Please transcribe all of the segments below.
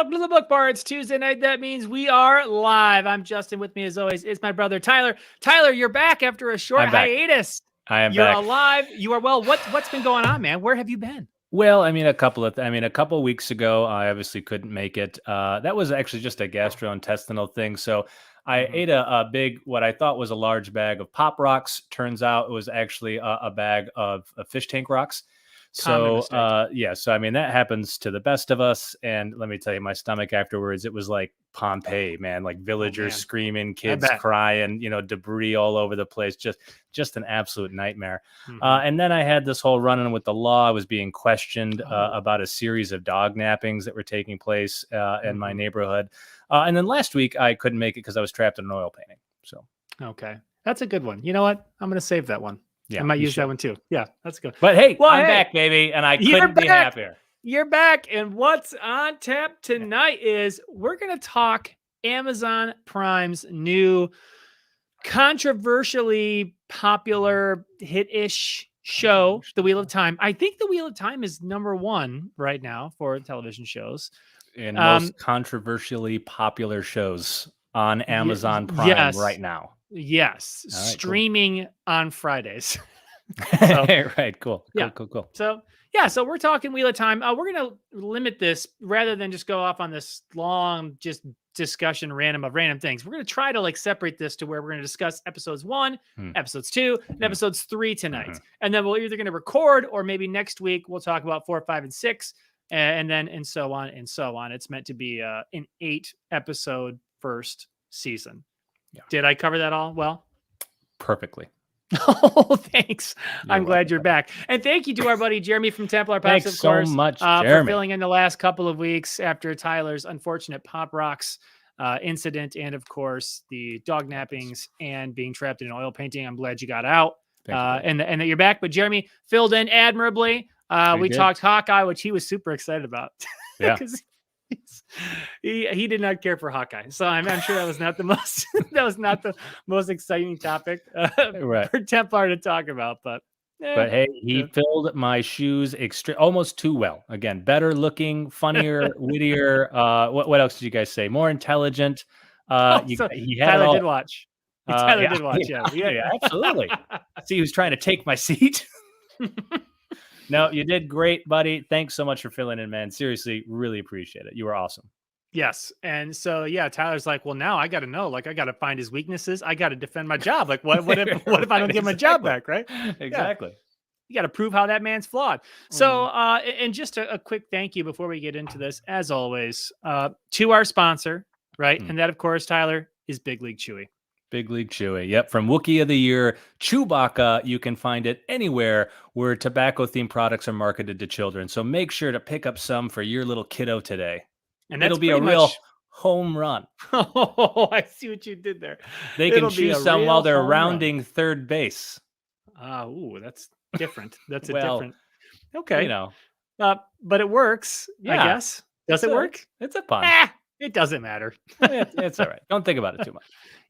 welcome to the Book Bar. It's Tuesday night. That means we are live. I'm Justin. With me, as always, is my brother Tyler. Tyler, you're back after a short hiatus. I am You're back. alive. You are well. What's been going on, man? Where have you been? Well, a couple of weeks ago, I obviously couldn't make it. That was actually just a gastrointestinal thing. So I ate a big, what I thought was a large bag of Pop Rocks. Turns out it was actually a bag of fish tank rocks. So, so that happens to the best of us. And let me tell you, my stomach afterwards, it was like Pompeii, man, like villagers screaming, kids crying, debris all over the place. Just an absolute nightmare. And then I had this whole run-in with the law. I was being questioned about a series of dog nappings that were taking place in my neighborhood. And then last week I couldn't make it because I was trapped in an oil painting. So, okay, that's a good one. You know what? I'm going to save that one. Yeah, I might use that one too. Yeah, that's good. But hey, I'm back, baby, and I couldn't be happier. You're back, and what's on tap tonight is we're going to talk Amazon Prime's new controversially popular hit-ish show, The Wheel of Time. I think The Wheel of Time is #1 right now for television shows. And most controversially popular shows on Amazon Prime right now. Yes, right, streaming on Fridays. Right, cool. So we're talking Wheel of Time. We're going to limit this rather than just go off on this long discussion of random things. We're going to try to separate this to where we're going to discuss episodes 1, episodes 2, and episodes 3 tonight. And then we're either going to record or maybe next week we'll talk about 4, 5, and 6, and so on and so on. It's meant to be an 8-episode first season. Yeah. Did I cover that all well? Perfectly. Oh, thanks. I'm glad you're back. And thank you to our buddy Jeremy from Templar Pops, of course, so much, for filling in the last couple of weeks after Tyler's unfortunate Pop Rocks incident and, of course, the dog nappings and being trapped in an oil painting. I'm glad you got out and that you're back. But Jeremy filled in admirably. We talked Hawkeye, which he was super excited about. Yeah. He did not care for Hawkeye, so I'm sure that was not the most exciting topic for Templar to talk about. But hey, he filled my shoes almost too well. Again, better looking, funnier, wittier. What else did you guys say? More intelligent. He had Tyler did watch. Tyler did watch. Yeah, absolutely. See, he was trying to take my seat. No, you did great, buddy. Thanks so much for filling in, man. Seriously, really appreciate it. You were awesome. Yes. And so, Tyler's like, well, now I got to know, I got to find his weaknesses. I got to defend my job. What if I don't get my job back? Right. Exactly. Yeah. You got to prove how that man's flawed. So, and just a quick thank you before we get into this, as always, to our sponsor, right? And that, of course, Tyler, is Big League Chewy. Big League Chewy. Yep. From Wookiee of the Year, Chewbacca. You can find it anywhere where tobacco-themed products are marketed to children. So make sure to pick up some for your little kiddo today. And it'll be a real home run. Oh, I see what you did there. They can choose some while they're rounding third base. That's different. That's a different. Okay. But it works, I guess. Does it work? It's a pun. It doesn't matter. It's all right. Don't think about it too much.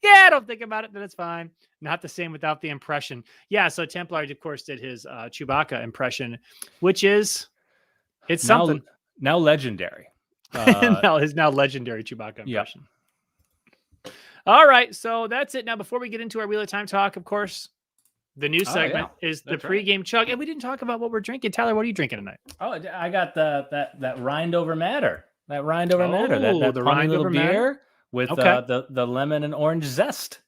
Yeah, don't think about it, then it's fine. Not the same without the impression. Yeah, so Templar, of course, did his Chewbacca impression, which is, it's something. Now legendary. His now legendary Chewbacca impression. Yep. All right, so that's it. Now, before we get into our Wheel of Time talk, of course, the new segment is the pregame chug. And we didn't talk about what we're drinking. Tyler, what are you drinking tonight? Oh, I got that rind over matter. That rind over matter. That the rind over beer. With the lemon and orange zest.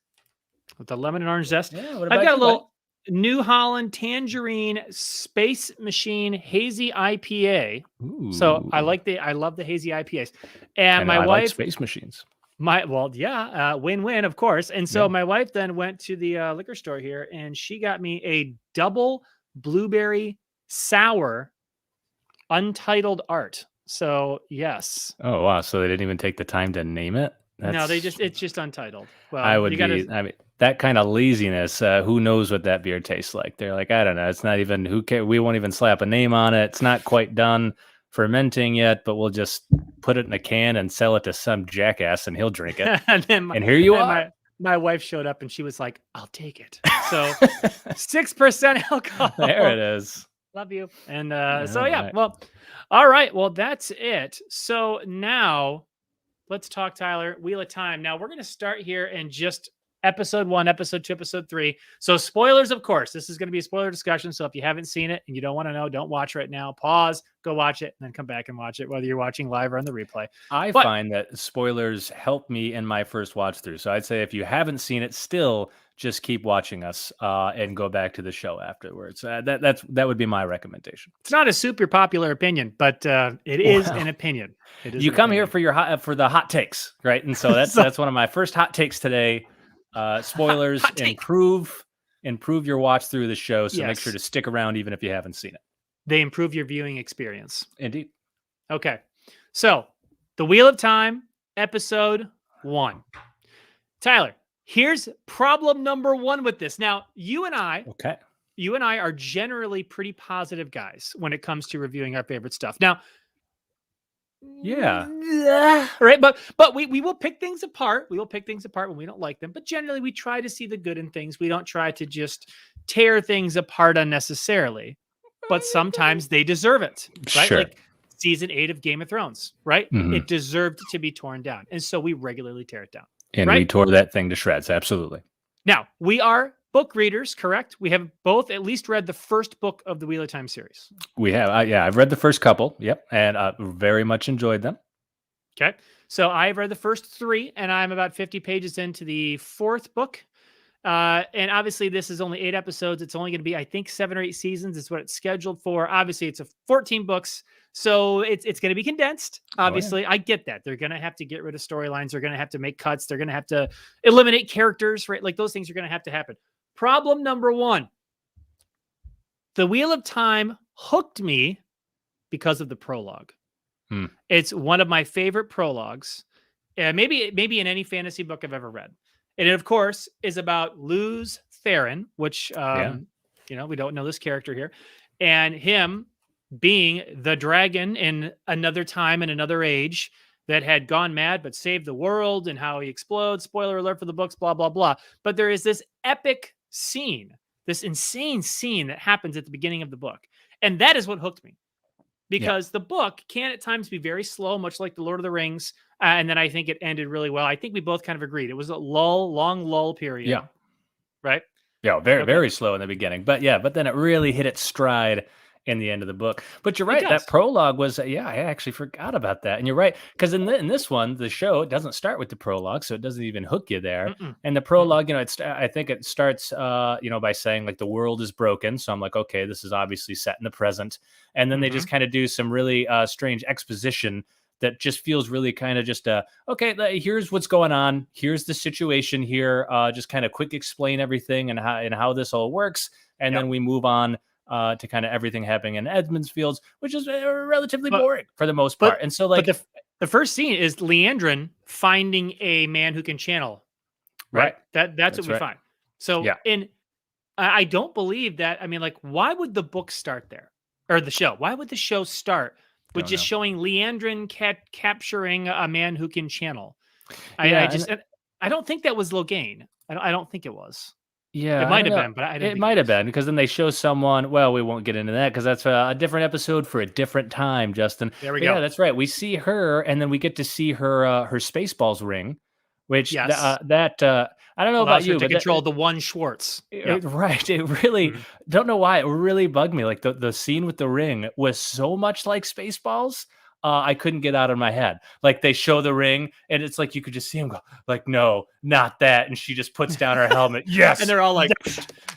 With the lemon and orange zest. Yeah, I've got a little New Holland Tangerine Space Machine Hazy IPA. Ooh. So I love the hazy IPAs. And my wife like Space Machines. Win-win, of course. And so my wife then went to the liquor store here and she got me a double blueberry sour Untitled Art. So yes. Oh wow. So they didn't even take the time to name it? No, it's just Untitled. Well, that kind of laziness. Who knows what that beer tastes like? They're like, I don't know. It's not even, who cares? We won't even slap a name on it. It's not quite done fermenting yet, but we'll just put it in a can and sell it to some jackass and he'll drink it. and here you are. My wife showed up and she was like, I'll take it. So 6% alcohol. There it is. Love you. And All so, yeah, right. well, all right. Well, that's it. So now let's talk, Tyler, Wheel of Time. Now we're going to start here in just episode 1, episode 2, episode 3. So spoilers, of course. This is going to be a spoiler discussion. So if you haven't seen it and you don't want to know, don't watch right now. Pause, go watch it, and then come back and watch it, whether you're watching live or on the replay. I But find that spoilers help me in my first watch through. So I'd say if you haven't seen it, still just keep watching us and go back to the show afterwards. That would be my recommendation. it's not a super popular opinion, but it is an opinion. It is You an come here opinion. for the hot takes, right? And so that's one of my first hot takes today. Spoilers Hot take. improve your watch through the show. So make Yes. sure to stick around even if you haven't seen it. They improve your viewing experience. Indeed. Okay. So, The Wheel of Time, episode 1. Tyler, here's problem number 1 with this. Now, you and I are generally pretty positive guys when it comes to reviewing our favorite stuff. Now, Yeah. right, but we will pick things apart. We will pick things apart when we don't like them. But generally, we try to see the good in things. We don't try to just tear things apart unnecessarily. But sometimes they deserve it, right? Sure. Like season 8 of Game of Thrones, right? Mhm. It deserved to be torn down, and so we regularly tear it down. And we tore that thing to shreds. Absolutely. Now, we are book readers, correct? We have both at least read the first book of the Wheel of Time series. We have. I've read the first couple. Yep. And very much enjoyed them. Okay. So I've read the first 3, and I'm about 50 pages into the 4th book. And obviously, this is only 8 episodes. It's only going to be, I think, 7 or 8 seasons. It's what it's scheduled for. Obviously, it's 14 books. So it's going to be condensed. Obviously, I get that. They're going to have to get rid of storylines. They're going to have to make cuts. They're going to have to eliminate characters, right? Like those things are going to happen. Problem number 1. The Wheel of Time hooked me because of the prologue. It's one of my favorite prologues. Maybe in any fantasy book I've ever read. And it, of course, is about Luz Theron, which, we don't know this character here, and him being the dragon in another time and another age that had gone mad but saved the world, and how he explodes. Spoiler alert for the books, blah, blah, blah. But there is this epic scene, this insane scene that happens at the beginning of the book. And that is what hooked me. Because the book can at times be very slow, much like The Lord of the Rings. And then I think it ended really well. I think we both kind of agreed. It was a long lull period. Yeah. Right? Yeah, very slow in the beginning. But then it really hit its stride in the end of the book. But you're right, that prologue was, I actually forgot about that. And you're right, because in this one, the show, it doesn't start with the prologue, so it doesn't even hook you there. And the prologue, I think it starts, by saying like the world is broken. So I'm like, okay, this is obviously set in the present. And then they just kind of do some really strange exposition that just feels really kind of just, okay, here's what's going on. Here's the situation here. Just kind of quick explain everything and how this all works. And then we move on to kind of everything happening in Edmund's Fields, which is relatively boring for the most part. And so, like, but the first scene is Leandrin finding a man who can channel. Right. That's what we find. So, I don't believe that. I mean, like, why would the book start there, or the show? Why would the show start with just showing Leandrin capturing a man who can channel? I don't think that was Logain. I don't think it was. Yeah, it might have been, but it might have been, because then they show someone. Well, we won't get into that because that's a different episode for a different time, Justin. There we go. Yeah, that's right. We see her, and then we get to see her Spaceballs ring, which I don't know about you, to control the one Schwartz. Right. It really don't know why it really bugged me. Like the scene with the ring was so much like Spaceballs. I couldn't get out of my head. Like they show the ring, and it's like you could just see him go, like, no, not that. And she just puts down her helmet. Yes. And they're all like,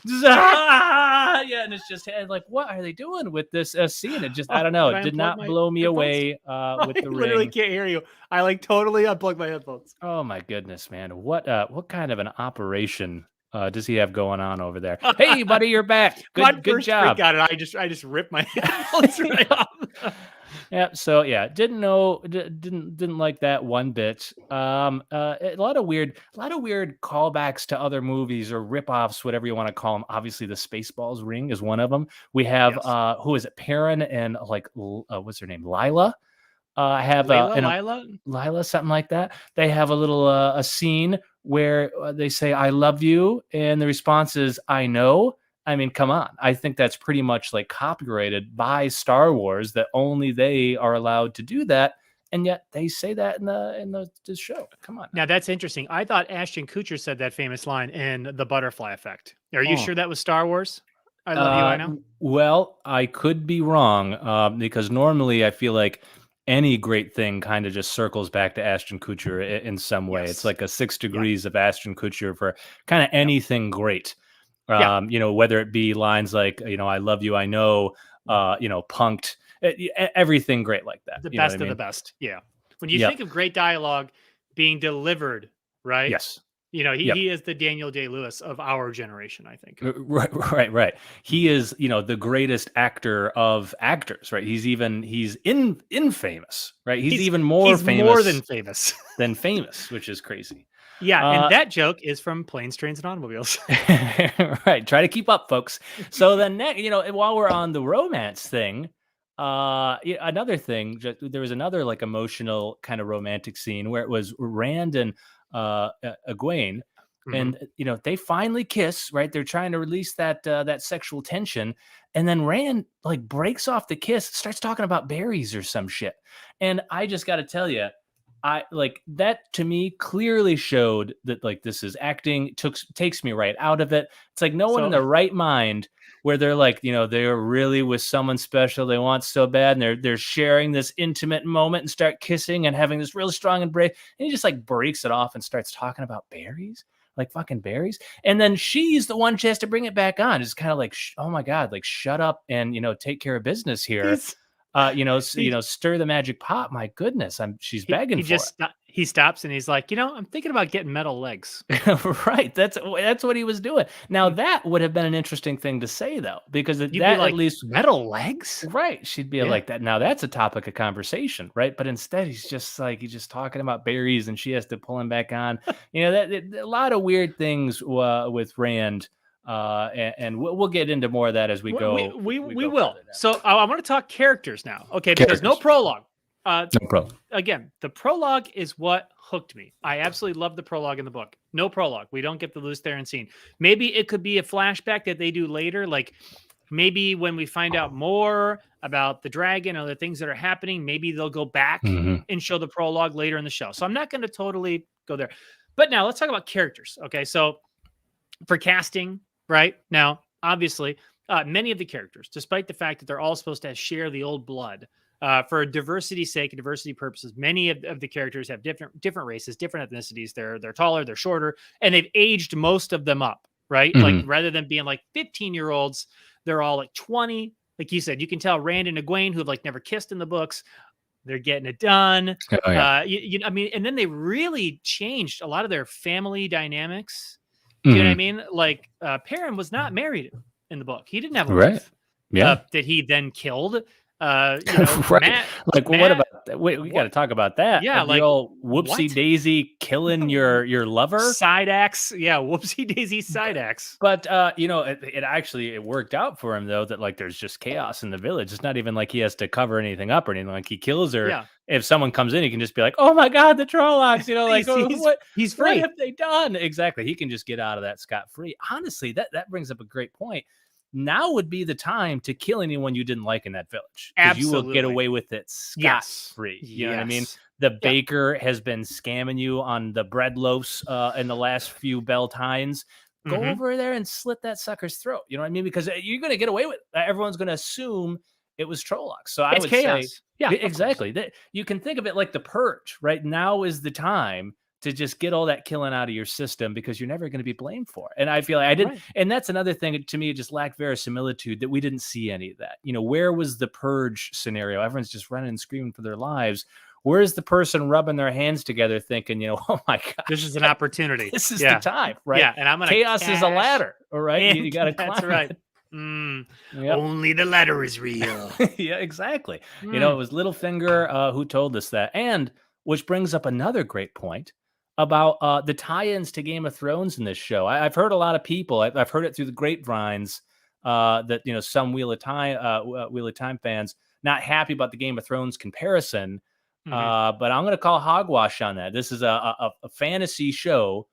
yeah. And it's just like, what are they doing with this scene? It just, I don't know. It did not blow me away with the ring. I literally can't hear you. I like totally unplugged my headphones. Oh my goodness, man. What kind of an operation does he have going on over there? Hey, buddy, you're back. Good job. Got it. I just ripped my headphones right off. Yeah, so didn't like that one bit. A lot of weird callbacks to other movies or ripoffs, whatever you want to call them. Obviously, the Spaceballs ring is one of them. We have who is it? Perrin and like what's her name? Lila. Lila, something like that. They have a little a scene where they say "I love you," and the response is "I know." I mean, come on. I think that's pretty much like copyrighted by Star Wars, that only they are allowed to do that. And yet they say that in the show. Come on. Now that's interesting. I thought Ashton Kutcher said that famous line in The Butterfly Effect. Are you sure that was Star Wars? I love you, I know. Well, I could be wrong, because normally I feel like any great thing kind of just circles back to Ashton Kutcher in some way. It's Yes. like a 6 Yeah. degrees of Ashton Kutcher for kind of anything great. Yeah. You know, whether it be lines like, you know, I love you, I know, you know, punked, everything great like that. The You know what best I of mean? the best. Yeah. When you Yep. think of great dialogue being delivered, right? Yes. You know, Yep. he is the Daniel Day-Lewis of our generation, I think. Right. He is, you know, the greatest actor of actors, right? He's infamous, right? He's even more He's famous more than famous. than famous, which is crazy. Yeah, and that joke is from Planes, Trains, and Automobiles. Right. Try to keep up, folks. So then, you know, while we're on the romance thing, another thing, there was another like emotional kind of romantic scene where it was Rand and Egwene, and you know, they finally kiss, right? They're trying to release that that sexual tension, and then Rand like breaks off the kiss, starts talking about berries or some shit. And I just got to tell you, I like that, to me clearly showed that like this is acting, takes me right out of it. It's like no one in their right mind, where they're like, you know, they're really with someone special they want so bad, and they're sharing this intimate moment and start kissing and having this real strong embrace, and he just like breaks it off and starts talking about berries, like fucking berries. And then she's the one she has to bring it back on. It's kind of like, oh my God, like shut up and, you know, take care of business here. You know, stir the magic pot. My goodness, she's begging for it. He stops and he's like, you know, I'm thinking about getting metal legs. Right. That's what he was doing. Now that would have been an interesting thing to say though, because You'd that be like, at least metal legs, right? She'd be like that. Now that's a topic of conversation, right? But instead, he's just talking about berries, and she has to pull him back on. You know, a lot of weird things with Rand. And we'll get into more of that as we go. We will. So I want to talk characters now. Okay. Because no prologue. No problem. Again, the prologue is what hooked me. I absolutely love the prologue in the book. No prologue. We don't get the Lews Therin scene. Maybe it could be a flashback that they do later. Like maybe when we find out more about the dragon or the things that are happening, maybe they'll go back and show the prologue later in the show. So I'm not going to totally go there. But now let's talk about characters. Okay. So for casting, right now, obviously, many of the characters, despite the fact that they're all supposed to share the old blood, for diversity's sake and diversity purposes, many of the characters have different races, different ethnicities. They're taller, they're shorter, and they've aged most of them up, right? Like rather than being like 15-year-olds, they're all like 20. Like you said, you can tell Rand and Egwene, who have like never kissed in the books, they're getting it done. Oh, yeah. I mean, and then they really changed a lot of their family dynamics. Do you know what I mean? Like Perrin was not married in the book. He didn't have a wife. Yeah. That he then killed. You know, right. What about that? Wait, we got to talk about that. Yeah, like the old whoopsie daisy killing your lover. Side axe. Yeah, whoopsie daisy side axe. But you know, it actually worked out for him though, that like there's just chaos in the village. It's not even like he has to cover anything up or anything. Like he kills her. Yeah. If someone comes in, he can just be like, "Oh my God, the Trollocs!" You know, like he's free. What have they done? Exactly. He can just get out of that scot free. Honestly, that brings up a great point. Now would be the time to kill anyone you didn't like in that village, because you will get away with it scot free. You know what I mean? The baker has been scamming you on the bread loaves in the last few Beltines. Go over there and slit that sucker's throat. You know what I mean? Because you're going to get away with it. Everyone's going to assume it was Trollocs. So I would say, yeah, exactly. That you can think of it like the purge. Right now is the time to just get all that killing out of your system, because you're never going to be blamed for it. And I feel like I didn't. And that's another thing to me, it just lacked verisimilitude, that we didn't see any of that. You know, where was the purge scenario? Everyone's just running and screaming for their lives. Where's the person rubbing their hands together thinking, you know, oh my God, this is an opportunity. This is the time, right? Yeah. And I'm going to chaos is a ladder. All right. You got to climb. That's right. Only the ladder is real. Yeah, exactly. You know, it was Littlefinger who told us that. And which brings up another great point about the tie-ins to Game of Thrones in this show. I've heard a lot of people, I've heard it through the grapevines, that, you know, some Wheel of Time fans not happy about the Game of Thrones comparison. But I'm going to call hogwash on that. This is a fantasy show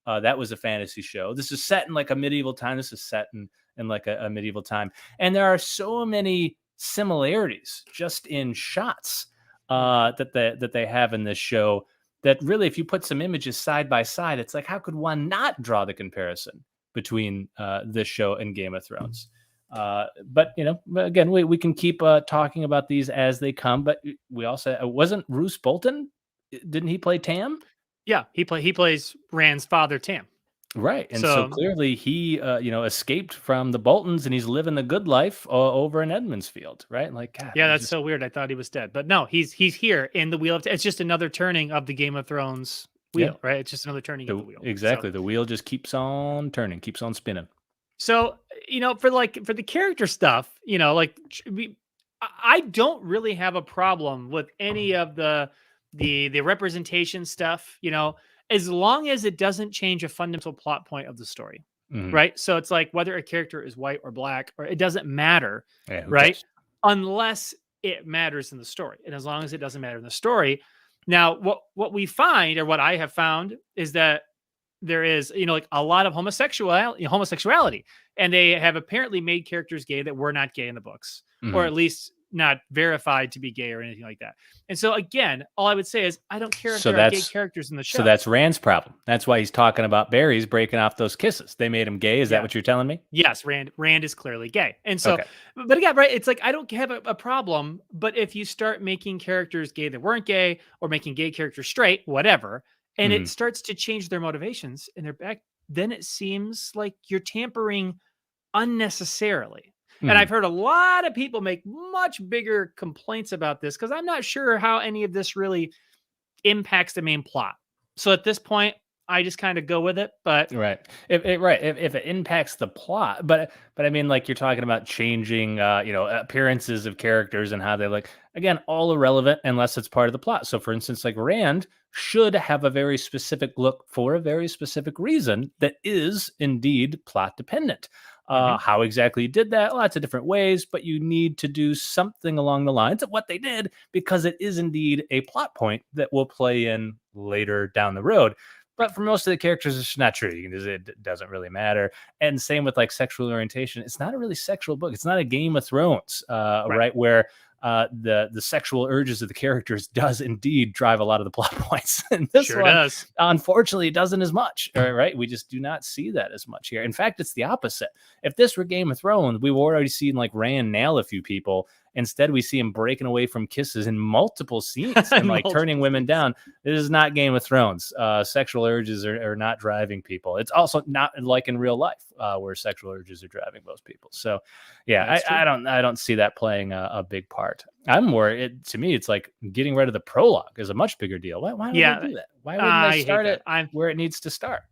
That was a fantasy show. This is set in like a medieval time. This is set in like a medieval time. And there are so many similarities just in shots that they have in this show that really, if you put some images side by side, it's like, how could one not draw the comparison between this show and Game of Thrones? But again, we can keep talking about these as they come. But we also wasn't Roose Bolton? Didn't he play Tam? Yeah, he plays Rand's father, Tam. Right, and so clearly he escaped from the Boltons and he's living the good life over in Edmondsfield, right? Like, God, yeah, that's so weird. I thought he was dead, but no, he's here in the wheel. It's just another turning of the Game of Thrones wheel, right? It's just another turning of the wheel. Exactly, the wheel just keeps on turning, keeps on spinning. So for the character stuff, I don't really have a problem with any of the representation stuff, as long as it doesn't change a fundamental plot point of the story, right? So it's like whether a character is white or black, or it doesn't matter, right? Unless it matters in the story, and as long as it doesn't matter in the story. Now, what we find, or what I have found, is that there is, like a lot of homosexuality, and they have apparently made characters gay that were not gay in the books, or at least not verified to be gay or anything like that. And so again, all I would say is I don't care if there are gay characters in the show. So that's Rand's problem. That's why he's talking about berries breaking off those kisses. They made him gay. Is that what you're telling me? Yes, Rand is clearly gay. And so, but again, right, it's like I don't have a problem, but if you start making characters gay that weren't gay, or making gay characters straight, whatever, and it starts to change their motivations and their back, then it seems like you're tampering unnecessarily. And I've heard a lot of people make much bigger complaints about this, because I'm not sure how any of this really impacts the main plot. So at this point, I just kind of go with it. But if it impacts the plot, but I mean, like, you're talking about changing appearances of characters and how they look, again, all irrelevant unless it's part of the plot. So for instance, like, Rand should have a very specific look for a very specific reason that is indeed plot dependent. How exactly you did that, lots of different ways, but you need to do something along the lines of what they did, because it is indeed a plot point that will play in later down the road. But for most of the characters, it's not true. It doesn't really matter. And same with like sexual orientation. It's not a really sexual book. It's not a Game of Thrones, right? Where the sexual urges of the characters does indeed drive a lot of the plot points. And this one, does. Unfortunately, it doesn't as much, right? We just do not see that as much here. In fact, it's the opposite. If this were Game of Thrones, we've already seen like Rand nail a few people. Instead, we see him breaking away from kisses in multiple scenes and like turning women down. This is not Game of Thrones. Sexual urges are not driving people. It's also not like in real life where sexual urges are driving most people. So, yeah, I don't see that playing a big part. I'm more, to me, it's like getting rid of the prologue is a much bigger deal. Why don't they do that? Why wouldn't they start it where it needs to start?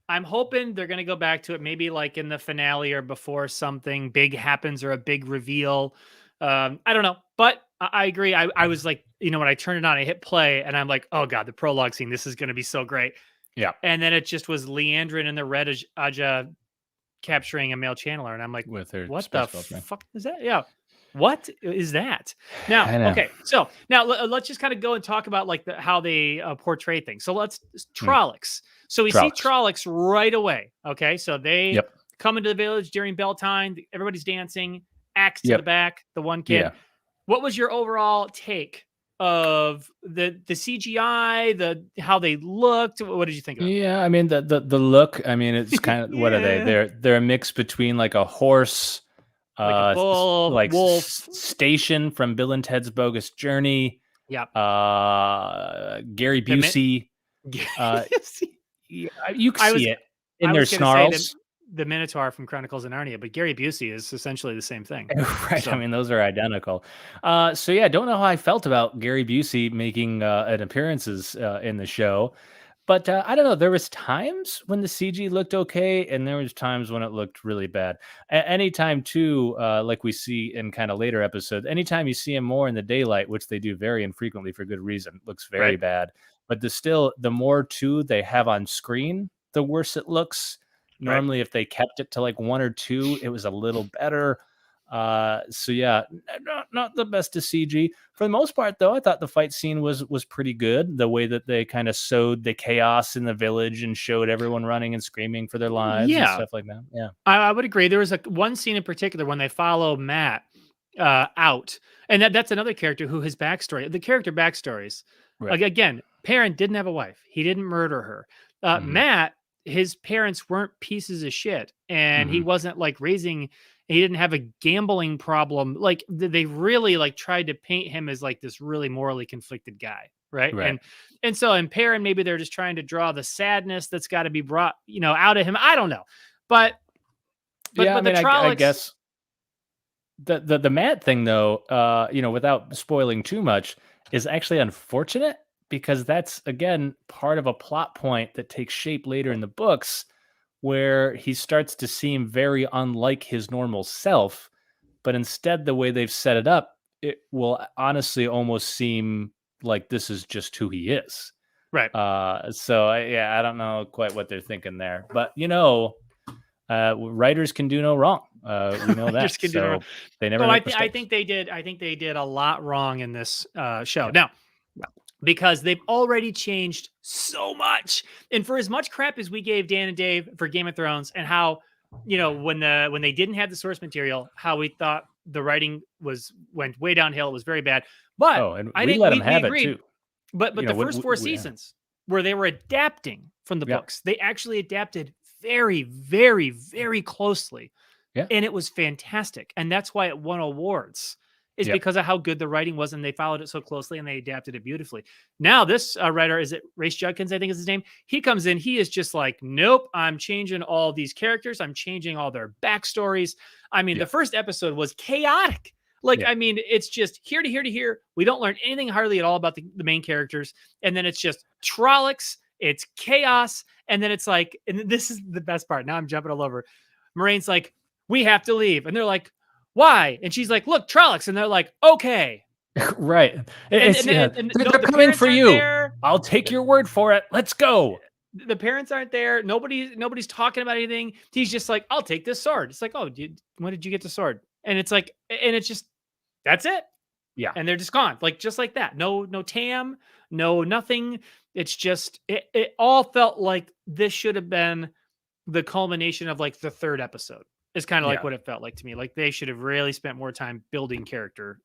I'm hoping they're going to go back to it, maybe like in the finale or before something big happens or a big reveal. I don't know, but I agree. I was like, when I turned it on, I hit play and I'm like, oh God, the prologue scene, this is going to be so great. Yeah. And then it just was Leandrin and the Red Aja capturing a male channeler. And I'm like, what the fuck is that? Yeah. What is that? Now, okay. So now let's just kind of go and talk about like how they portray things. So let's Trollocs. So we see Trollocs right away. Okay. So they come into the village during bell time. Everybody's dancing. Axe to the back, the one kid. Yeah. What was your overall take of the CGI, how they looked? What did you think of it? Yeah, I mean the look. I mean, it's kind of what are they? They're a mix between like a horse, like a bull, like wolf, Station from Bill and Ted's Bogus Journey. Yeah. Gary Busey. You can see it in their snarls. The Minotaur from Chronicles of Narnia, but Gary Busey is essentially the same thing. Right. So. I mean, those are identical. So yeah, I don't know how I felt about Gary Busey making an appearances in the show, but I don't know. There was times when the CG looked okay, and there was times when it looked really bad. Anytime too, like we see in kind of later episodes, anytime you see him more in the daylight, which they do very infrequently for good reason, looks very bad. But the more too they have on screen, the worse it looks. Normally, if they kept it to like 1 or 2, it was a little better. So yeah, not the best of CG. For the most part, though, I thought the fight scene was pretty good. The way that they kind of sowed the chaos in the village and showed everyone running and screaming for their lives and Yeah, stuff like that. Yeah, I would agree. There was one scene in particular when they follow Matt out, and that's another character who his backstory, the character backstories. right. Like again, parent didn't have a wife. He didn't murder her. Hmm. Matt, his parents weren't pieces of shit, and he Hmm. wasn't like raising. He didn't have a gambling problem. Like they really like tried to paint him as like this really morally conflicted guy, right? Right. And so in parent, maybe they're just trying to draw the sadness that's got to be brought, out of him. I don't know, but Yeah, I the mean, I Trollocs, guess the Matt thing, though, without spoiling too much, is actually unfortunate because that's again part of a plot point that takes shape later in the books, where he starts to seem very unlike his normal self. But instead, the way they've set it up, it will honestly almost seem like this is just who he is. right? So yeah, I don't know quite what they're thinking there, but writers can do no wrong. We know Just that, kidding around. so they never Oh, make I mistakes. think they did. I think they did a lot wrong in this show. Yeah, Now, because they've already changed so much, and for as much crap as we gave Dan and Dave for Game of Thrones, and how when they didn't have the source material, how we thought the writing went way downhill. It was very bad. But oh, and I we think let them we have it agreed. too. But the first four Yeah. seasons where they were adapting from the Yeah, books, they actually adapted very, very, very closely, yeah, and it was fantastic. And that's why it won awards, is yeah. because of how good the writing was, and they followed it so closely and they adapted it beautifully. Now, this writer, is it Race Judkins? I think is his name. He comes in, he is just like, nope, I'm changing all these characters, I'm changing all their backstories. I mean, the Yeah, first episode was chaotic. Like, yeah. I mean, it's just here to here to here. We don't learn anything hardly at all about the main characters. And then it's just Trollocs, it's chaos. And then it's like, and this is the best part. Now I'm jumping all over. Moraine's like, we have to leave. And they're like, why? And she's like, look, Trollocs. And they're like, okay. Right. And It's and, yeah. and, and They're, no, they're the coming parents for aren't you. there. I'll take your word for it. Let's go. The parents aren't there. Nobody's talking about anything. He's just like, I'll take this sword. It's like, oh, when did you get the sword? And it's like, and it's just, that's it. Yeah. And they're just gone, like just like that. No tam, no nothing. It's just it all felt like this should have been the culmination of like the third episode. Is kind of like Yeah. what it felt like to me. Like they should have really spent more time building character.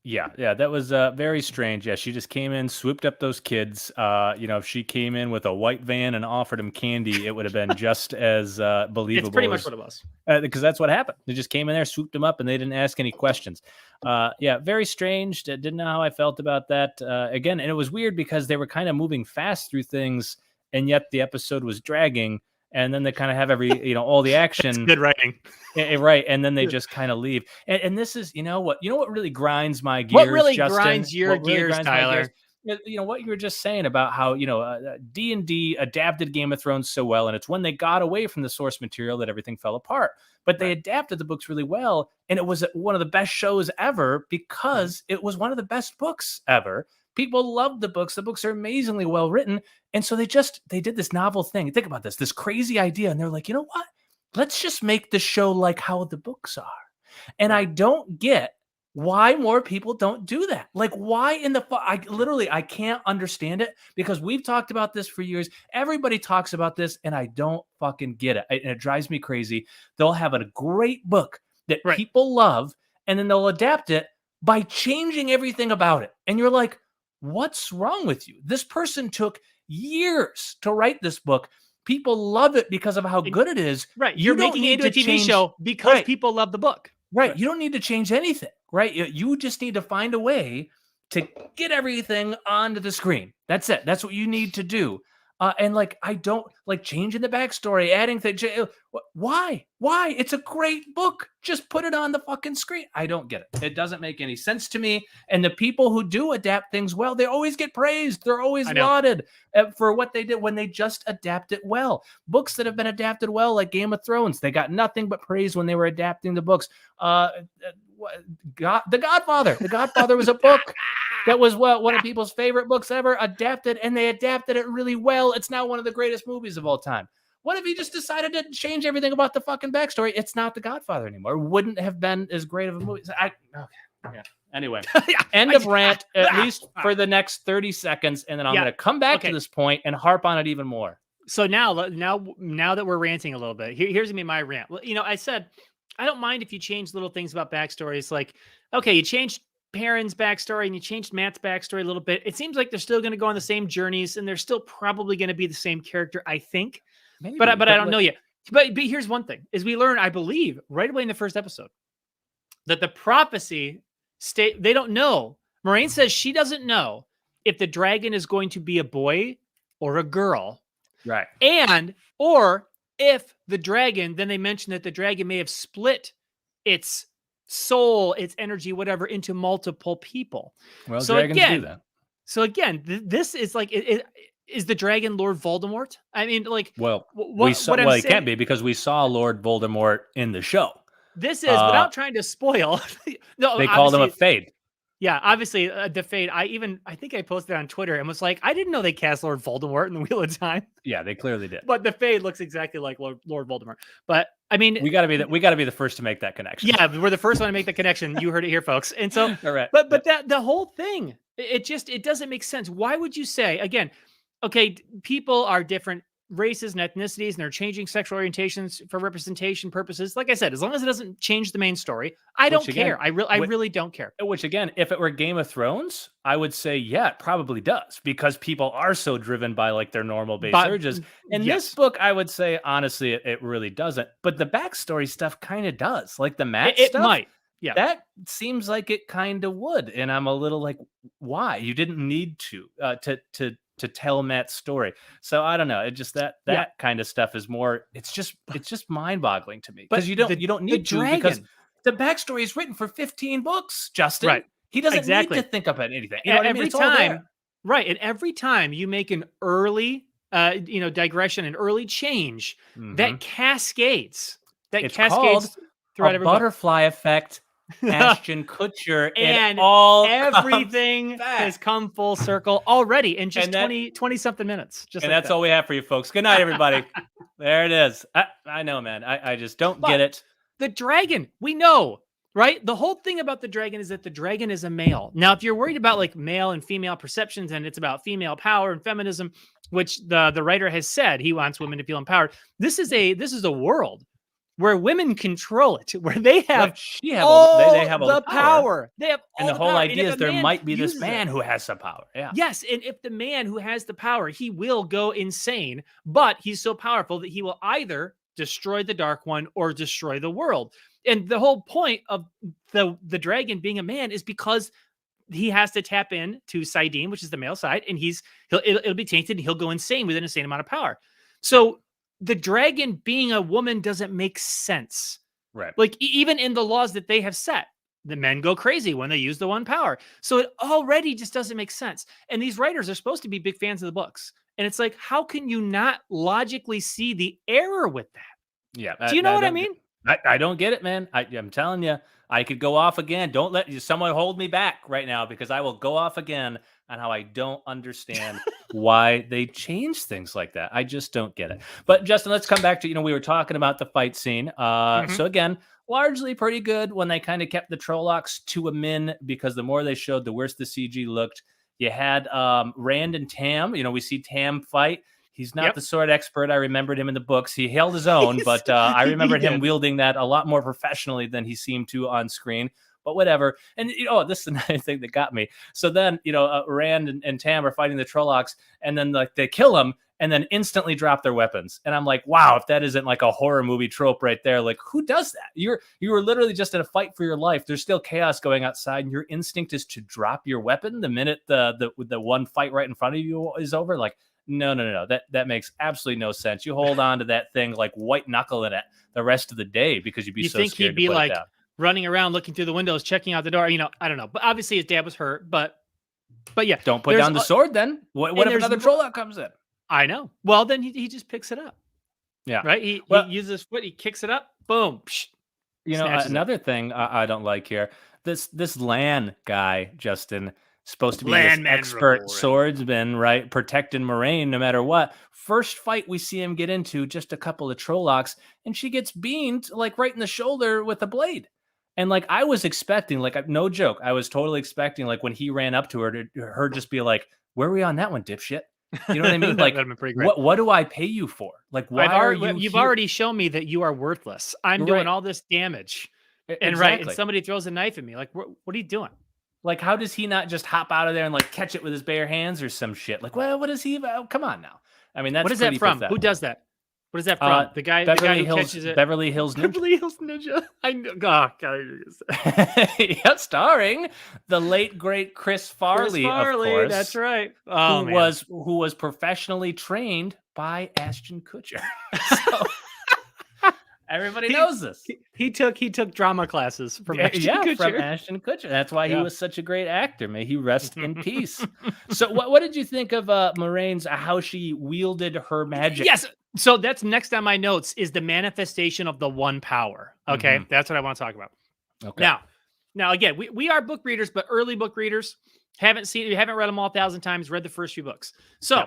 Yeah, that was very strange. Yeah, she just came in, swooped up those kids. If she came in with a white van and offered them candy, it would have been just as It's pretty believable much as what it was. because that's what happened. They just came in there, swooped them up, and they didn't ask any questions. Yeah, very strange. Didn't know how I felt about that. Again, and it was weird because they were kind of moving fast through things, and yet the episode was dragging. And then they kind of have all the action. Good writing. Right, and then they just kind of leave. And this is, what really grinds my gears. What really Justin? grinds your What really gears, grinds my Tyler? gears? What you were just saying about how D&D adapted Game of Thrones so well, and it's when they got away from the source material that everything fell apart. But they adapted the books really well, and it was one of the best shows ever because it was one of the best books ever. People loved the books. The books are amazingly well written, and so they did this novel thing. Think about this crazy idea, and they're like, you know what? Let's just make the show like how the books are. And I don't get why more people don't do that. Like, why in the I can't understand it because we've talked about this for years. Everybody talks about this, and I don't fucking get it. And it drives me crazy. They'll have a great book that people love, and then they'll adapt it by changing everything about it. And you're like, what's wrong with you? This person took years to write this book. People love it because of how good it is. Right. You're making it into a TV show because people love the book. Right. You don't need to change anything. Right. You just need to find a way to get everything onto the screen. That's it. That's what you need to do. And I don't like changing the backstory, adding things. Why? It's a great book. Just put it on the fucking screen. I don't get it. It doesn't make any sense to me. And the people who do adapt things well, they always get praised. They're always lauded for what they did when they just adapt it well. Books that have been adapted well, like Game of Thrones, they got nothing but praise when they were adapting the books. The Godfather. The Godfather was a book that was one of people's favorite books ever, adapted, and they adapted it really well. It's now one of the greatest movies of all time. What if he just decided to change everything about the fucking backstory? It's not The Godfather anymore. Wouldn't have been as great of a movie. Yeah. Anyway, end of rant, at least for the next 30 seconds, and then I'm going to come back to this point and harp on it even more. So now that we're ranting a little bit, here's gonna be my rant. Well, I said I don't mind if you change little things about backstories. Like, okay, you changed Perrin's backstory and you changed Matt's backstory a little bit. It seems like they're still going to go on the same journeys, and they're still probably going to be the same character, I think. Maybe, but I don't know yet. But here's one thing: is we learn, I believe, right away in the first episode, that the prophecy they don't know. Moraine says she doesn't know if the dragon is going to be a boy or a girl. Right. Or if the dragon, then they mentioned that the dragon may have split its soul, its energy, whatever, into multiple people. Well, so dragons do that. So again, this is like, is the dragon Lord Voldemort? I mean, like, well, it can't be, because we saw Lord Voldemort in the show. This is, without trying to spoil. No, they called him a Fade. Yeah, obviously the Fade. I think I posted on Twitter and was like, I didn't know they cast Lord Voldemort in the Wheel of Time. Yeah, they clearly did. But the Fade looks exactly like Lord Voldemort. But I mean, we gotta be the first to make that connection. Yeah, we're the first one to make the connection. You heard it here, folks. And so, all right. But that the whole thing, it doesn't make sense. Why would you say, again, okay, people are different races and ethnicities, and they're changing sexual orientations for representation purposes. Like I said, as long as it doesn't change the main story, I don't care. I really don't care. Which again, if it were Game of Thrones, I would say, yeah, it probably does, because people are so driven by like their normal base urges. In this book, I would say, honestly, it really doesn't. But the backstory stuff kind of does. Like the Matt stuff, might. Yeah. That seems like it kind of would. And I'm a little like, why? You didn't need to tell Matt's story. So I don't know. It just that kind of stuff is more. It's just mind-boggling to me, because you don't need to, because the backstory is written for 15 books, Justin. Right. He doesn't need to think up anything. You know what I mean? Every time, right? And every time you make an early, digression, an early change, that cascades. It's called throughout a butterfly effect. Ashton Kutcher, and everything has come full circle already in just 20 something minutes. That's all we have for you folks. Good night, everybody. There it is. I know, man. I just don't get it. The dragon, we know, right? The whole thing about the dragon is that the dragon is a male. Now, if you're worried about like male and female perceptions, and it's about female power and feminism, which the writer has said he wants women to feel empowered. This is a world where women control it, where they have all the power. They have all the the whole power. idea is there might be this man who has some power. Yeah. Yes, and if the man who has the power, he will go insane, but he's so powerful that he will either destroy the Dark One or destroy the world. And the whole point of the dragon being a man is because he has to tap in to Saidin, which is the male side, and it'll be tainted, and he'll go insane with an insane amount of power. So the dragon being a woman doesn't make sense. Right. Like even in the laws that they have set, the men go crazy when they use the one power. So it already just doesn't make sense. And these writers are supposed to be big fans of the books. And it's like, how can you not logically see the error with that? Yeah. Do you know what I mean? I don't get it, man. I'm telling you, I could go off again. Don't let someone hold me back right now, because I will go off again on how I don't understand why they change things like that. I just don't get it. But Justin, let's come back to, we were talking about the fight scene. So again, largely pretty good when they kind of kept the Trollocs to a min, because the more they showed, the worse the CG looked. You had Rand and Tam. We see Tam fight. He's not the sword expert. I remembered him in the books. He held his own, but I remembered him wielding that a lot more professionally than he seemed to on screen. But whatever. And, this is another thing that got me. So then, Rand and Tam are fighting the Trollocs, and then like they kill him and then instantly drop their weapons. And I'm like, wow, if that isn't like a horror movie trope right there, like who does that? You were literally just in a fight for your life. There's still chaos going outside, and your instinct is to drop your weapon the minute the one fight right in front of you is over. Like, no. That makes absolutely no sense. You hold on to that thing like white knuckling it the rest of the day, because you'd be so scared to put it down. Running around, looking through the windows, checking out the door. I don't know. But obviously his dad was hurt. But yeah. Don't put down the sword then. What if another Trolloc comes in? I know. Well, then he just picks it up. Yeah. Right? He uses his foot. He kicks it up. Boom. Psh, another thing I don't like here. This Lan guy, Justin, supposed to be this Landman expert Raborin. swordsman, right? Protecting Moraine no matter what. First fight we see him get into, just a couple of Trollocs, and she gets beamed like right in the shoulder with a blade. And like I was expecting, like no joke, I was totally expecting like when he ran up to her to her just be like, "Where are we on that one, dipshit?" You know what I mean? Like, That'd been pretty great. what do I pay you for? Like, why are you? You've here? already shown me that you are worthless. I'm doing Right. all this damage, and Exactly. somebody throws a knife at me. Like, what are you doing? Like, how does he not just hop out of there and like catch it with his bare hands or some shit? Like, well, what is he about? Come on now. I mean, that's What is that pretty from? pathetic. Who does that? What is that from? The guy who catches it. Beverly Hills Ninja. Beverly Hills Ninja. I know. Oh, God. Yeah, starring the late great Chris Farley, of course. That's right. Oh, who was professionally trained by Ashton Kutcher. So everybody knows this. He took drama classes from Ashton Kutcher. From Ashton Kutcher. That's why he was such a great actor. May he rest in peace. So what did you think of Moraine's how she wielded her magic? Yes. So that's next on my notes is the manifestation of the one power. Okay. That's what I want to talk about. Okay. Now again, we are book readers, but early book readers haven't read them all 1,000 times, read the first few books. So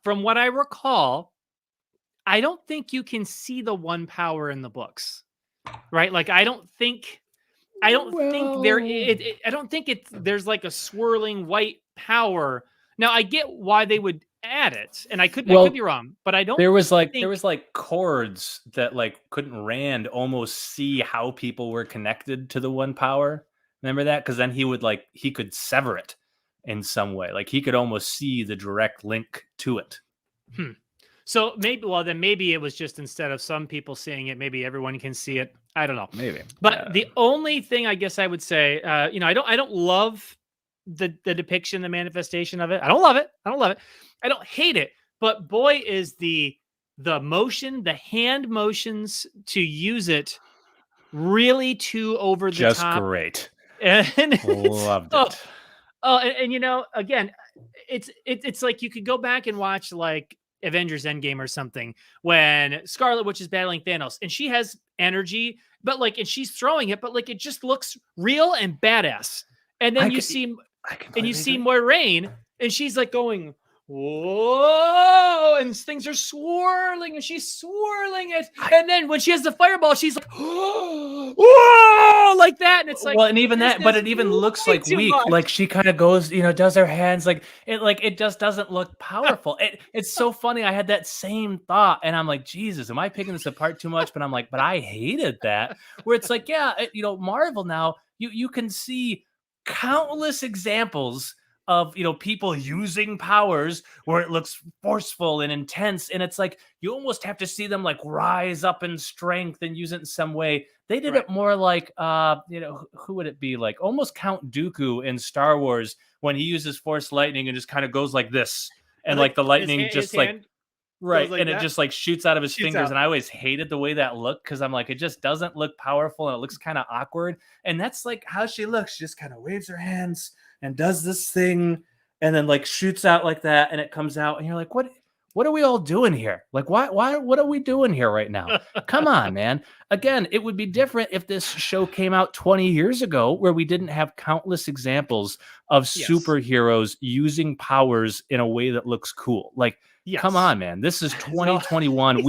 from what I recall, I don't think you can see the one power in the books, right? Like, I don't think there's like a swirling white power. Now I get why they would add it, and I could be wrong, but I don't. There was like chords that like couldn't Rand almost see how people were connected to the one power. Remember that? Because then he could sever it in some way. Like he could almost see the direct link to it. So maybe it was just instead of some people seeing it, maybe everyone can see it. I don't know. Maybe. But the only thing I guess I would say, I don't love the depiction, the manifestation of it. I don't love it. I don't hate it. But boy, is the motion, the hand motions to use it really too over the top. Just great. And loved it. And again, it's like you could go back and watch like Avengers Endgame or something when Scarlet Witch is battling Thanos and she has energy, but like, and she's throwing it, but like, it just looks real and badass. And then you see Moiraine and she's like going, whoa, and things are swirling and she's swirling it. And then when she has the fireball, she's like, whoa, like that. And it's like, well, and even that, but it even looks like weak. Much. Like she kind of goes, does her hands like it just doesn't look powerful. It's so funny. I had that same thought and I'm like, Jesus, am I picking this apart too much? But I'm like, but I hated that where it's like, Marvel now, you can see countless examples of people using powers where it looks forceful and intense, and it's like you almost have to see them like rise up in strength and use it in some way. They did it more like who would it be, like almost Count Dooku in Star Wars when he uses Force lightning and just kind of goes like this, and like the lightning just like right, and it just like shoots out of his fingers. And I always hated the way that looked because I'm like, it just doesn't look powerful and it looks kind of awkward. And that's like how she looks. She just kind of waves her hands and does this thing and then like shoots out like that and it comes out and you're like, what are we all doing here? Like, what are we doing here right now? Come on, man. Again, it would be different if this show came out 20 years ago where we didn't have countless examples of superheroes using powers in a way that looks cool. Like, come on, man. This is 2021.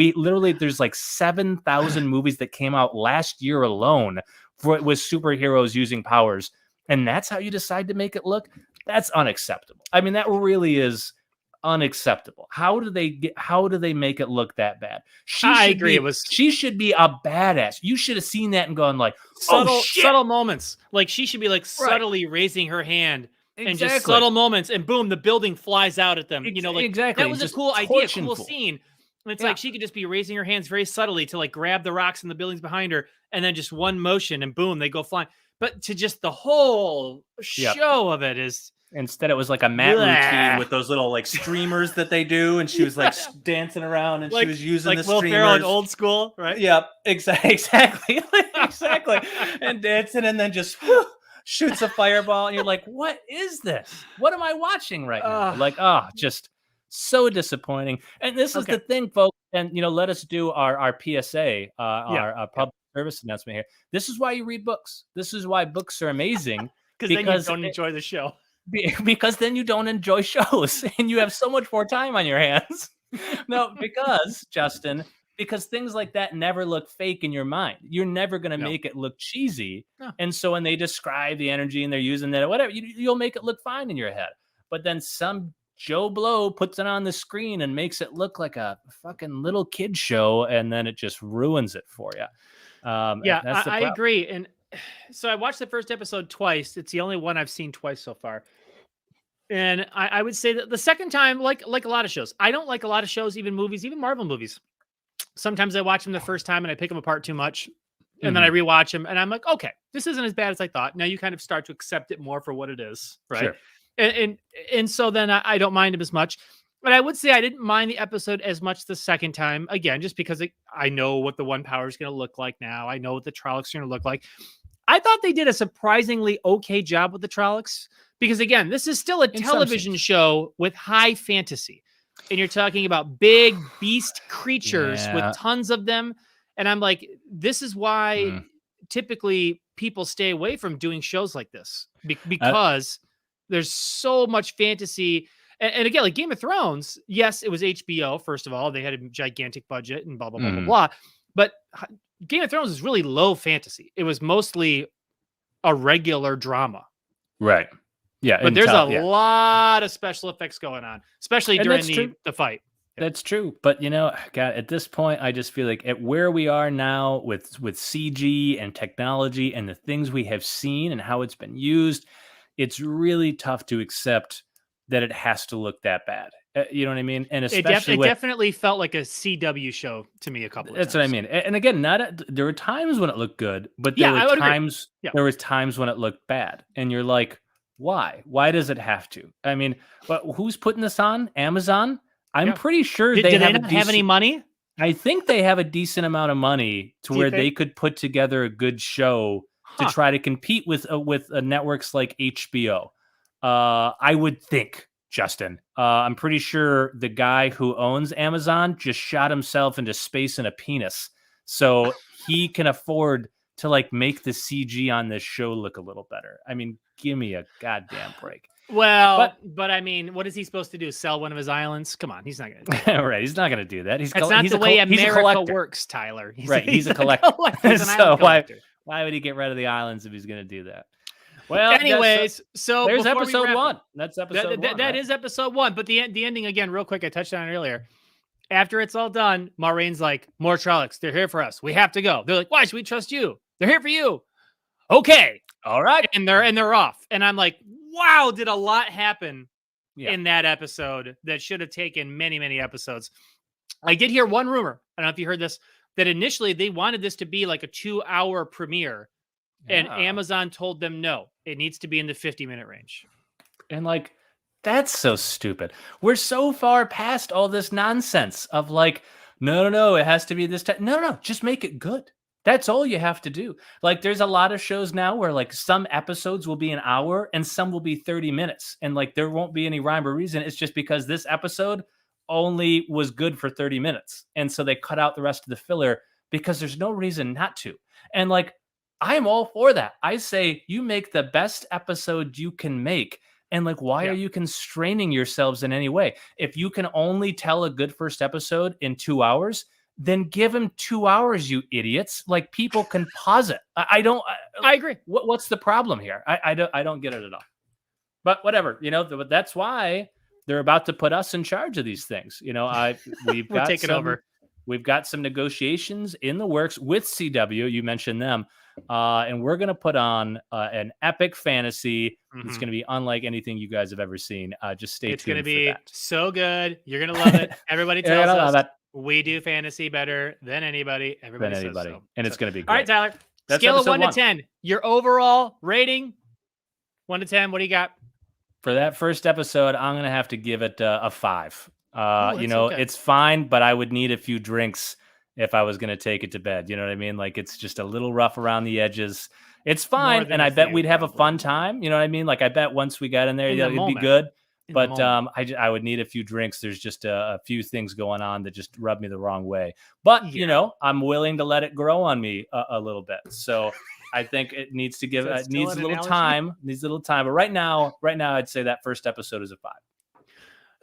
There's like 7,000 movies that came out last year alone with superheroes using powers. And that's how you decide to make it look? That's unacceptable. I mean, that really is unacceptable. How do they make it look that bad? I agree. She should be a badass. You should have seen that and gone like, subtle moments. Like she should be like subtly raising her hand and just subtle moments, and boom, the building flies out at them. That was a cool idea, cool scene. And it's like she could just be raising her hands very subtly to like grab the rocks and the buildings behind her, and then just one motion, and boom, they go flying. But to just the whole show of it is. Instead, it was like a mat routine with those little like streamers that they do, and she was like dancing around, and she was using the streamers. Will Ferrell in Old School, right? Yep, exactly, and dancing, and then just shoots a fireball, and you're like, "What is this? What am I watching right now?" Like, just so disappointing. And this is the thing, folks. And let us do our PSA, our public service announcement here. This is why you read books. This is why books are amazing. Because then you don't enjoy the show. Because then you don't enjoy shows and you have so much more time on your hands. No, because Justin, because things like that never look fake in your mind. You're never going to No. make it look cheesy. No. And so when they describe the energy and they're using that, whatever, you'll make it look fine in your head. But then some Joe Blow puts it on the screen and makes it look like a fucking little kid show, and then it just ruins it for you. Yeah, that's the I problem. agree. And so I watched the first episode twice. It's the only one I've seen twice so far. And I would say that the second time, like a lot of shows, I don't like a lot of shows, even movies, even Marvel movies. Sometimes I watch them the first time and I pick them apart too much. And then I rewatch them and I'm like, okay, this isn't as bad as I thought. Now you kind of start to accept it more for what it is. Right. Sure. And so then I don't mind them as much. But I would say I didn't mind the episode as much the second time. Again, just because I know what the one power is going to look like now. I know what the Trollocs are going to look like. I thought they did a surprisingly okay job with the Trollocs. Because again, this is still a television show with high fantasy. And you're talking about big beast creatures with tons of them. And I'm like, this is why typically people stay away from doing shows like this. Because there's so much fantasy. And again, like Game of Thrones, yes, it was HBO, first of all. They had a gigantic budget and blah, blah, blah, blah, blah. But Game of Thrones is really low fantasy. It was mostly a regular drama. Right. Yeah, but there's a lot of special effects going on, especially during the fight. That's true. But, God, at this point, I just feel like at where we are now with CG and technology and the things we have seen and how it's been used, it's really tough to accept that it has to look that bad. You know what I mean? And especially it definitely felt like a CW show to me a couple of times. That's what I mean. And again, there were times when it looked good, but there were times when it looked bad. And you're like, why? Why does it have to? I mean, but who's putting this on? Amazon? I'm pretty sure they not have any money. I think they have a decent amount of money to where they could put together a good show to try to compete with networks like HBO. I would think, Justin. I'm pretty sure the guy who owns Amazon just shot himself into space in a penis, so he can afford to make the CG on this show look a little better. I mean, give me a goddamn break. Well, but I mean, what is he supposed to do? Sell one of his islands? Come on, he's not going to do that. Right, he's not going to do that. That's not the way America works, Tyler. He's a collector. He's an island collector. Why would he get rid of the islands if he's going to do that? Well, anyways, so there's episode 1. That's episode 1. That is episode 1. But the ending, again, real quick, I touched on it earlier. After it's all done, Maureen's like, more Trollocs. They're here for us. We have to go. They're like, why should we trust you? They're here for you. Okay. All right. And they're off. And I'm like, wow, did a lot happen in that episode that should have taken many, many episodes. I did hear one rumor. I don't know if you heard this, that initially they wanted this to be like a 2-hour premiere. And Amazon told them, no, it needs to be in the 50-minute range. And that's so stupid. We're so far past all this nonsense of no, it has to be this time. No, just make it good. That's all you have to do. There's a lot of shows now where some episodes will be an hour and some will be 30 minutes. And there won't be any rhyme or reason. It's just because this episode only was good for 30 minutes. And so they cut out the rest of the filler because there's no reason not to. And I'm all for that. I say you make the best episode you can make. And why are you constraining yourselves in any way? If you can only tell a good first episode in 2 hours, then give him 2 hours, you idiots. People can pause it. I agree. What's the problem here? I don't get it at all. But whatever, but that's why they're about to put us in charge of these things. We've got taking over. We've got some negotiations in the works with CW. You mentioned them. And we're going to put on an epic fantasy. It's going to be unlike anything you guys have ever seen. Just stay tuned. It's going to be so good. You're going to love it. Everybody tells us we do fantasy better than anybody. Everybody says so. And it's going to be great. All right, Tyler. Scale of 1 to 10. Your overall rating, 1 to 10. What do you got? For that first episode, I'm going to have to give it a 5. Okay. It's fine, but I would need a few drinks if I was going to take it to bed. You know what I mean? It's just a little rough around the edges. It's fine. And I bet we'd have a fun time. You know what I mean? I bet once we got in there, it'd be good. But I would need a few drinks. There's just a few things going on that just rub me the wrong way. But, I'm willing to let it grow on me a little bit. So I think it needs to give Is that needs a still an little analogy? time. Needs a little time. But right now, I'd say that first episode is a 5.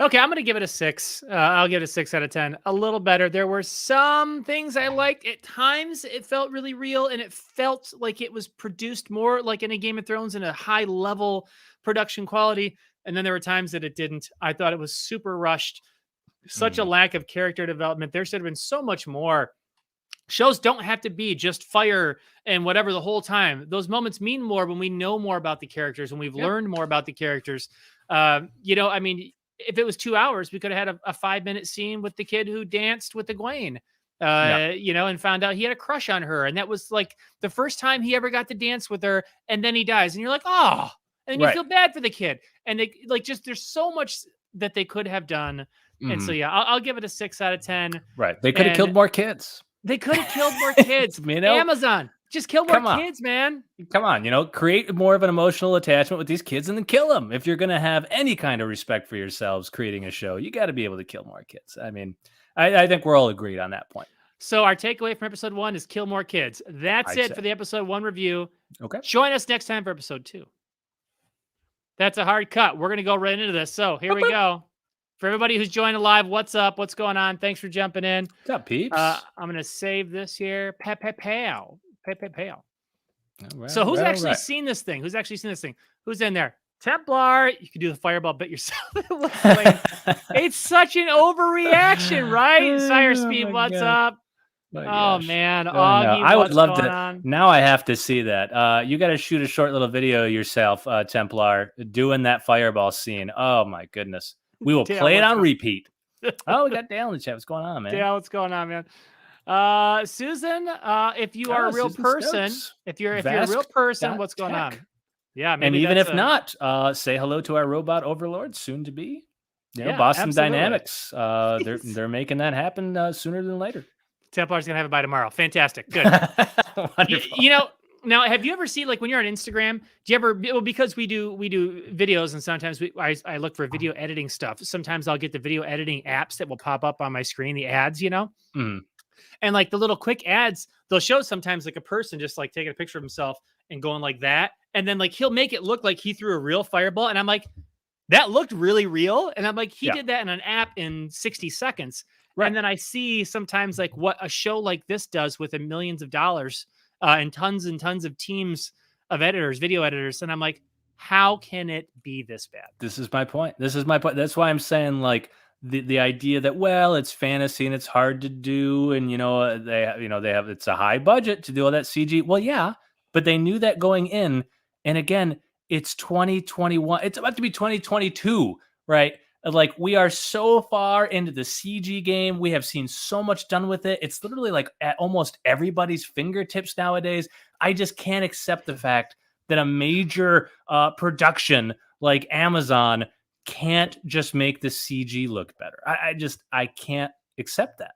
Okay, I'm going to give it a 6. I'll give it a 6 out of 10. A little better. There were some things I liked. At times, it felt really real, and it felt like it was produced more like in a Game of Thrones in a high-level production quality. And then there were times that it didn't. I thought it was super rushed. Such a lack of character development. There should have been so much more. Shows don't have to be just fire and whatever the whole time. Those moments mean more when we know more about the characters, when we've learned more about the characters. I mean, if it was 2 hours, we could have had a 5-minute scene with the kid who danced with Egwene, and found out he had a crush on her. And that was like the first time he ever got to dance with her. And then he dies. And you're like, oh, and then you feel bad for the kid. And they there's so much that they could have done. And so, I'll give it a 6 out of 10. Right. They could have killed more kids. They could have killed more kids. Amazon, just kill more kids, man. Come on, create more of an emotional attachment with these kids and then kill them. If you're going to have any kind of respect for yourselves creating a show, you got to be able to kill more kids. I mean, I think we're all agreed on that point. So our takeaway from episode 1 is kill more kids. That's it for the episode 1 review. Okay. Join us next time for episode 2. That's a hard cut. We're going to go right into this. So here we go. For everybody who's joining live, what's up? What's going on? Thanks for jumping in. What's up, peeps? I'm going to save this here. Pow. Right, so who's actually seen this thing? Who's in there? Templar. You can do the fireball bit yourself. It's such an overreaction, right? Sire Speed, what's up? Man, Augie, I would love to. On? Now I have to see that. You got to shoot a short little video yourself, Templar, doing that fireball scene. Oh my goodness. We will play it on repeat. Oh, we got Dale in the chat. What's going on, man? Dale, what's going on, man? Susan, if you are a real person, if you're a real person, what's going on? Yeah, maybe. And even if not, say hello to our robot overlord, soon to be. Boston absolutely. Dynamics. They're making that happen sooner than later. Templar's gonna have it by tomorrow. Fantastic, good. Wonderful. Now, have you ever seen, like, when you're on Instagram, do you ever, because we do videos, and sometimes I look for video editing stuff. Sometimes I'll get the video editing apps that will pop up on my screen, the ads, and like the little quick ads, they'll show sometimes like a person just like taking a picture of himself and going like that. And then like, he'll make it look like he threw a real fireball. And I'm like, that looked really real. And I'm like, he did that in an app in 60 seconds. Right. And then I see sometimes like what a show like this does with millions of dollars. And tons of teams of editors, video editors. And I'm like, how can it be this bad? This is my point. That's why I'm saying, like, the idea that, well, it's fantasy and it's hard to do. And, they have, it's a high budget to do all that CG. Well, yeah, but they knew that going in. And again, it's 2021. It's about to be 2022, right? Like, we are so far into the CG game. We have seen so much done with it. It's literally like at almost everybody's fingertips nowadays. I just can't accept the fact that a major production like Amazon can't just make the CG look better. I can't accept that.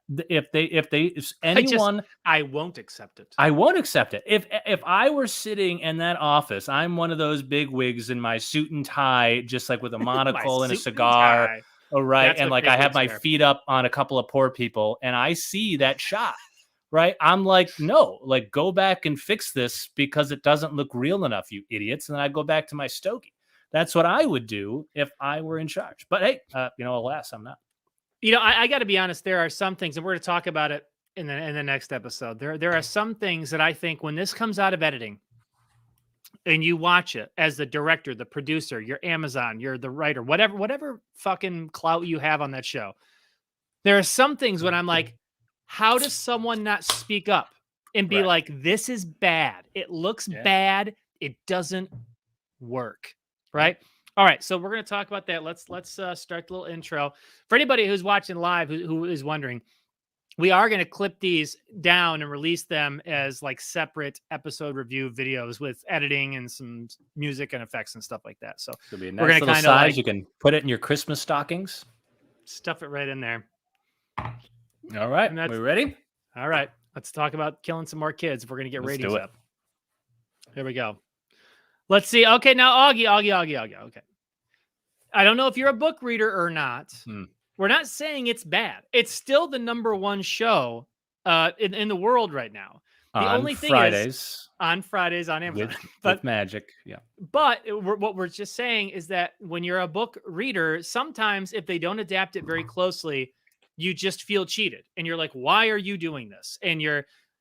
I won't accept it. I won't accept it. If I were sitting in that office, I'm one of those big wigs in my suit and tie, just like with a monocle and a cigar. Oh, right. That's, and like I have my feet up on a couple of poor people and I see that shot, right? I'm like, no, like, go back and fix this because it doesn't look real enough, you idiots. And then I go back to my stogie. That's what I would do if I were in charge. But hey, alas, I'm not. I got to be honest. There are some things, and we're going to talk about it in the next episode. There are some things that I think when this comes out of editing, and you watch it as the director, the producer, you're Amazon, you're the writer, whatever fucking clout you have on that show. There are some things when I'm like, how does someone not speak up and be like, this is bad. It looks bad. It doesn't work. Right. All right, so we're going to talk about that. Let's start the little intro. For anybody who's watching live who is wondering, we are going to clip these down and release them as like separate episode review videos with editing and some music and effects and stuff like that. So it'll be a nice, we're going to kind of like, you can put it in your Christmas stockings. Stuff it right in there. All right, we ready? All right, let's talk about killing some more kids if we're going to get ratings up. Here we go. Let's see. Okay, now Augie. Okay. I don't know if you're a book reader or not. We're not saying it's bad. It's still the #1 show in the world right now. The On only thing is Fridays on Fridays on Amazon. with magic. Yeah. But what we're just saying is that when you're a book reader, sometimes if they don't adapt it very closely, you just feel cheated and you're like, why are you doing this? And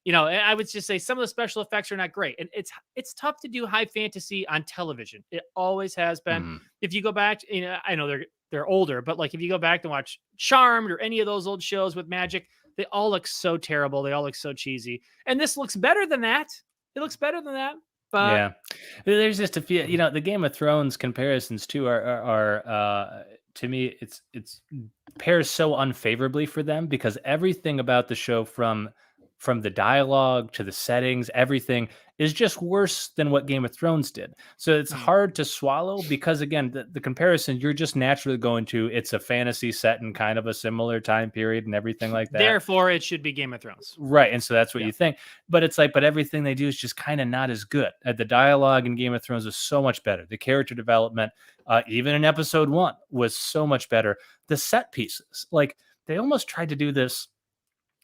I would just say some of the special effects are not great. And it's tough to do high fantasy on television. It always has been. Mhm. If you go back, I know they're older, but like if you go back and watch Charmed or any of those old shows with magic, they all look so terrible. They all look so cheesy. And this looks better than that. It looks better than that. But Yeah, there's just a few. The Game of Thrones comparisons too are to me it's pairs so unfavorably for them because everything about the show from the dialogue to the settings, everything is just worse than what Game of Thrones did. So it's hard to swallow because again, the comparison you're just naturally going to it's a fantasy set in kind of a similar time period and everything like that. Therefore, it should be Game of Thrones. Right. And so that's what you think. But it's like, but everything they do is just kind of not as good. The dialogue in Game of Thrones is so much better. The character development, even in episode 1, was so much better. The set pieces, like they almost tried to do this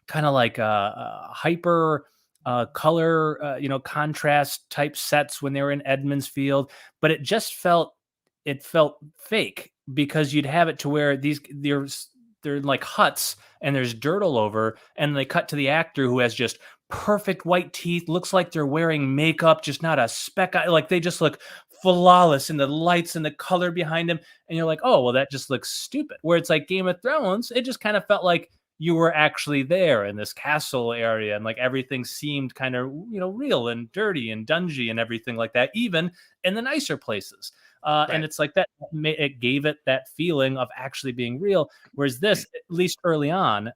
kind of like hyper color, contrast type sets when they were in Edmonds Field, but it just felt fake because you'd have it to where they're like huts and there's dirt all over, and they cut to the actor who has just perfect white teeth, looks like they're wearing makeup, just not a speck. Like they just look flawless in the lights and the color behind them, and you're like, oh well, that just looks stupid. Where it's like Game of Thrones, it just kind of felt like you were actually there in this castle area and like everything seemed kind of real and dirty and dungy and everything like that, even in the nicer places. And it's like that it gave it that feeling of actually being real, whereas this, at least early on,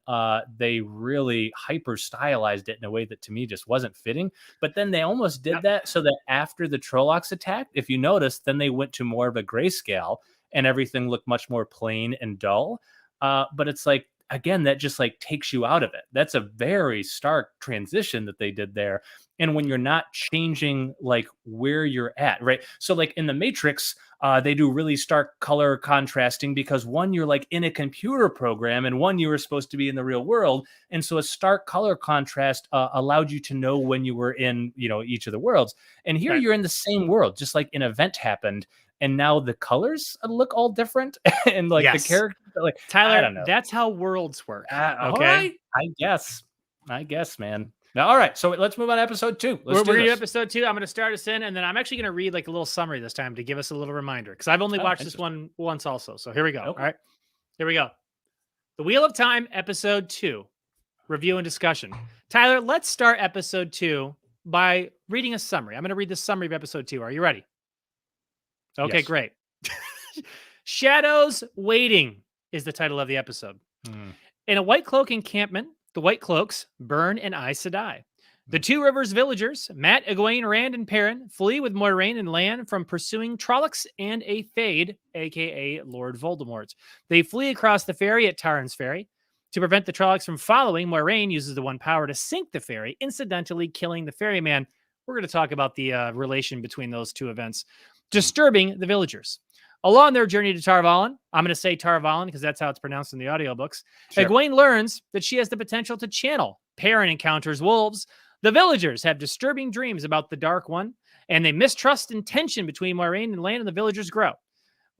they really hyper stylized it in a way that to me just wasn't fitting. But then they almost did that so that after the Trollocs attacked, if you notice, then they went to more of a grayscale and everything looked much more plain and dull. But it's like, again, that just like takes you out of it. That's a very stark transition that they did there. And when you're not changing like where you're at, right? So like in the Matrix, they do really stark color contrasting because one, you're like in a computer program, and one, you were supposed to be in the real world. And so a stark color contrast allowed you to know when you were in, each of the worlds. And here you're in the same world, just like an event happened. And now the colors look all different, and like the characters, like Tyler, I don't know. That's how worlds work. Okay, all right. I guess, man. Now, all right, so let's move on to episode 2. We're gonna do episode 2. I'm gonna start us in, and then I'm actually gonna read like a little summary this time to give us a little reminder because I've only watched this one once, also. So here we go. Okay. All right, here we go. The Wheel of Time, episode 2, review and discussion. Tyler, let's start episode 2 by reading a summary. I'm gonna read the summary of episode 2. Are you ready? Okay, yes. Great. Shadows Waiting is the title of the episode. In a White Cloak encampment, the White Cloaks burn an Aes Sedai. The Two Rivers villagers, Mat, Egwene, Rand, and Perrin, flee with Moiraine and Lan from pursuing Trollocs and a Fade, aka Lord Voldemort. They flee across the ferry at Taran's Ferry. To prevent the Trollocs from following, Moiraine uses the One Power to sink the ferry, incidentally killing the ferryman. We're going to talk about the relation between those two events, disturbing the villagers. Along their journey to Tar-Valon, I'm going to say Tar-Valon because that's how it's pronounced in the audiobooks, sure. Egwene learns that she has the potential to channel. Perrin encounters wolves. The villagers have disturbing dreams about the Dark One, and they mistrust and tension between Moiraine and Lan, and the villagers grow.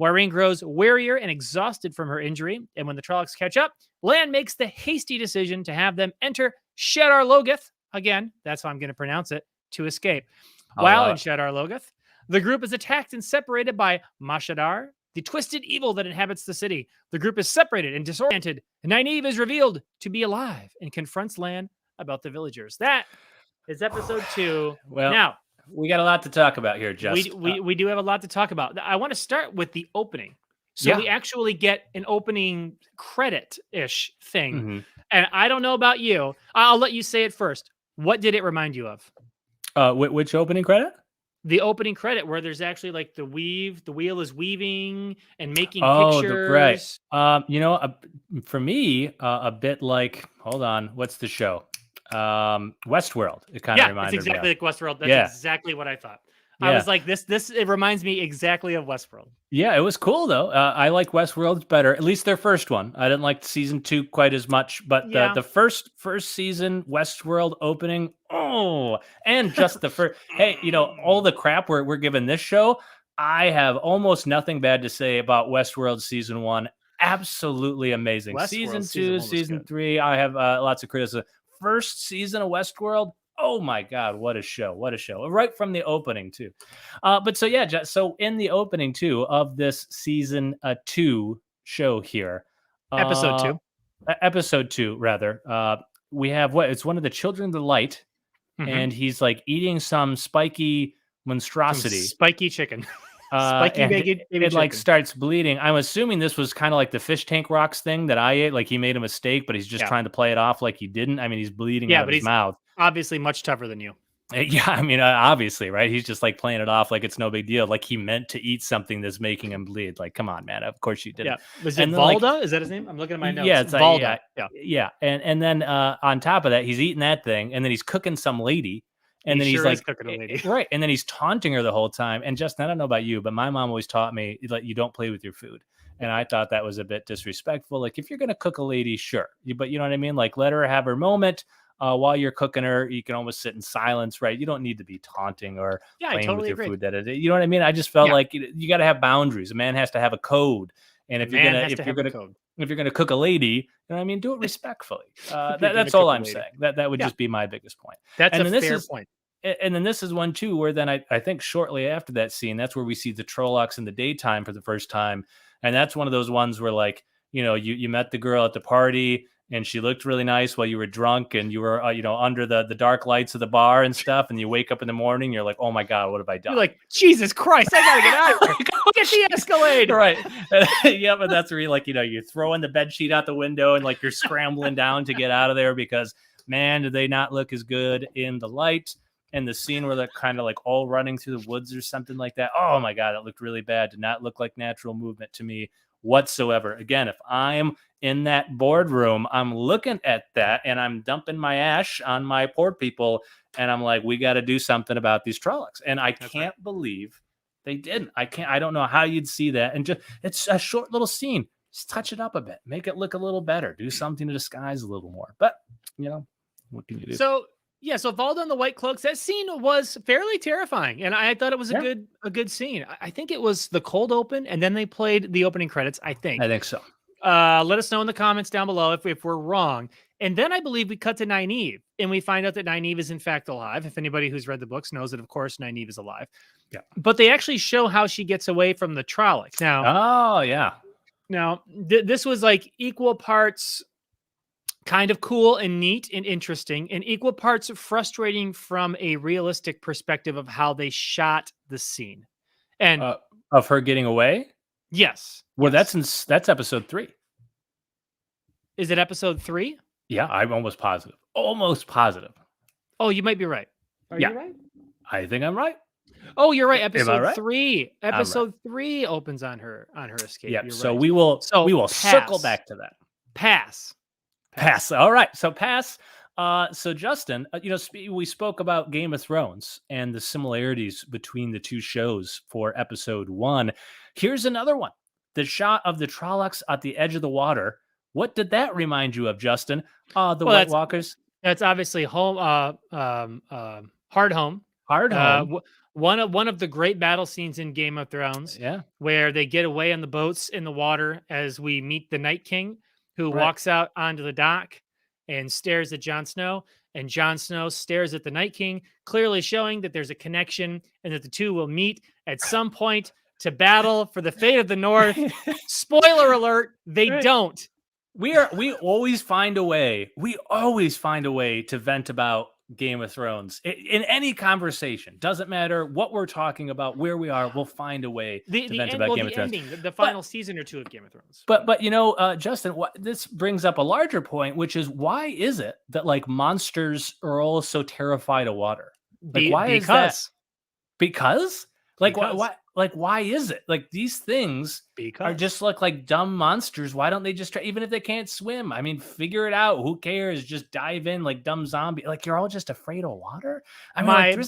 Moiraine grows wearier and exhausted from her injury, and when the Trollocs catch up, Lan makes the hasty decision to have them enter Shadar Logoth, again, that's how I'm going to pronounce it, to escape. While in Shadar Logoth, the group is attacked and separated by Mashadar, the twisted evil that inhabits the city. The group is separated and disoriented. Nynaeve is revealed to be alive and confronts Lan about the villagers. That is episode 2. Well, now we got a lot to talk about here, Just. We do have a lot to talk about. I want to start with the opening. So we actually get an opening credit-ish thing. Mm-hmm. And I don't know about you. I'll let you say it first. What did it remind you of? Which opening credit? The opening credit where there's actually like the wheel is weaving and making pictures. Right. For me, a bit like, hold on, what's the show? Westworld. It kind of reminded me. Yeah, it's exactly like Westworld. That's exactly what I thought. I was like, this it reminds me exactly of Westworld. Yeah, it was cool though. I like Westworld better, at least their first one. I didn't like season 2 quite as much, but the first season Westworld opening, and just the first. Hey, all the crap we're giving this show, I have almost nothing bad to say about Westworld season 1. Absolutely amazing. Westworld Season season 1 2, was season good. 3, I have lots of criticism. First season of Westworld, oh my God, what a show! What a show! Right from the opening too. But so yeah, so in the opening too of this season 2 show here, Episode 2. episode 2 rather, we have it's one of the children of the light, and he's like eating some spiky monstrosity, some spiky chicken. Spiky baby it like starts bleeding. I'm assuming this was kind of like the fish tank rocks thing that I ate. Like he made a mistake, but he's just trying to play it off like he didn't. I mean, he's bleeding out of his mouth. Obviously much tougher than you. Yeah, I mean, obviously, right? He's just like playing it off like it's no big deal. Like he meant to eat something that's making him bleed. Like, come on, man. Of course you didn't. Yeah. Was it Valda? Is that his name? I'm looking at my notes. Yeah, it's Valda. Yeah. And then on top of that, he's eating that thing, and then he's cooking some lady. And then he's like, cooking a lady. Right. And then he's taunting her the whole time. And Justin, I don't know about you, but my mom always taught me that you don't play with your food. And I thought that was a bit disrespectful. Like, if you're going to cook a lady, sure. But you know what I mean? Like, let her have her moment. While you're cooking her, you can almost sit in silence, right? You don't need to be taunting or playing with your food. You know what I mean? I just felt like you got to have boundaries. A man has to have a code. And if you're gonna cook a lady, you know what I mean, do it respectfully. That's all I'm saying. That would just be my biggest point. That's a fair point. And then this is one too, where then I think shortly after that scene, that's where we see the Trollocs in the daytime for the first time, and that's one of those ones where like you met the girl at the party and she looked really nice while you were drunk and you were under the dark lights of the bar and stuff, and you wake up in the morning, you're like, oh my God, what have I done? You're like, Jesus Christ, I gotta get out of here. Get the Escalade. Right. Yeah, but that's where you like, you're throwing the bed sheet out the window and like you're scrambling down to get out of there because man, do they not look as good in the light. And the scene where they're kind of like all running through the woods or something like that. Oh my God, that looked really bad. Did not look like natural movement to me whatsoever. Again, if I'm in that boardroom, I'm looking at that and I'm dumping my ash on my poor people. And I'm like, we got to do something about these Trollocs. And I can't believe they didn't. I don't know how you'd see that. And it's a short little scene. Just touch it up a bit. Make it look a little better. Do something to disguise a little more. But, what can you do? So Valda and the White Cloaks, that scene was fairly terrifying. And I thought it was a good scene. I think it was the cold open, and then they played the opening credits, I think so. Let us know in the comments down below if we're wrong. And then I believe we cut to Nynaeve, and we find out that Nynaeve is in fact alive. If anybody who's read the books knows that, of course, Nynaeve is alive. Yeah. But they actually show how she gets away from the Trollocs. Now, this was like equal parts kind of cool and neat and interesting, and equal parts frustrating from a realistic perspective of how they shot the scene. And of her getting away? Yes. Well, that's episode 3. Is it episode 3? Yeah, I'm almost positive. Almost positive. Oh, you might be right. Are you right? I think I'm right. Oh, you're right. Episode right? 3. Episode 3 opens on her escape. Yeah. You're So right. we will circle back to that. Pass. All right. So pass. So Justin, we spoke about Game of Thrones and the similarities between the two shows for episode 1. Here's another one. The shot of the Trollocs at the edge of the water. What did that remind you of, Justin? White Walkers. That's obviously home. Hard Home. Hard Home. One of the great battle scenes in Game of Thrones. Yeah. Where they get away on the boats in the water as we meet the Night King, who walks out onto the dock and stares at Jon Snow, and Jon Snow stares at the Night King, clearly showing that there's a connection and that the two will meet at some point to battle for the fate of the North. Spoiler alert, they don't. We always find a way. We always find a way to vent about Game of Thrones in any conversation. Doesn't matter what we're talking about, where we are, we'll find a way to vent about Game of Thrones. The final season or 2 of Game of Thrones. But Justin, this brings up a larger point, which is why is it that like monsters are all so terrified of water? Like why is that? Because why is it like these things are just look like dumb monsters? Why don't they just try, even if they can't swim? I mean, figure it out. Who cares? Just dive in like dumb zombie. Like you're all just afraid of water. I mean,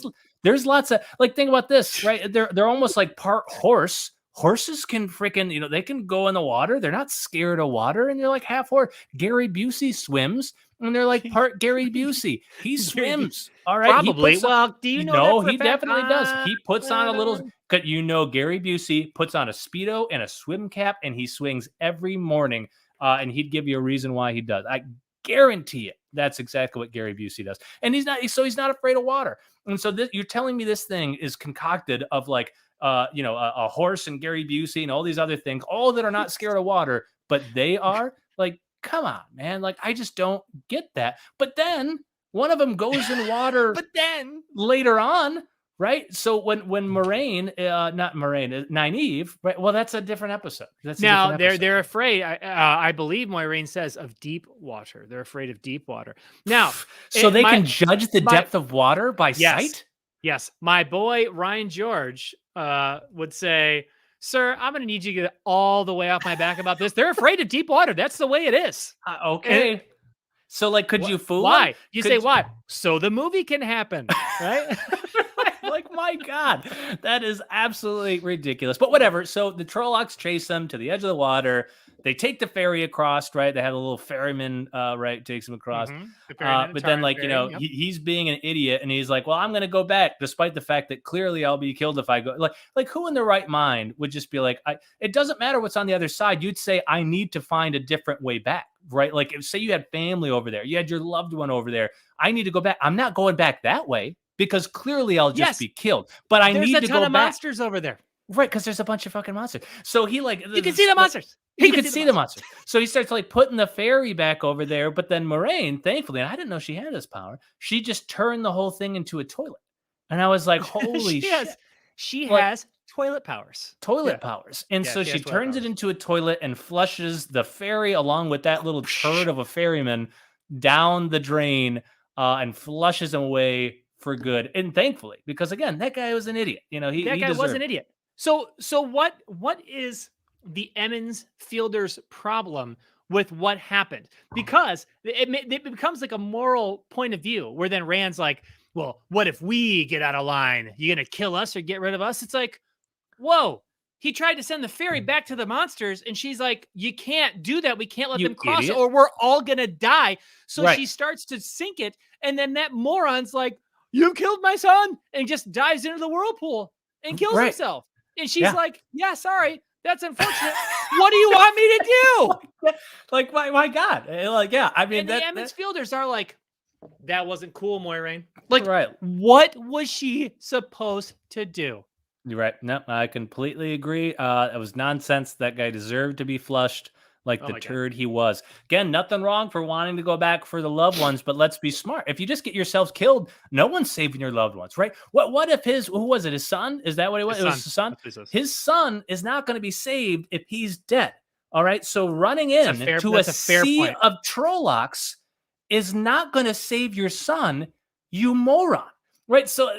There's lots of like, think about this, right? They're almost like part horse. Horses can freaking, they can go in the water. They're not scared of water, and they're like half horse. Gary Busey swims, and they're like part Gary Busey. He swims. All right. Probably. Well, do you know that for a he fact? definitely does. He puts on a little, Gary Busey puts on a Speedo and a swim cap, and he swings every morning. And he'd give you a reason why he does. I guarantee it. That's exactly what Gary Busey does. And he's not afraid of water. And so you're telling me this thing is concocted of like, a horse and Gary Busey and all these other things, all that are not scared of water, but they are like, come on, man. Like, I just don't get that. But then one of them goes in water. But then later on, right? So when Nynaeve, right? Well, that's a different episode. They're afraid. I believe Moiraine says of deep water. They're afraid of deep water. Now, so they can judge the depth of water by sight. Yes, my boy Ryan George would say, "Sir, I'm going to need you to get all the way off my back about this. They're afraid of deep water. That's the way it is." Okay. So, like, could you fool why? them? You say why? So the movie can happen, right? Like, my God, that is absolutely ridiculous. But whatever. So the Trollocs chase them to the edge of the water. They take the ferry across, right? They have a little ferryman, right, takes them across. But then, like, he's being an idiot, and he's like, well, I'm going to go back, despite the fact that clearly I'll be killed if I go. Like who in their right mind would just be like, it doesn't matter what's on the other side. You'd say, I need to find a different way back, right? Like, say you had family over there. You had your loved one over there. I need to go back. I'm not going back that way because clearly I'll just be killed. But I need to go back. There's a ton of monsters over there. Right, because there's a bunch of fucking monsters. So he like you can see the monsters. You can see the monsters. So he starts like putting the ferry back over there. But then Moiraine, thankfully, and I didn't know she had this power, she just turned the whole thing into a toilet. And I was like, holy shit. She has toilet powers. Powers. And so she turns it into a toilet and flushes the ferry along with that little turd of a ferryman down the drain and flushes him away for good. And thankfully, because again, that guy was an idiot. That guy was an idiot. So what is the Emmons Fielders problem with what happened? Because it becomes like a moral point of view where then Rand's like, well, what if we get out of line? You going to kill us or get rid of us? It's like, whoa, he tried to send the ferry back to the monsters. And she's like, you can't do that. We can't let them cross or we're all going to die. So she starts to sink it. And then that moron's like, you killed my son, and just dives into the whirlpool and kills himself. And she's like, yeah, sorry. That's unfortunate. What do you want me to do? Like, my God. Like, yeah. I mean, and the Emmons Fielders are like, that wasn't cool, Moiraine. Like, what was she supposed to do? You're right. No, I completely agree. It was nonsense. That guy deserved to be flushed like the turd he was. Again, nothing wrong for wanting to go back for the loved ones, but let's be smart. If you just get yourselves killed, no one's saving your loved ones, right? What if who was it? His son? Is that what it was? It was his son. His son is not going to be saved if he's dead. All right. So running in to a sea of Trollocs is not going to save your son, you moron. Right. So,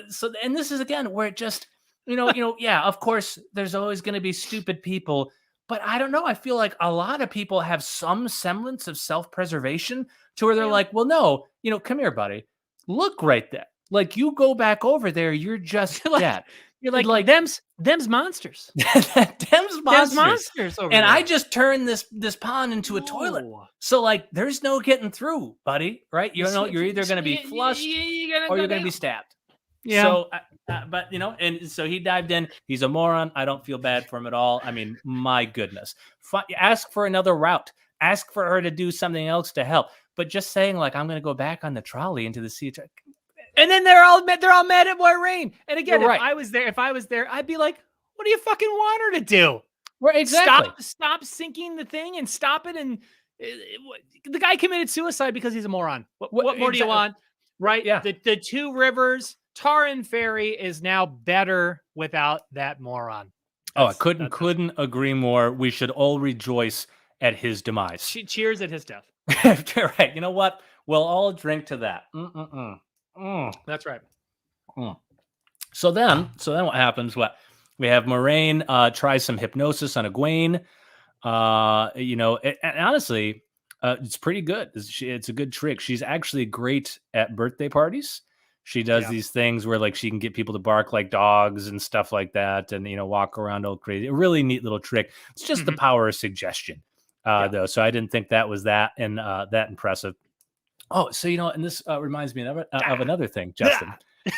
and this is again where it just, yeah, of course, there's always going to be stupid people. But I don't know. I feel like a lot of people have some semblance of self-preservation to where they're like, well, no, come here, buddy. Look right there. Like, you go back over there, you're just dead. You're like them's monsters. Them's monsters over and there. I just turned this pond into a toilet. So, like, there's no getting through, buddy. Right? You're either going to be flushed or you're going to be stabbed. Yeah. So, but and so he dived in. He's a moron. I don't feel bad for him at all. I mean, my goodness. Ask for another route. Ask for her to do something else to help. But just saying, like, I'm going to go back on the trolley into the sea. And then they're all mad at Moiraine. And again, if I was there, I'd be like, what do you fucking want her to do? Right, exactly. Stop sinking the thing and stop it. And the guy committed suicide because he's a moron. What more do you want? Right? Yeah. The two rivers. Taran Ferry is now better without that moron. I couldn't agree more. We should all rejoice at his demise. Cheers at his death. Right. You know what? We'll all drink to that. That's right. So then what happens? We have Moiraine try some hypnosis on Egwene. And honestly, it's pretty good. It's a good trick. She's actually great at birthday parties. She does these things where like she can get people to bark like dogs and stuff like that, and walk around all crazy. A really neat little trick. It's just the power of suggestion, though. So I didn't think that was that impressive. Oh, so and this reminds me of another thing, Justin.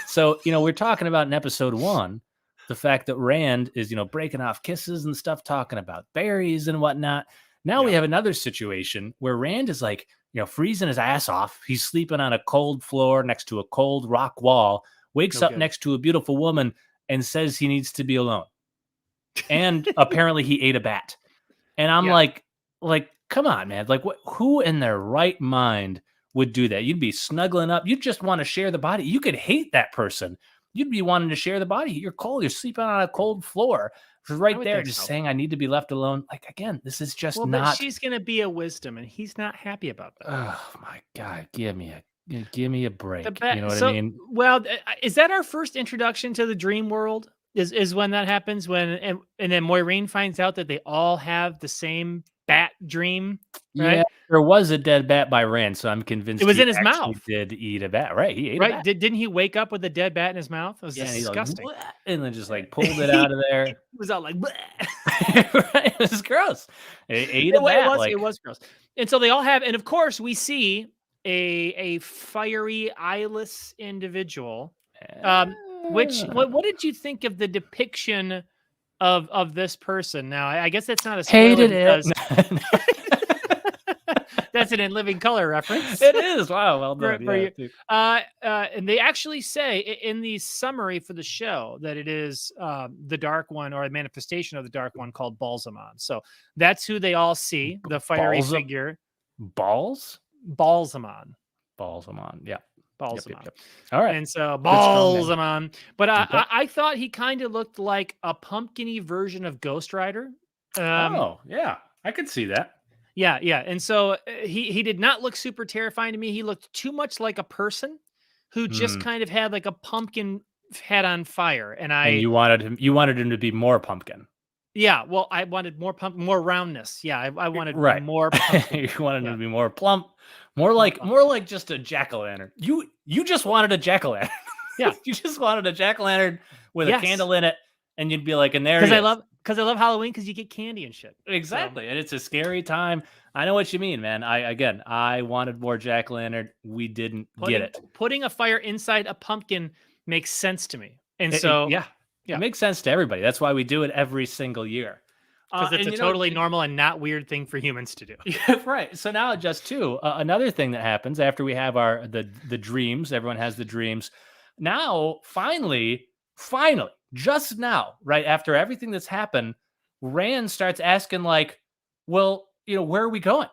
So we're talking about in episode 1 the fact that Rand is breaking off kisses and stuff, talking about berries and whatnot. Now we have another situation where Rand is like freezing his ass off. He's sleeping on a cold floor next to a cold rock wall. Wakes up next to a beautiful woman and says he needs to be alone. And apparently he ate a bat. And I'm like, come on, man. Like, who in their right mind would do that? You'd be snuggling up. You'd just want to share the body. You could hate that person. You'd be wanting to share the body. You're cold. You're sleeping on a cold floor. Right there, just saying I need to be left alone. Like, again, this is just not. But she's going to be a wisdom, and he's not happy about that. Oh my God, give me a break. You know what I mean? Well, is that our first introduction to the dream world? Is when that happens, and then Moiraine finds out that they all have the same bat dream, right? Yeah, there was a dead bat by Rand, so I'm convinced it was in his mouth. Did eat a bat, right? He ate a bat. Didn't he wake up with a dead bat in his mouth? It was disgusting. Like, and then just like pulled it out of there. It was all like, right? It was gross. It ate a bat. It was gross. And so they all have, and of course we see a fiery eyeless individual. What did you think of the depiction of this person? Now, I guess that's not a spoiler. Hated it. That's an In Living Color reference. It is. Wow, well done. For you. And they actually say in the summary for the show that it is the Dark One, or a manifestation of the Dark One, called Balsamon. So that's who they all see, the fiery figure. Balsamon. Yeah. Balsamon. Yep. All right. And so Balsamon. But I thought he kind of looked like a pumpkin-y version of Ghost Rider. Yeah. I could see that. Yeah. And so he did not look super terrifying to me. He looked too much like a person who just kind of had like a pumpkin head on fire. And you wanted him to be more pumpkin. Yeah, well, I wanted more roundness. Yeah, I wanted more pumpkin. You wanted him to be more plump, more like just a jack-o'-lantern. You just wanted a jack-o'-lantern. Yeah, you just wanted a jack-o'-lantern with a candle in it, and you'd be like, and there. Because I love Halloween, because you get candy and shit. Exactly, and it's a scary time. I know what you mean, man. I wanted more jack-o'-lantern. We didn't get it. Putting a fire inside a pumpkin makes sense to me, and it makes sense to everybody. That's why we do it every single year. Because it's a totally normal and not weird thing for humans to do. Yeah, right. So now another thing that happens after we have the dreams, everyone has the dreams. Now, finally, just now, right after everything that's happened, Rand starts asking like, well, where are we going?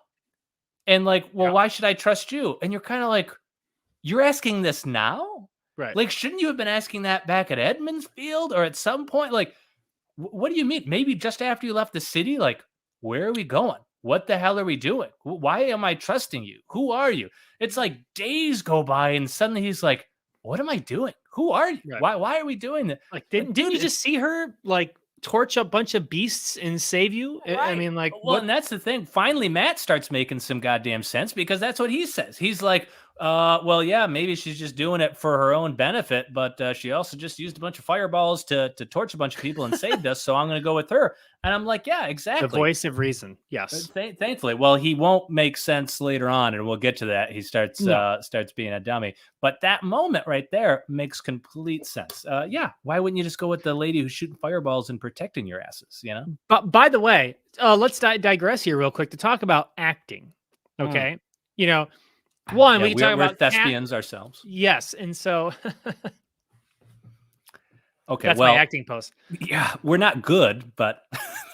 And like, well, why should I trust you? And you're kind of like, you're asking this now? Right. Like, shouldn't you have been asking that back at Edmund's Field or at some point? Like, what do you mean? Maybe just after you left the city? Like, where are we going? What the hell are we doing? Why am I trusting you? Who are you? It's like days go by and suddenly he's like, what am I doing? Who are you? Right. Why are we doing that? Like, didn't you just see her like torch a bunch of beasts and save you? Right. I mean, like, and that's the thing. Finally, Matt starts making some goddamn sense, because that's what he says. He's like, well, yeah, maybe she's just doing it for her own benefit, but she also just used a bunch of fireballs to torch a bunch of people and saved us, so I'm going to go with her. And I'm like, yeah, exactly. The voice of reason. Yes. Thankfully. Well, he won't make sense later on, and we'll get to that. He starts being a dummy. But that moment right there makes complete sense. Why wouldn't you just go with the lady who's shooting fireballs and protecting your asses, But by the way, let's digress here real quick to talk about acting. Okay. We can talk about thespians ourselves. Yes. And so okay, that's my acting post. Yeah, we're not good, but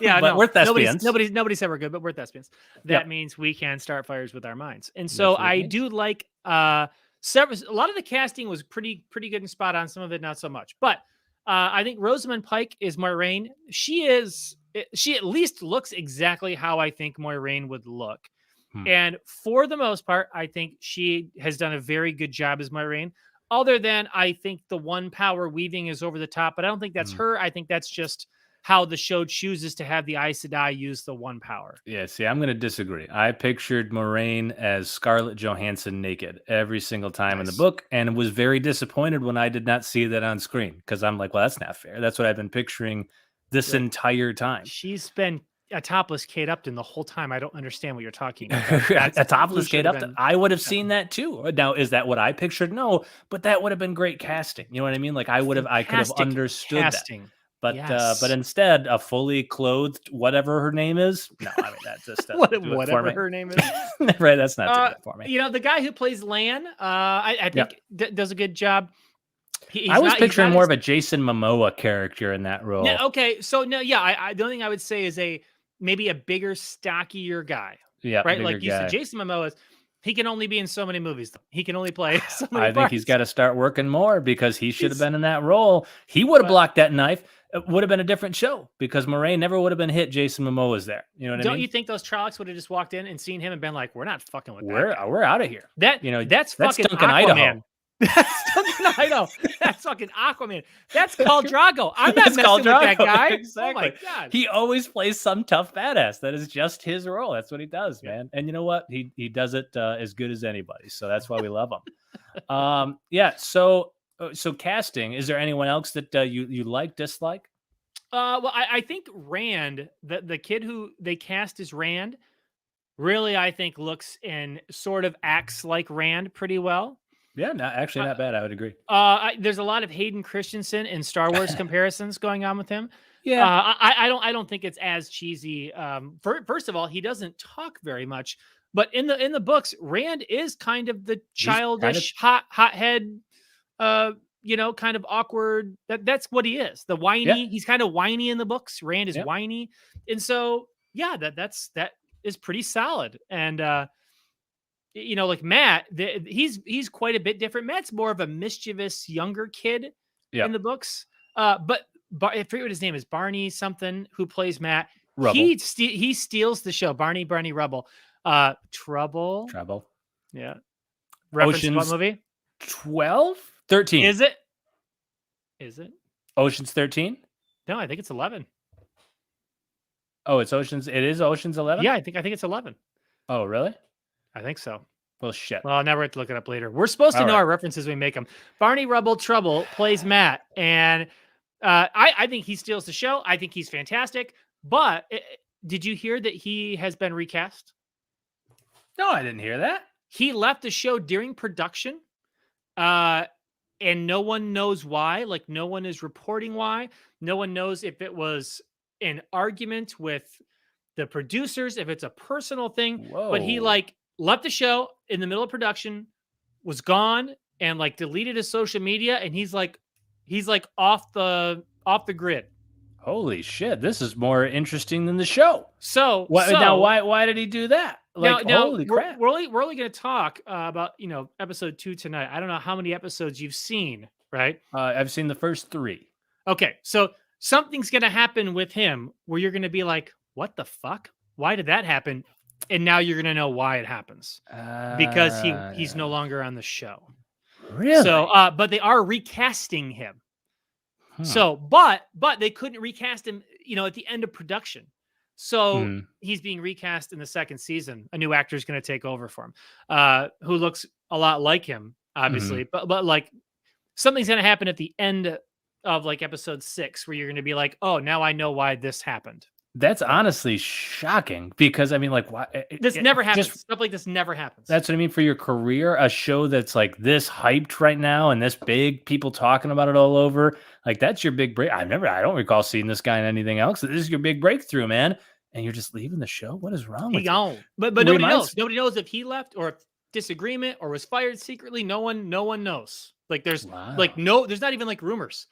but we're thespians. Nobody said we're good, but we're thespians. That means we can start fires with our minds. And so I do like a lot of the casting was pretty good and spot on. Some of it not so much, but I think Rosamund Pike is Moiraine. She at least looks exactly how I think Moiraine would look. And for the most part, I think she has done a very good job as Moiraine. Other than I think the one power weaving is over the top, but I don't think that's her. I think that's just how the show chooses to have the Aes Sedai use the one power. Yeah, see, I'm going to disagree. I pictured Moraine as Scarlett Johansson naked every single time in the book, and was very disappointed when I did not see that on screen, because I'm like, well, that's not fair. That's what I've been picturing this entire time. She's been a topless Kate Upton the whole time. I don't understand what you're talking about. A topless Kate Upton. I would have seen that too. Now, is that what I pictured? No, but that would have been great casting. You know what I mean? Like I could have understood casting. That. But instead, a fully clothed whatever her name is. No, I mean that just whatever her name is. Right, that's not for me. You know, the guy who plays Lan, I think does a good job. I was picturing more of a Jason Momoa character in that role. No, okay, so no, yeah, the only thing I would say is maybe a bigger, stockier guy. Yeah, right. Like you said, Jason Momoa he can only be in so many movies. He can only play so many I think he's got to start working more, because he should have been in that role. He would have blocked that knife. It would have been a different show, because Moraine never would have been hit. Jason Momoa's there. You know what I mean? Don't you think those Trollocs would have just walked in and seen him and been like, "We're not fucking with that. We're out of here." That's fucking Duncan Aquaman. Idaho. That's Duncan Idaho. That's fucking Aquaman. That's called Drago. I'm not messing with that guy. Exactly. Oh my God. He always plays some tough badass. That is just his role. That's what he does, man. And you know what? He does it as good as anybody. So that's why we love him. So casting. Is there anyone else that you like, dislike? Well, I think Rand, the kid who they cast as Rand, really I think looks and sort of acts like Rand pretty well. Yeah, actually not bad. I would agree. There's a lot of Hayden Christensen and Star Wars comparisons going on with him. Yeah, I don't think it's as cheesy. First of all, he doesn't talk very much, but in the books, Rand is kind of the childish, hothead, kind of awkward. That's what he is. The whiny. Yeah. He's kind of whiny in the books. Rand is whiny, and so that is pretty solid. And like Matt, he's quite a bit different. Matt's more of a mischievous younger kid in the books. But I forget what his name is. Barney something, who plays Matt. Rubble. He steals the show. Barney Rubble. Trouble. Yeah. Reference to what movie? 12? 13. Is it? Ocean's 13? No, I think it's 11. Oh, it is Ocean's 11? Yeah, I think it's 11. Oh, really? I think so. Well, shit. Well, I'll never have to look it up later. We're supposed to know our references when we make them. Barney Rubble Trouble plays Matt, and I think he steals the show. I think he's fantastic. But did you hear that he has been recast? No, I didn't hear that. He left the show during production, and no one knows why. Like, no one is reporting why. No one knows if it was an argument with the producers, if it's a personal thing. Whoa. But he left the show in the middle of production, was gone, and deleted his social media, and he's off the grid. Holy shit! This is more interesting than the show. So now, why did he do that? Holy crap! We're only going to talk about episode 2 tonight. I don't know how many episodes you've seen, right? I've seen the first 3. Okay, so something's going to happen with him where you're going to be like, "What the fuck? Why did that happen?" And now you're going to know why it happens, because he's no longer on the show. Really? So, but they are recasting him. So, but they couldn't recast him, at the end of production. So he's being recast in the second season. A new actor is going to take over for him, who looks a lot like him, obviously. But something's going to happen at the end of episode 6, where you're going to be like, oh, now I know why this happened. That's honestly shocking, because why? This never happens. Stuff like this never happens. That's what I mean for your career. A show that's this hyped right now and this big, people talking about it all over. That's your big break. I don't recall seeing this guy in anything else. This is your big breakthrough, man. And you're just leaving the show. What is wrong with you? But nobody knows. Nobody knows if he left or if disagreement or was fired secretly. No one knows. There's there's not even rumors.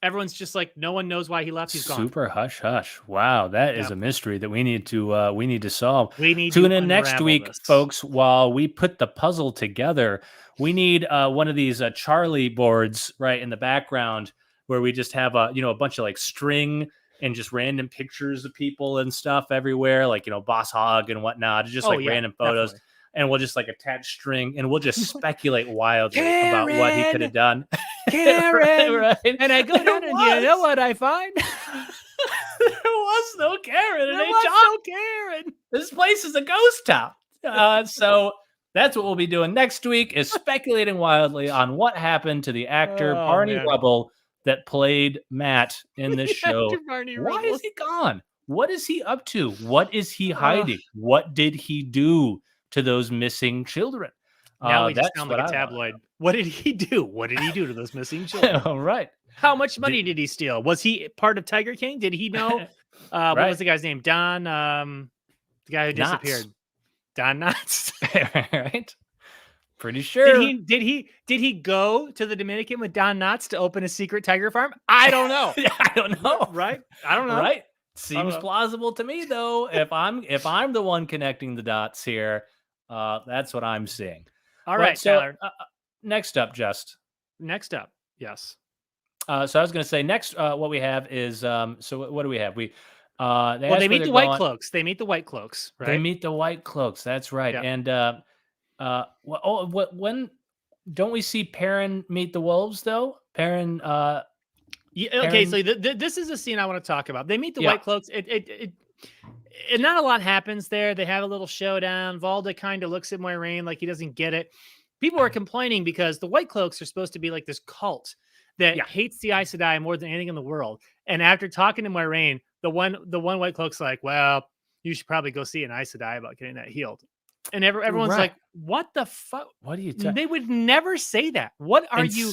Everyone's just no one knows why he left. He's gone. Super hush hush. Wow, that is a mystery that we need to solve. We need Tune in next week, folks, while we put the puzzle together. We need one of these Charlie boards right in the background, where we just have a bunch of string and just random pictures of people and stuff everywhere, Boss Hog and whatnot, just random photos. Definitely. And we'll just attach string, and we'll just speculate wildly about what he could have done. Karen, right? And I go down, and you know what I find? was no Karen. There was no Karen. This place is a ghost town. So that's what we'll be doing next week, is speculating wildly on what happened to the actor Barney man. Rubble that played Matt in this show. Barney Why Rubble. is he gone? What is he up to? What is he hiding? What did he do to those missing children? Now we just That's sound what like a I wanna tabloid. What did he do? What did he do to those missing children? know. All right. How much money did he steal? Was he part of Tiger King? Did he know? What was the guy's name? Don, the guy who disappeared. Don Knotts. Right. Pretty sure. Did he go to the Dominican with Don Knotts to open a secret tiger farm? I don't know. I don't know. Right? I don't know. Right. Seems plausible to me, though. If I'm the one connecting the dots here, that's what I'm seeing. All right, so, Tyler. Next up, Next up, yes. So I was going to say next. What we have is so what do we have? We they meet the White Cloaks. They meet the White Cloaks, right? They meet the White Cloaks. That's right. Yeah. And when don't we see Perrin meet the wolves though? Perrin. Okay, so this is a scene I want to talk about. They meet the White Cloaks. It not a lot happens there. They have a little showdown. Valda kind of looks at Moiraine like he doesn't get it. People are complaining because the White Cloaks are supposed to be like this cult that hates the Aes Sedai more than anything in the world. And after talking to Moiraine, the one White Cloak's like, well, you should probably go see an Aes Sedai about getting that healed. And everyone's like, what the fuck? What are you They would never say that. What are you?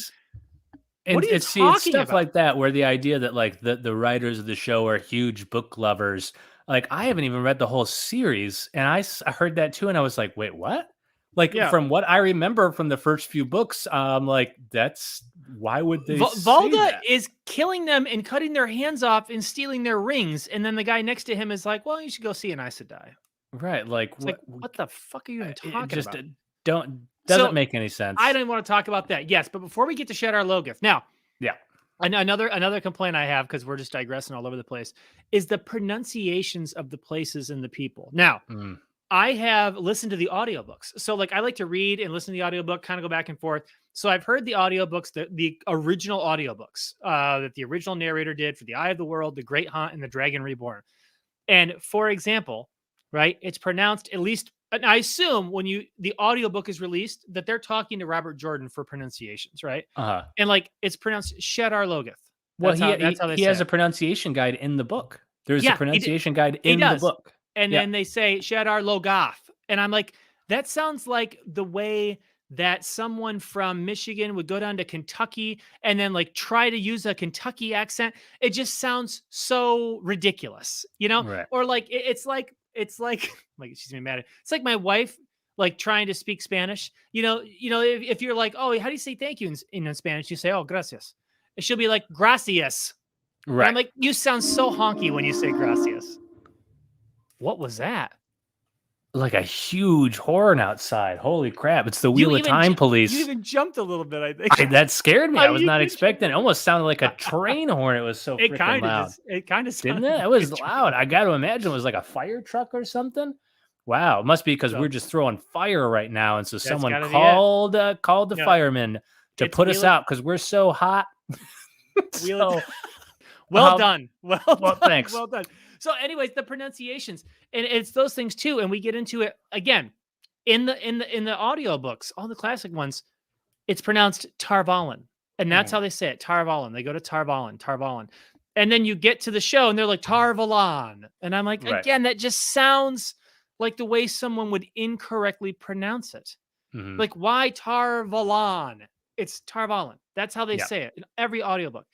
And it's stuff like that, where the idea that like the writers of the show are huge book lovers. Like, I haven't even read the whole series, and I heard that too, and I was like, wait, what? Like, from what I remember from the first few books, like, that's why would they? Valda is killing them and cutting their hands off and stealing their rings, and then the guy next to him is like, well, you should go see an Aes Sedai. Right? Like, what the fuck are you even talking about? Doesn't make any sense. I don't want to talk about that. Yes, but before we get to Shadar Logoth, now, another complaint I have, because we're just digressing all over the place, is the pronunciations of the places and the people. Now, I have listened to the audiobooks. So like, I like to read and listen to the audiobook, kind of go back and forth. So I've heard the audiobooks, the original audiobooks that the original narrator did for The Eye of the World, The Great Hunt, and The Dragon Reborn. And for example, right, it's pronounced, at least, and I assume when the audiobook is released that they're talking to Robert Jordan for pronunciations, right? And like, it's pronounced Shadar Logoth. Well, he has a pronunciation guide in the book. There's a pronunciation guide in the book. And then they say Shadar Logoth. And I'm like, that sounds like the way that someone from Michigan would go down to Kentucky and then like try to use a Kentucky accent. It just sounds so ridiculous, you know? Right. Or like, it's like she's gonna be mad at it. It's like my wife like trying to speak Spanish. You know, if you're like, oh, how do you say thank you in Spanish? You say, oh, gracias. And she'll be like, gracias. Right. And I'm like, you sound so honky when you say gracias. What was that? Like a huge horn outside. Holy crap. It's the Wheel of Time police. You even jumped a little bit, I think. That scared me. I was not expecting it. It almost sounded like a train horn. It was so freaking loud. It kind of didn't it? It was loud. I got to imagine it was like a fire truck or something. Wow. It must be because we're just throwing fire right now. And so someone called the firemen to put us out because we're so hot. Well done. Thanks. Well done. So anyways, the pronunciations, and it's those things too. And we get into it again in the audiobooks, all the classic ones, it's pronounced Tarvalin. And that's how they say it. Tarvalin. They go to Tarvalin. And then you get to the show and they're like Tarvalon. And I'm like, again, that just sounds like the way someone would incorrectly pronounce it. Mm-hmm. Like, why Tarvalon? It's Tarvalin. That's how they say it in every audiobook.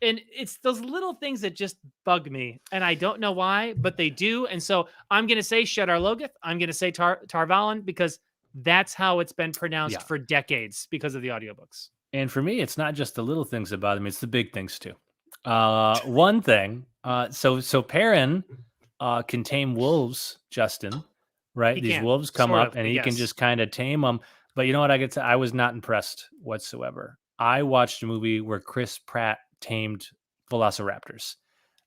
And it's those little things that just bug me. And I don't know why, but they do. And so I'm going to say Shadar Logoth. I'm going to say Tarvalin because that's how it's been pronounced for decades because of the audiobooks. And for me, it's not just the little things that bother me. It's the big things too. One thing. So Perrin can tame wolves, Justin, right? These wolves come up and he can just kind of tame them. But you know what I was not impressed whatsoever. I watched a movie where Chris Pratt tamed velociraptors.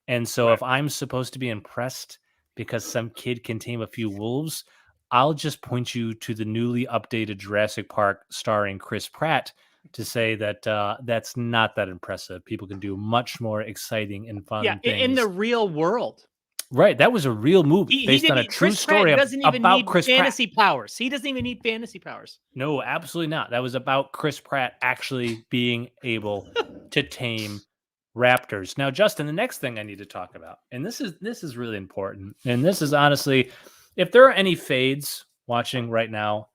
And so if I'm supposed to be impressed because some kid can tame a few wolves, I'll just point you to the newly updated Jurassic Park starring Chris Pratt to say that that's not that impressive. People can do much more exciting and fun Yeah, things. in the real world. Right, that was a real movie He based on a didn't. true Chris Pratt story doesn't even about need Chris Pratt. fantasy powers. He doesn't even need fantasy powers. No, absolutely not. That was about Chris Pratt actually being able to tame raptors. Now, Justin, the next thing I need to talk about, and this is really important, and this is honestly, if there are any fades watching right now,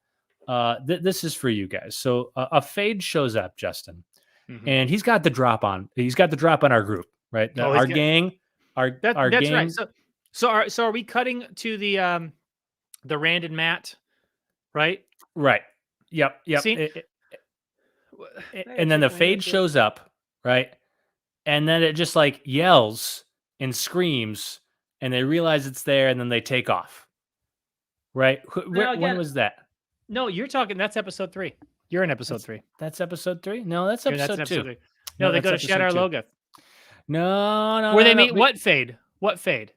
this is for you guys. So a fade shows up, Justin, and he's got the drop on. He's got the drop on our group, right? Oh, Our gang, our that's gang. right. So are we cutting to the Rand and Matt, right? Right. Yep. See? And then the fade shows up, right? And then it just like yells and screams, and they realize it's there, and then they take off. Right? When was that? No, you're talking. That's episode 3. You're in episode 3. That's episode 3. No, that's episode 2. 3. No, they go to Shadar Logoth. No. Where they meet what fade? What fade?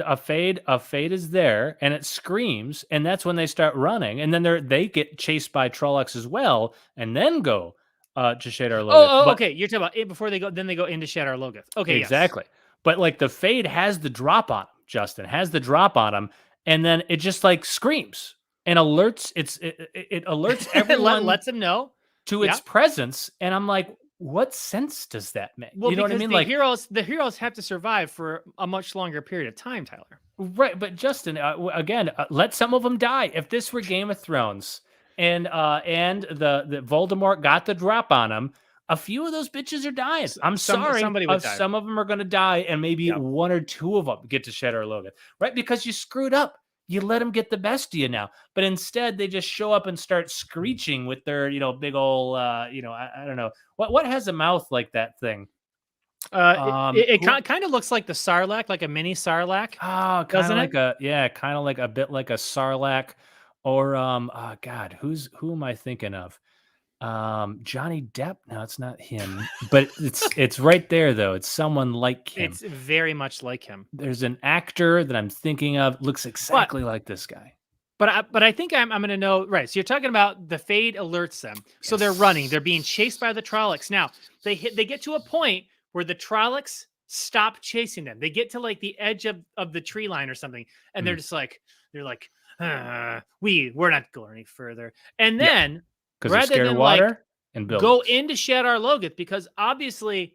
A fade is there, and it screams, and that's when they start running, and then they get chased by Trollocs as well, and then go to Shadar Logoth. Okay. You're talking about it before they go. Then they go into Shadar Logoth. Okay, exactly. Yes. But like the fade has the drop on him, Justin has the drop on him, and then it just like screams and alerts. It alerts everyone, lets them know to its presence, and I'm like, what sense does that make? Well, you know what I mean? The heroes have to survive for a much longer period of time, Tyler. Right, but Justin, again, let some of them die. If this were Game of Thrones, and the Voldemort got the drop on him, a few of those bitches are dying. I'm sorry, somebody would die. Some of them are going to die, and maybe 1 or 2 of them get to Shadar Logoth, right? Because you screwed up. You let them get the best of you now, but instead they just show up and start screeching with their, big old, I don't know what has a mouth like that thing. It kind of looks like the Sarlacc, like a mini Sarlacc. Oh, kind of like kind of like a bit like a Sarlacc, or God, who am I thinking of? Johnny Depp. No, it's not him, but it's right there though. It's someone like him. It's very much like him. There's an actor that I'm thinking of, looks exactly like this guy. But I think I'm going to know, right? So you're talking about the fade alerts them. So they're running. They're being chased by the Trollocs. Now they get to a point where the Trollocs stop chasing them. They get to like the edge of the tree line or something, and they're just like we're not going any further. And then rather than water and go into Shadar Logoth, because obviously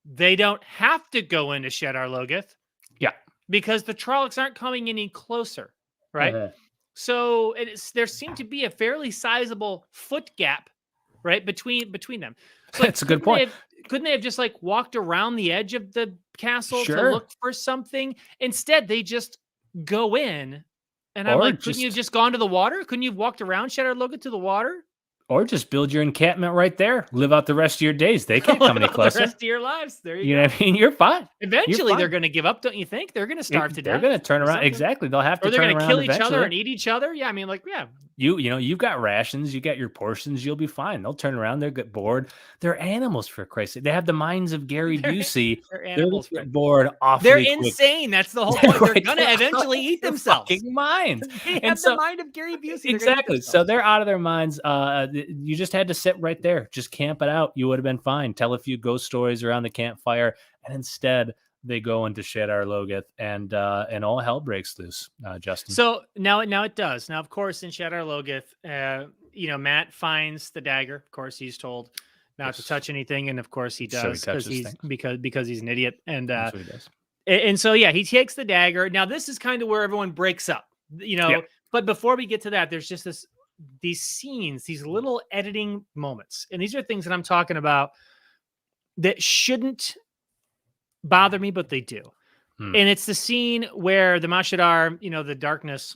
they don't have to go into Shadar Logoth. Yeah, because the Trollocs aren't coming any closer, right? So there seemed to be a fairly sizable foot gap, right, between them. So that's a good point. Couldn't they have just like walked around the edge of the castle to look for something? Instead, they just go in, and I'm like, couldn't you have just gone to the water? Couldn't you have walked around Shadar Logoth to the water? Or just build your encampment right there. Live out the rest of your days. They can't come any closer. The rest of your lives. There you go. You know what I mean? You're fine. Eventually, they're going to give up, don't you think? They're going to starve to death. They're going to turn around. Exactly. They'll have to turn around. Or they're going to kill each other and eat each other. Yeah, I mean, you've got rations. You got your portions. You'll be fine. They'll turn around. They'll get bored. They're animals, for Christ's sake. They have the minds of Gary Busey. They're animals. They're bored awfully They're insane. That's the whole point. They're going to eventually eat themselves. Minds. They have the mind of Gary Busey. Exactly. So they're out of their minds. You just had to sit right there. Just camp it out. You would have been fine. Tell a few ghost stories around the campfire. And instead, they go into Shadar Logoth, and all hell breaks loose, Justin. So now it does. Now, of course, in Shadar Logoth, Matt finds the dagger. Of course, he's told not to touch anything, and of course he does because he's an idiot. And that's what he does. And so he takes the dagger. Now, this is kind of where everyone breaks up, But before we get to that, there's just these scenes, these little editing moments, and these are things that I'm talking about that shouldn't bother me, but they do. And it's the scene where the Mashadar, the darkness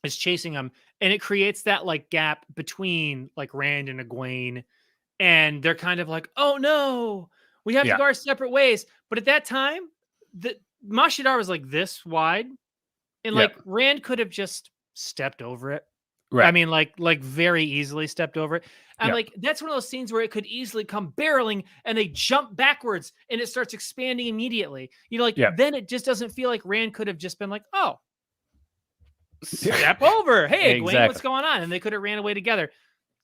is chasing them, and it creates that like gap between like Rand and Egwene, and they're kind of like, oh no, we have to go our separate ways. But at that time, the Mashadar was like this wide, and like Rand could have just stepped over it. Right. I mean, like very easily stepped over it. I'm like, that's one of those scenes where it could easily come barreling and they jump backwards and it starts expanding immediately. Then it just doesn't feel like Rand could have just been like, oh, step over. Hey, Egwene, what's going on? And they could have ran away together.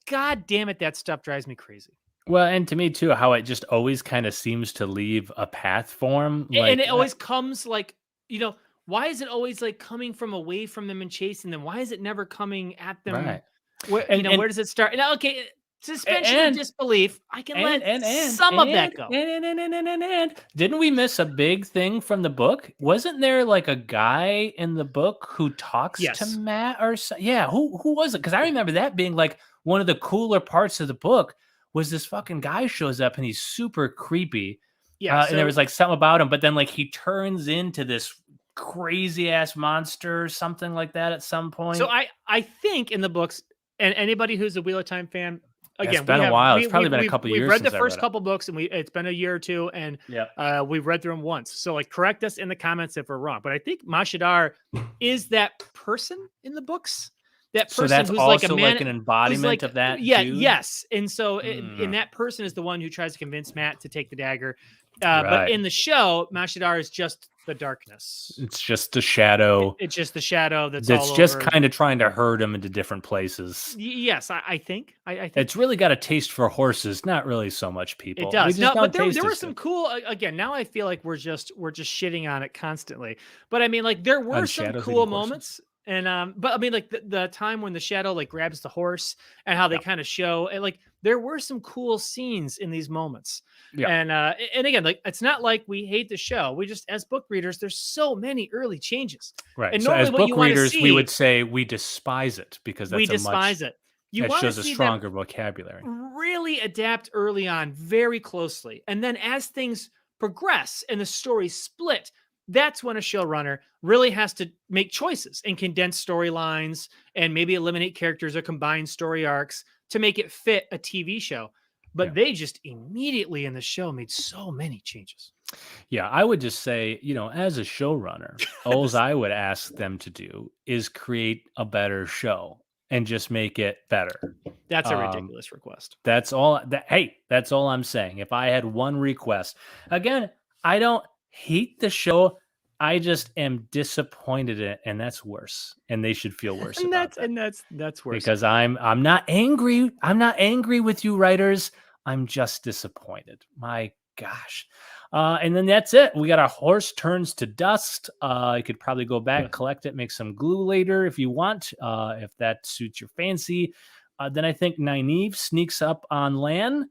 God damn it, that stuff drives me crazy. Well, and to me too, how it just always kind of seems to leave a path for him. And Like, it always comes like, why is it always like coming from away from them and chasing them? Why is it never coming at them? right. Where, And where does it start? Now, okay, suspension of and disbelief. I can and let and and some of that and go. and didn't we miss a big thing from the book? Wasn't there like a guy in the book who talks to Yes. Matt or yeah, who was it? Because I remember that being like one of the cooler parts of the book was this fucking guy shows up and he's super creepy. Yeah. And there was like something about him, but then like he turns into this crazy ass monster or something like that at some point. So I think in the books, and anybody who's a Wheel of Time fan, again, It's been a while. It's probably been a couple we've years read the since I first read it. couple books, and it's been a year or two, and Yeah. we've read through them once. So like, correct us in the comments if we're wrong. But I think Mashadar is that person in the books. That person So that's who's also like a man, like an embodiment of that. Yeah, dude? yes. And so, and that person is the one who tries to convince Matt to take the dagger. But Right. in the show, Mashadar is just the darkness. It's just a shadow. It's just the shadow that's all just over. kind of trying to herd him into different places. Yes, I think. I think It's really got a taste for horses, not really so much people. it does. We just No, don't but there taste were as some good. cool. Again, now I feel like we're just shitting on it constantly. But I mean, like there were On some shadows cool eating horses? moments. And but I mean, like the time when the shadow like grabs the horse and how they Yeah. kind of show, and like there were some cool scenes in these moments. Yeah. And again, like it's not like we hate the show. We just, as book readers, there's so many early changes. Right. And So as normally what book you wanna readers, we see- would say we despise it because that's We a despise much it. You that want to shows a see them stronger vocabulary. really adapt early on very closely. And then as things progress and the story split, that's when a showrunner really has to make choices and condense storylines and maybe eliminate characters or combine story arcs to make it fit a TV show. But Yeah. they just immediately in the show made so many changes. Yeah, I would just say, as a showrunner, all I would ask them to do is create a better show and just make it better. That's a Um, ridiculous request. That's all. That's all I'm saying. If I had one request, again, I don't hate the show. I just am disappointed in it, and that's worse. And they should feel worse about that. That's worse. Because I'm not angry. I'm not angry with you writers. I'm just disappointed. My gosh. And then that's it. We got our horse turns to dust. You could probably go back, collect it, make some glue later if you want, if that suits your fancy. Then I think Nynaeve sneaks up on Lan,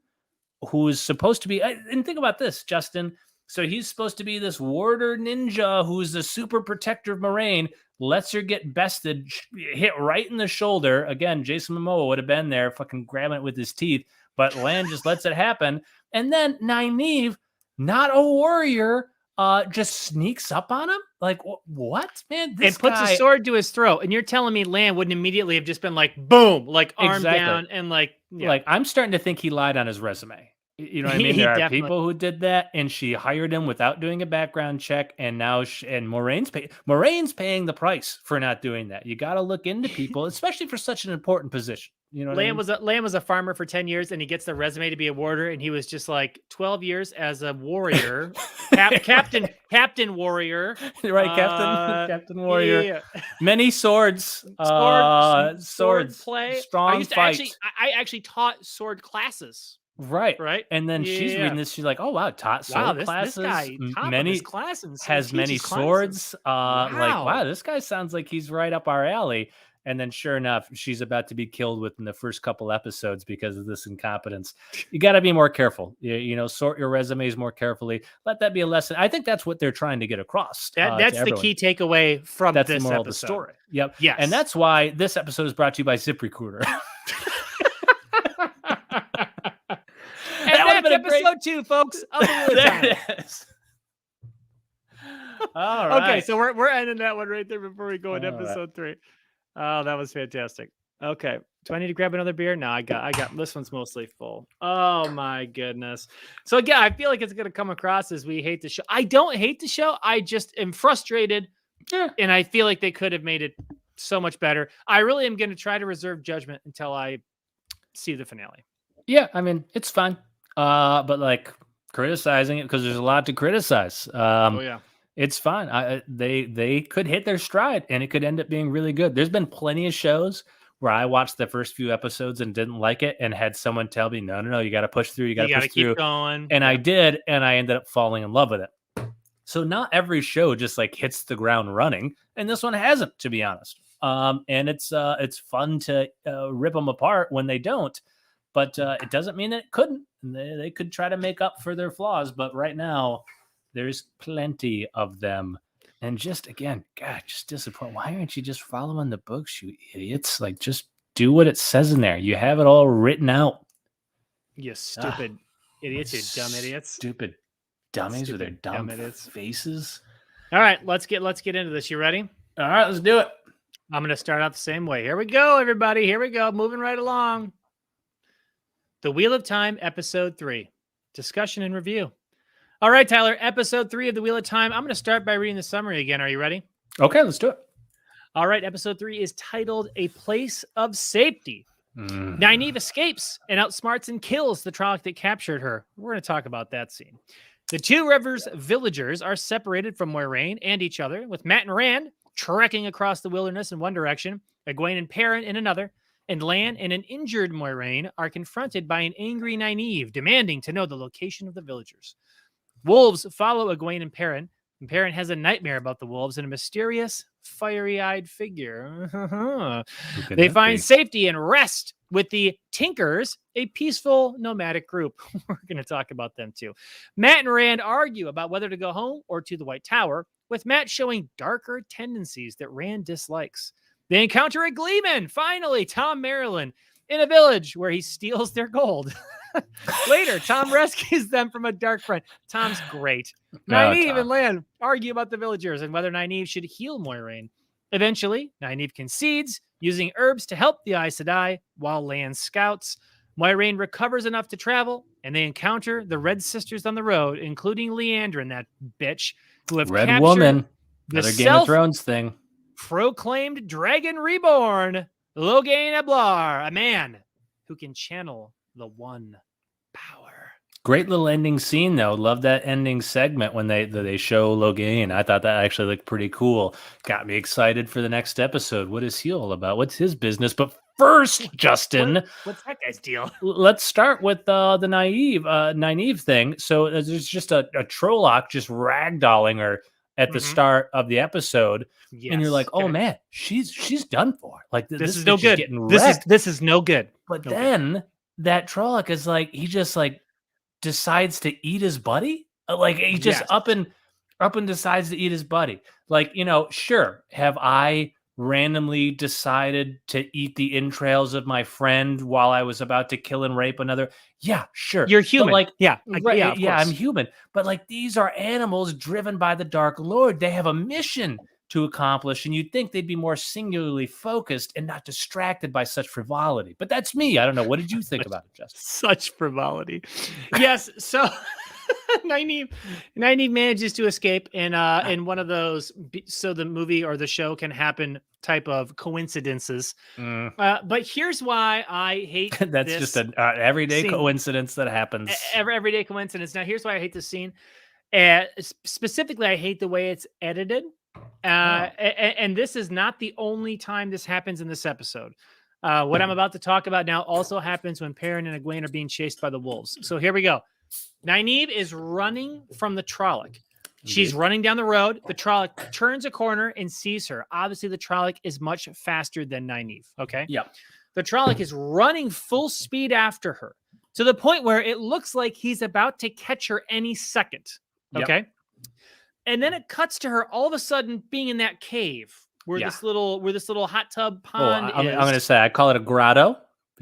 who is supposed to be. And think about this, Justin. So he's supposed to be this warder ninja who's the super protector of Moraine, lets her get bested, hit right in the shoulder. Again, Jason Momoa would have been there fucking grabbing it with his teeth, but Lan just lets it happen. And then Nynaeve, not a warrior, just sneaks up on him? Like, what, man? This and puts guy... a sword to his throat. And you're telling me Lan wouldn't immediately have just been like, boom, like arm Exactly. down and like, yeah. Like, I'm starting to think he lied on his resume. You know what I mean? He There are definitely- people who did that, and she hired him without doing a background check, and now Moraine's paying the price for not doing that. You got to look into people, especially for such an important position. You know, Lan was a farmer for 10 years, and he gets the resume to be a warder, and he was just like 12 years as a warrior, captain warrior, right? Captain warrior, yeah. Many swords, sword play, strong fight. I actually taught sword classes. Right. And then she's reading this. She's like, "Oh wow, taught sword classes. This guy many classes has many swords. Like, wow, this guy sounds like he's right up our alley." And then, sure enough, she's about to be killed within the first couple episodes because of this incompetence. You got to be more careful. Sort your resumes more carefully. Let that be a lesson. I think that's what they're trying to get across. That's the key takeaway from that's this the moral episode. Of the story. Yep. Yes. And that's why this episode is brought to you by ZipRecruiter. And that's episode 2, folks. Of there it is. All right. Okay, so we're ending that one right there before we go into episode 3. Oh, that was fantastic. Okay. Do I need to grab another beer? No, I got this one's mostly full. Oh my goodness. So again, I feel like it's gonna come across as we hate the show. I don't hate the show. I just am frustrated. Yeah. And I feel like they could have made it so much better. I really am gonna try to reserve judgment until I see the finale. Yeah, I mean, it's fine. But like criticizing it because there's a lot to criticize. It's fine. They could hit their stride and it could end up being really good. There's been plenty of shows where I watched the first few episodes and didn't like it and had someone tell me, no, you got to push through. You got to push keep through. going. And I did. And I ended up falling in love with it. So not every show just like hits the ground running. And this one hasn't, to be honest. And it's fun to rip them apart when they don't. But it doesn't mean that it couldn't. They could try to make up for their flaws. But right now, there's plenty of them. And just, again, God, just disappointed. Why aren't you just following the books, you idiots? Like, just do what it says in there. You have it all written out. You stupid idiots, you dumb idiots. Stupid dummies with their dumb idiots. faces. All right, let's get into this. You ready? All right, let's do it. I'm going to start out the same way. Here we go, everybody. Here we go. Moving right along. The Wheel of Time, Episode 3. Discussion and review. All right, Tyler, Episode 3 of The Wheel of Time. I'm going to start by reading the summary again. Are you ready? Okay, let's do it. All right, Episode 3 is titled A Place of Safety. Nynaeve escapes and outsmarts and kills the Trolloc that captured her. We're going to talk about that scene. The Two Rivers villagers are separated from Moiraine and each other, with Mat and Rand trekking across the wilderness in one direction, Egwene and Perrin in another, and Lan and an injured Moiraine are confronted by an angry Nynaeve, demanding to know the location of the villagers. Wolves follow Egwene and Perrin Perrin has a nightmare about the wolves and a mysterious, fiery-eyed figure. They find safety and rest with the Tinkers, a peaceful nomadic group. We're going to talk about them too. Mat and Rand argue about whether to go home or to the White Tower, with Mat showing darker tendencies that Rand dislikes. They encounter a gleeman, finally, Tom Maryland, in a village where he steals their gold. Later, Tom rescues them from a dark friend. Tom's great. Nynaeve and Lan argue about the villagers and whether Nynaeve should heal Moiraine. Eventually, Nynaeve concedes, using herbs to help the Aes Sedai, while Lan scouts. Moiraine recovers enough to travel, and they encounter the Red Sisters on the road, including Leandrin, that bitch, who have Red captured Woman, the another Game of Thrones thing. Proclaimed Dragon Reborn, Logain Eblar, a man who can channel the one power. Great little ending scene, though. Love that ending segment when they show Logain. I thought that actually looked pretty cool. Got me excited for the next episode. What is he all about? What's his business? But first, Justin, what's that guy's deal? Let's start with the Nynaeve thing. So there's just a Trolloc just ragdolling her at the start of the episode, and you're like, "Oh man, she's done for. Like this is no good. This is no good." But then that Trolloc is like, he just like decides to eat his buddy. Like he just up and decides to eat his buddy. Like, sure, have I randomly decided to eat the entrails of my friend while I was about to kill and rape another? Yeah, sure. You're human. But like, I'm human. But like, these are animals driven by the Dark Lord. They have a mission to accomplish, and you'd think they'd be more singularly focused and not distracted by such frivolity. But that's me. I don't know. What did you think about it, Justin? Such frivolity. Yes. So Nynaeve manages to escape in one of those, so the movie or the show can happen type of coincidences. But here's why I hate that's just an everyday coincidence that happens. Everyday coincidence. Now, here's why I hate this scene. Specifically, I hate the way it's edited. And this is not the only time this happens in this episode. What I'm about to talk about now also happens when Perrin and Egwene are being chased by the wolves. So here we go. Nynaeve is running from the Trolloc. She's running down the road. The Trolloc turns a corner and sees her. Obviously, the Trolloc is much faster than Nynaeve. Okay. Yeah. The Trolloc is running full speed after her to the point where it looks like he's about to catch her any second. Okay. Yep. And then it cuts to her all of a sudden being in that cave where this little hot tub pond is. I'm going to say I call it a grotto.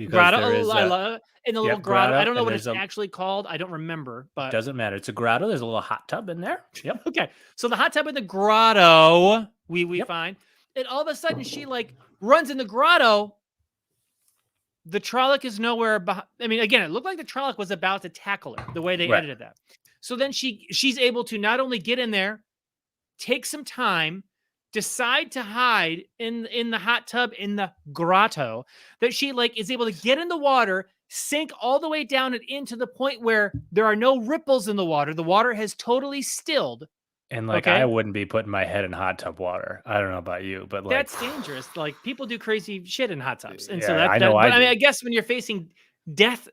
Grotto. I love it. In the little grotto. I don't know what it's actually called. I don't remember, but it doesn't matter. It's a grotto. There's a little hot tub in there. Yep. Okay. So the hot tub in the grotto, we find. And all of a sudden she like runs in the grotto. The Trolloc is nowhere behind. I mean, again, it looked like the Trolloc was about to tackle her the way they edited that. So then she's able to not only get in there, take some time, decide to hide in the hot tub in the grotto, that she like is able to get in the water, sink all the way down and into the point where there are no ripples in the water. The water has totally stilled. And like, I Okay. wouldn't be putting my head in hot tub water. I don't know about you, but like, That's dangerous. Like people do crazy shit in hot tubs. And so yeah, I know but I I mean, do. I guess when you're facing death,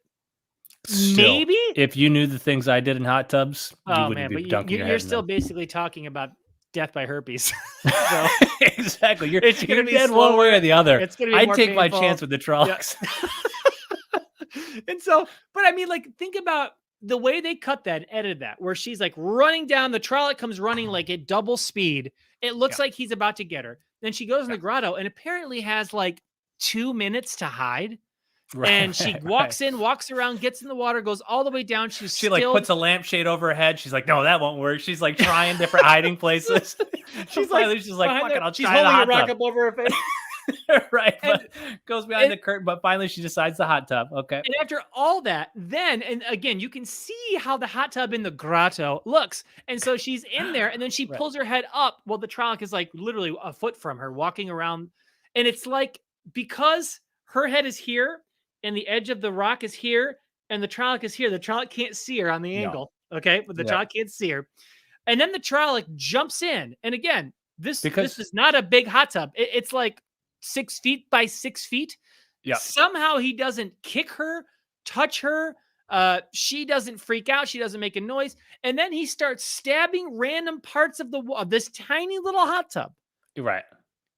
Still, maybe. if you knew the things I did in hot tubs, you Oh wouldn't man, be but dunking your you're head in still them. basically talking about death by herpes. So Exactly. it's You're gonna be dead one way slower. or the other. It's gonna be I'd more take my chance painful. with the Yeah. Trollocs. And so, but I mean, like, think about the way they cut that, edited that, where she's like running down, the Trolloc comes running like at double speed. It Yeah. looks like he's about to get her. Then she goes in Yeah. the grotto and apparently has like 2 minutes to hide. Right, And she right. walks in, walks around, gets in the water, goes all the way down. She's She like still, puts a lampshade over her head. She's like, no, that won't work. She's like trying different hiding places. she's like Finally, she's like, behind fuck there. it, I'll She's try the holding a hot rock tub. up over her face. Right, And, but goes behind and the curtain. But finally, she decides the hot tub. Okay. And after all that, then, and again, you can see how the hot tub in the grotto looks. And so she's in there, and then she Right. pulls her head up. Well, the Trolloc is like literally a foot from her, walking around. And it's like because her head is here, and the edge of the rock is here, and the Trolloc is here, the Trolloc can't see her on the No. angle. Okay. But the Yeah. Trolloc can't see her. And then the Trolloc jumps in. And again, this Because is not a big hot tub. It's like 6 feet by 6 feet. yeah, Somehow he doesn't kick her, touch her. She doesn't freak out. She doesn't make a noise. And then he starts stabbing random parts of this tiny little hot tub. you're right.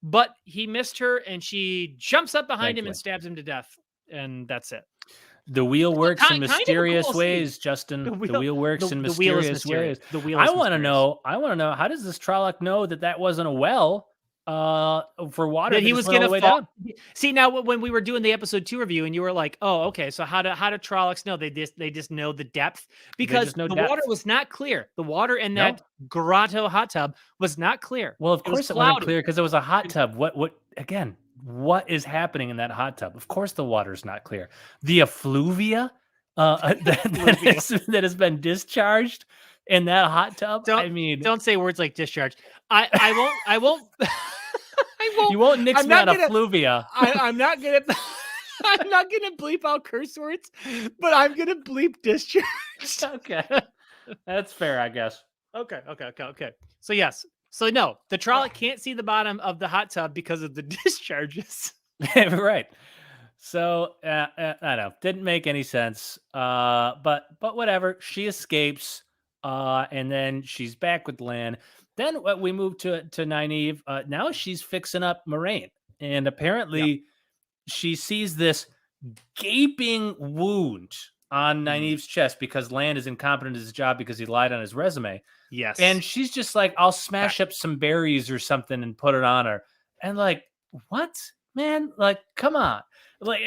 But he missed her, and she jumps up behind him Thankfully. and stabs him to death. And that's it. The wheel works in kind of a mysterious cool scene. ways, Justin. The wheel works in The wheel is mysterious ways. mysterious. The wheel I is want to mysterious. know. How does this Trolloc know that that wasn't a well for water That he just was went all going the way to fall. down? See, now when we were doing the episode 2 review, and you were like, "Oh, okay. So how do Trollocs know? They just know the depth because just know the depth. water was not clear. The water in No? that grotto hot tub was not clear. Well, of It was course it wasn't cloudy. clear because it was a hot tub. What is happening in that hot tub? Of course the water's not clear. The effluvia that has been discharged in that hot tub. Don't say words like discharge. I won't. I won't. I won't. You won't nix I'm me not on gonna- effluvia. I'm not gonna. I'm not gonna bleep out curse words, but I'm gonna bleep discharge. Okay, that's fair, I guess. Okay. So yes. So no, the Trolloc can't see the bottom of the hot tub because of the discharges. Right. So I don't know. Didn't make any sense. But whatever. She escapes. And then she's back with Lan. Then we move to Nynaeve. Now she's fixing up Moraine, and apparently she sees this gaping wound on Nynaeve's chest because Lan is incompetent at his job because he lied on his resume. Yes. And she's just like, I'll smash up some berries or something and put it on her. And like, what, man? Like, come on. Like,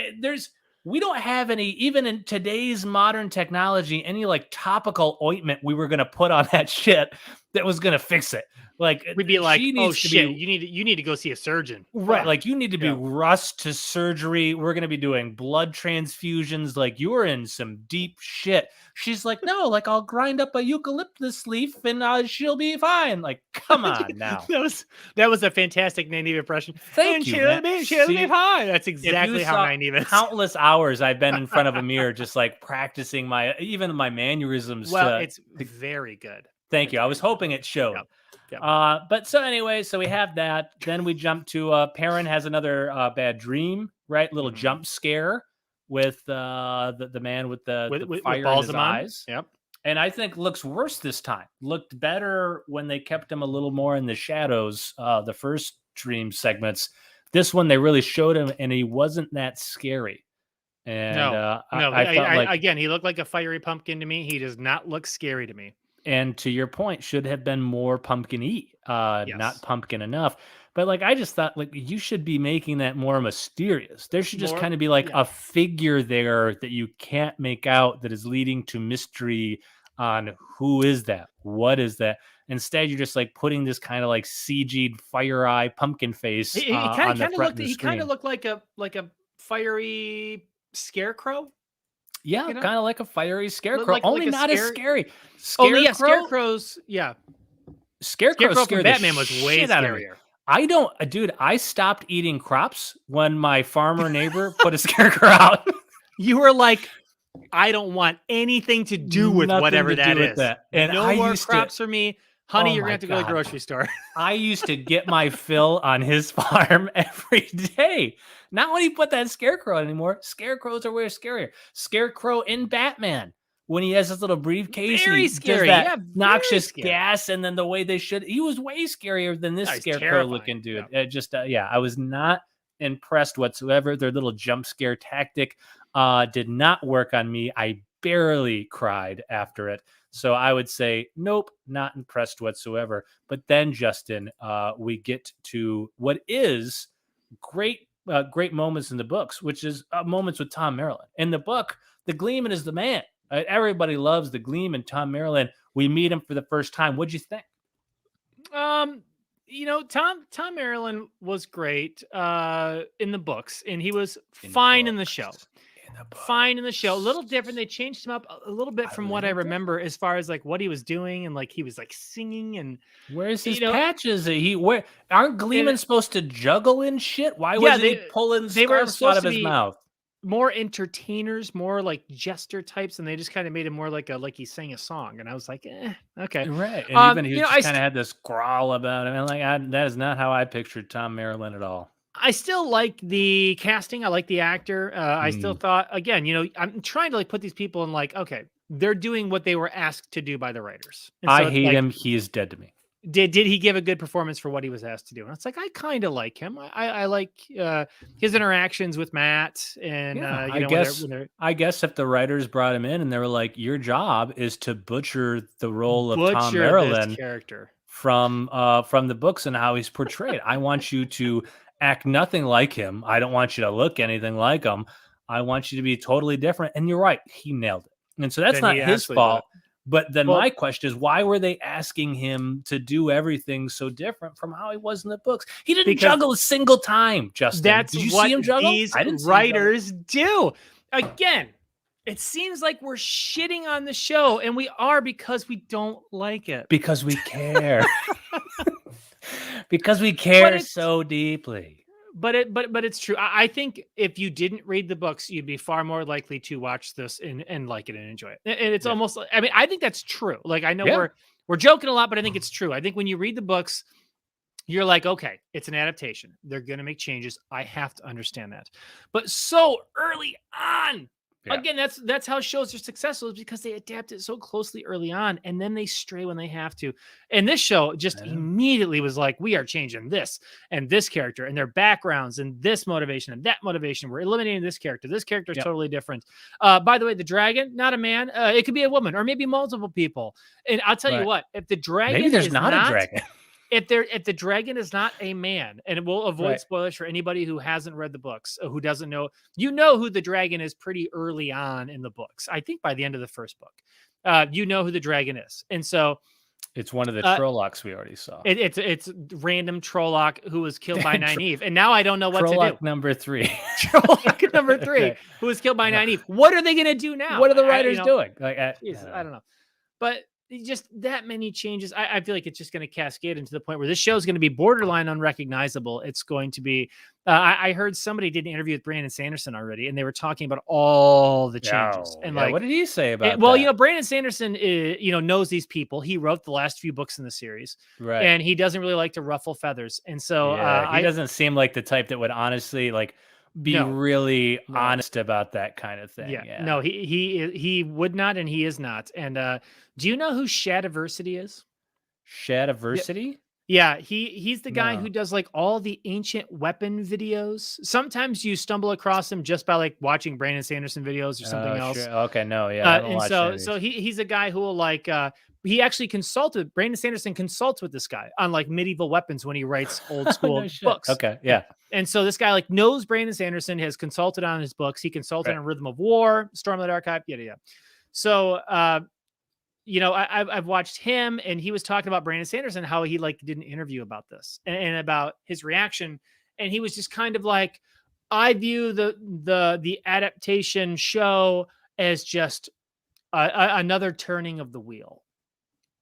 we don't have any, even in today's modern technology, any like topical ointment we were going to put on that shit that was going to fix it. Like, we'd be like, oh shit, be, you need to go see a surgeon. Right. Like, you need to be rushed to surgery. We're going to be doing blood transfusions. Like, you're in some deep shit. She's like, no, like, I'll grind up a eucalyptus leaf and she'll be fine. Like, come on now. that was a fantastic Nynaeve impression. Thank you, man. She'll be fine. That's exactly how Nynaeve is. Countless hours I've been in front of a mirror just like practicing my mannerisms. Well, it's very good. Thank you. I was hoping it showed. Yep. But so anyway, so we have that. Then we jump to Perrin has another bad dream, right? Little jump scare with the man with the fire in his eyes. Yep. And I think looks worse this time. Looked better when they kept him a little more in the shadows. The first dream segments. This one they really showed him, and he wasn't that scary. And I felt like, again, he looked like a fiery pumpkin to me. He does not look scary to me. And to your point, should have been more pumpkin-y, not pumpkin enough. But like, I just thought, like, you should be making that more mysterious. There should just kind of be like a figure there that you can't make out that is leading to mystery on who is that, what is that. Instead, you're just like putting this kind of like CG'd fire eye pumpkin face on the front of the screen. He kind of looked like a fiery scarecrow. Yeah, kind of like a fiery scarecrow, only not as scary. Scarecrows. Yeah, Scarecrow from Batman was way scarier. I stopped eating crops when my farmer neighbor put a scarecrow out. You were like, I don't want anything to do with whatever that is. And no more crops for me. Honey, Oh you're gonna my have to go to the God. grocery store. I used to get my fill on his farm every day. Not when he put that scarecrow anymore. Scarecrows are way scarier. Scarecrow in Batman, when he has his little briefcase and Very he does scary. that Yeah, very noxious scary. gas, and then the way they should, he was way scarier than this No, he's scarecrow terrifying. looking dude. Yeah. It just, yeah, I was not impressed whatsoever. Their little jump scare tactic did not work on me. I barely cried after it. So I would say, nope, not impressed whatsoever. But then, Justin, we get to what is great, great moments in the books, which is moments with Tom Maryland. In the book, the Gleeman is the man. Everybody loves the Gleeman, Tom Maryland. We meet him for the first time. What'd you think? Tom Maryland was great in the books, and he was fine in the show. Fine in the show. A little different. They changed him up a little bit from what I remember as far as like what he was doing, and like he was like singing and where's his patches? Where aren't Gleeman supposed to juggle and shit? Why wasn't he pulling scarves out of his mouth? More entertainers, more like jester types, and they just kind of made him more like he sang a song, and I was like, okay, right. And even he just kind of had this growl about him, and like that is not how I pictured Tom Maryland at all. I still like the casting. I like the actor. I still thought, again, I'm trying to like put these people in like, okay, they're doing what they were asked to do by the writers. And so I hate him. He is dead to me. Did he give a good performance for what he was asked to do? And it's like, I kind of like him. I like his interactions with Matt. And I guess if the writers brought him in and they were like, your job is to butcher the role of Tom Maryland character from the books and how he's portrayed. I want you to act nothing like him. I don't want you to look anything like him. I want you to be totally different. And you're right. He nailed it. And so that's not his fault. But then my question is, why were they asking him to do everything so different from how he was in the books? He didn't juggle a single time, Justin. That's Did you what see him juggle? These writers do. Again, it seems like we're shitting on the show, and we are because we don't like it. Because we care. Because we care so deeply. But it's true. I think if you didn't read the books, you'd be far more likely to watch this and like it and enjoy it. And it's almost, I mean, I think that's true. Like, I know we're joking a lot, but I think it's true. I think when you read the books, you're like, okay, it's an adaptation. They're going to make changes. I have to understand that. But so early on, again, that's how shows are successful, is because they adapt it so closely early on, and then they stray when they have to. And this show just immediately was like, we are changing this and this character and their backgrounds and this motivation and that motivation. We're eliminating this character. This character is totally different. By the way, the dragon, not a man. It could be a woman or maybe multiple people. And I'll tell you what, if the dragon maybe there's not a dragon. If the dragon is not a man, and it will avoid spoilers for anybody who hasn't read the books, who doesn't know, who the dragon is pretty early on in the books. I think by the end of the first book, you know who the dragon is. And so it's one of the Trollocs we already saw. It's random Trolloc who was killed by Nynaeve. And now I don't know what to do. Trolloc number 3. Trolloc number 3, who was killed by Nynaeve. What are they going to do now? What are the writers doing? Like, I don't know. But just that many changes. I feel like it's just going to cascade into the point where this show is going to be borderline unrecognizable. It's going to be, I heard somebody did an interview with Brandon Sanderson already, and they were talking about all the changes. And like, what did he say about well, that? Brandon Sanderson, knows these people. He wrote the last few books in the series, right? And he doesn't really like to ruffle feathers. And so he doesn't seem like the type that would honestly be really honest about that kind of thing. Yeah. No, he would not, and he is not. And do you know who Shadiversity is? Shadiversity? Yeah, he's the guy who does like all the ancient weapon videos. Sometimes you stumble across him just by like watching Brandon Sanderson videos or something else. Sure. Okay, no, yeah. And so he's a guy who will like he actually consulted. Brandon Sanderson consults with this guy on like medieval weapons when he writes old school books. Okay, yeah. And so this guy like knows Brandon Sanderson, has consulted on his books. He consulted on Rhythm of War, Stormlight Archive, yada. So I've watched him, and he was talking about Brandon Sanderson, how he like did an interview about this and about his reaction. And he was just kind of like, I view the adaptation show as just another turning of the wheel.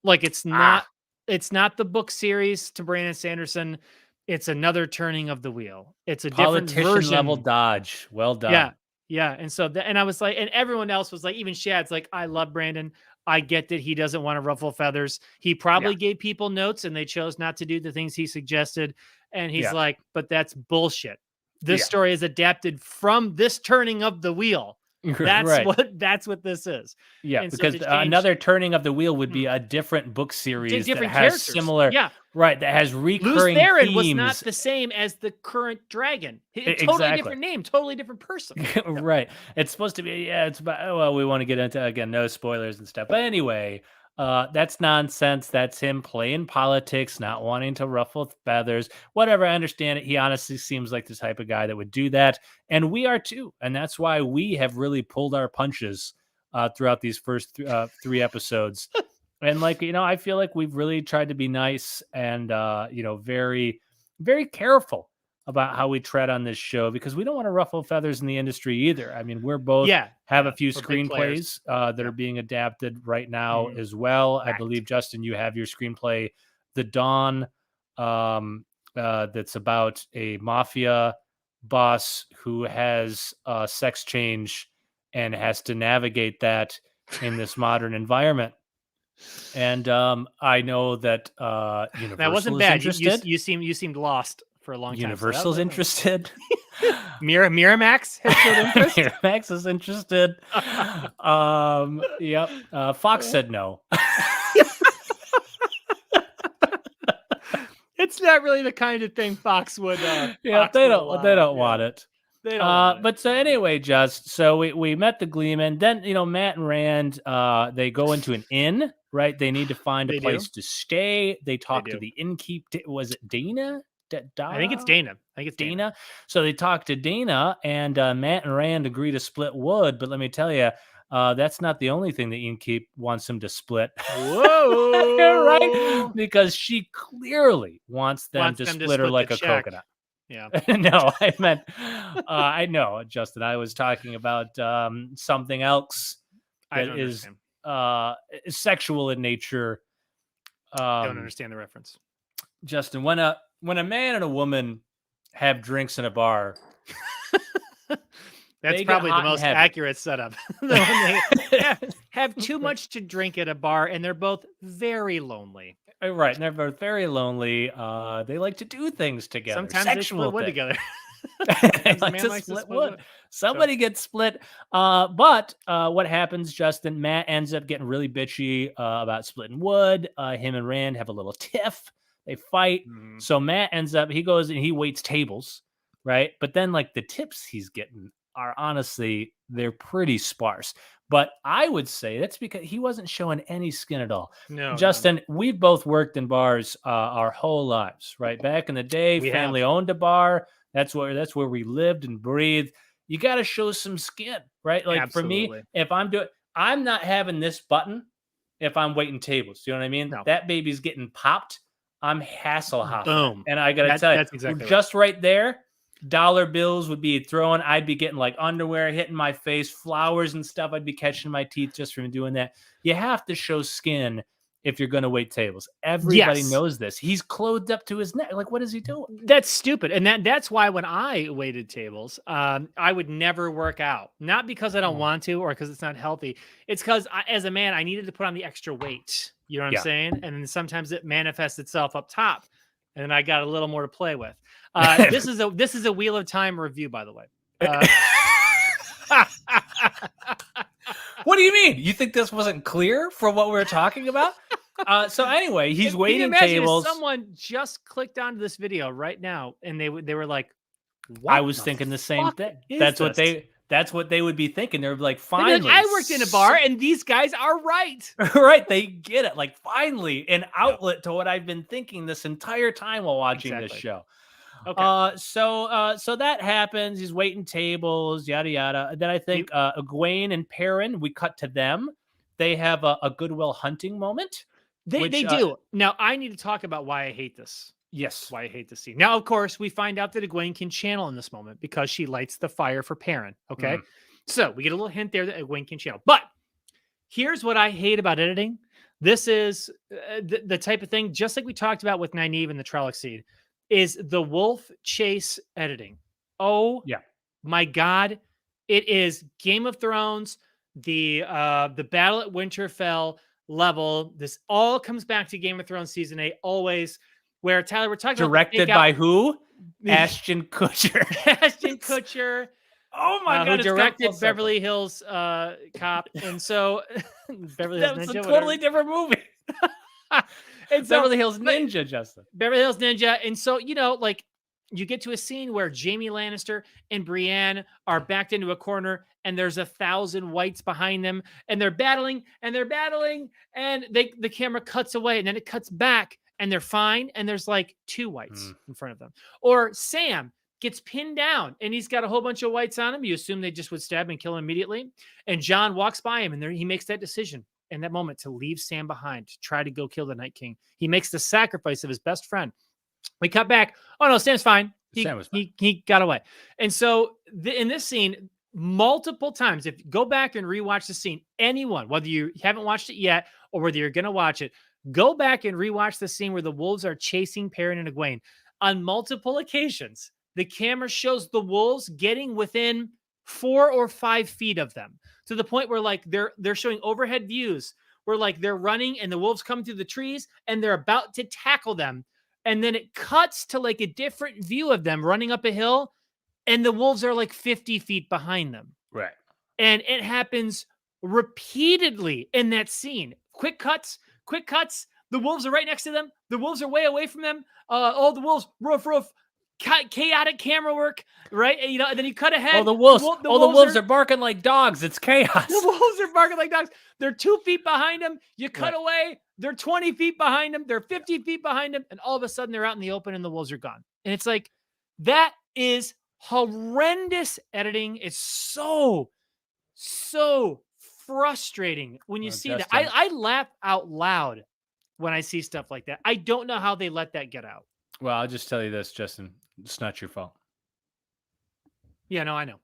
Like it's not the book series to Brandon Sanderson. It's another turning of the wheel. It's a different version. Level dodge. Well done. Yeah. And so, and I was like, and everyone else was like, even Shad's like, I love Brandon. I get that he doesn't want to ruffle feathers. He probably gave people notes and they chose not to do the things he suggested. And he's like, but that's bullshit. This story is adapted from this turning of the wheel. That's what this is. Yeah, and because so another turning of the wheel would be a different book series that has characters. similar, that has recurring Luz Theron themes. was not the same as the current dragon. Totally different name, totally different person. Right. It's supposed to be, it's about, well, we want to get into, again, no spoilers and stuff. But anyway, that's nonsense. That's him playing politics, not wanting to ruffle feathers, whatever. I understand it. He honestly seems like the type of guy that would do that. And we are too. And that's why we have really pulled our punches throughout these first 3 episodes. And I feel like we've really tried to be nice and, very, very careful about how we tread on this show, because we don't want to ruffle feathers in the industry either. I mean, we're both have a few screenplays that are being adapted right now as well. I believe, Justin, you have your screenplay, The Dawn, that's about a mafia boss who has a sex change and has to navigate that in this modern environment. And I know that Universal that wasn't bad. Interested. You seemed lost for a long time. Universal's interested. Miramax has showed interest. Miramax is interested. Yep. Fox said no. It's not really the kind of thing Fox would. They don't want it. They don't want it. But so anyway, so we met the Gleeman. Then Matt and Rand they go into an inn, right? They need to find a place to stay. They talk to the innkeep. Was it Dana? I think it's Dana. Dana. So they talk to Dana, and Matt and Rand agree to split wood. But let me tell you, that's not the only thing the innkeep wants them to split. Whoa! Right? Because she clearly wants them to split her like a coconut. Yeah. No, I meant, I know, Justin, I was talking about something else that is sexual in nature. Don't understand the reference. Justin, when a man and a woman have drinks in a bar, that's probably the most accurate setup. They have too much to drink at a bar, and they're both very lonely. Right, and they're both very lonely. They like to do things together. Sometimes they split wood together. They like to split wood. Somebody gets split. But what happens, Justin? Matt ends up getting really bitchy about splitting wood. Him and Rand have a little tiff. They fight. So Matt ends up, he goes and he waits tables, right? But then the tips he's getting are honestly, they're pretty sparse. But I would say that's because he wasn't showing any skin at all. No, Justin, we've both worked in bars our whole lives, right? Back in the day, family owned a bar. That's where we lived and breathed. You got to show some skin, right? For me, if I'm not having this button if I'm waiting tables. You know what I mean? No. That baby's getting popped. I'm Hasselhoff. Boom. And I got to tell you, that's exactly just right there. Dollar bills would be thrown. I'd be getting underwear hitting my face, flowers and stuff. I'd be catching my teeth just from doing that. You have to show skin if you're going to wait tables. Everybody knows this. He's clothed up to his neck. What is he doing? That's stupid. And that's why when I waited tables, I would never work out. Not because I don't want to or because it's not healthy. It's because as a man, I needed to put on the extra weight. You know what I'm saying? And then sometimes it manifests itself up top. And then I got a little more to play with. This is a Wheel of Time review, by the way. What do you mean? You think this wasn't clear for what we're talking about? So anyway, he's waiting tables. If someone just clicked onto this video right now, and they were like, what I was thinking the same thing. That's what they would be thinking. They're like, finally. I worked in a bar, and these guys are right. Right. They get it. Finally, an outlet to what I've been thinking this entire time while watching this show. Okay. So that happens. He's waiting tables, yada, yada. Then I think Egwene and Perrin, we cut to them. They have a Goodwill Hunting moment. They do. Now, I need to talk about why I hate this. Yes. Why I hate this scene. Now, of course, we find out that Egwene can channel in this moment because she lights the fire for Perrin. Okay. So we get a little hint there that Egwene can channel. But here's what I hate about editing. This is the type of thing, just like we talked about with Nynaeve and the Trellick Seed, is the wolf chase editing. Oh, yeah. My God. It is Game of Thrones. the battle at Winterfell level. This all comes back to Game of Thrones season 8 always, where Tyler, we're talking Directed about by who? Ashton Kutcher. Ashton Kutcher. Oh my Who God! directed Beverly Hills Cop, and so Beverly Hills That's Ninja, a totally different movie. and so Beverly Hills Ninja, Justin. Beverly Hills Ninja, and so like you get to a scene where Jaime Lannister and Brienne are backed into a corner, and there's 1,000 whites behind them, and they're battling, and the camera cuts away, and then it cuts back, and they're fine, and there's like 2 whites in front of them, or Sam gets pinned down and he's got a whole bunch of whites on him. You assume they just would stab and kill him immediately. And John walks by him and he makes that decision in that moment to leave Sam behind, to try to go kill the Night King. He makes the sacrifice of his best friend. We cut back. Oh no, Sam's fine. Sam was fine. He got away. And so in this scene, multiple times, if you go back and rewatch the scene, anyone, whether you haven't watched it yet or whether you're going to watch it, go back and rewatch the scene where the wolves are chasing Perrin and Egwene. On multiple occasions, the camera shows the wolves getting within 4 or 5 feet of them, to the point where like they're showing overhead views where like they're running and the wolves come through the trees and they're about to tackle them. And then it cuts to like a different view of them running up a hill and the wolves are like 50 feet behind them. Right. And it happens repeatedly in that scene. Quick cuts. The wolves are right next to them. The wolves are way away from them. The wolves, roof. Chaotic camera work, right? And then you cut ahead. The wolves are barking like dogs. It's chaos. The wolves are barking like dogs. They're 2 feet behind them. You cut away. They're 20 feet behind them. They're 50 feet behind them. And all of a sudden they're out in the open and the wolves are gone. And it's like, that is horrendous editing. It's so frustrating when you see that. I laugh out loud when I see stuff like that. I don't know how they let that get out. Well, I'll just tell you this, Justin. It's not your fault. Yeah, no, I know.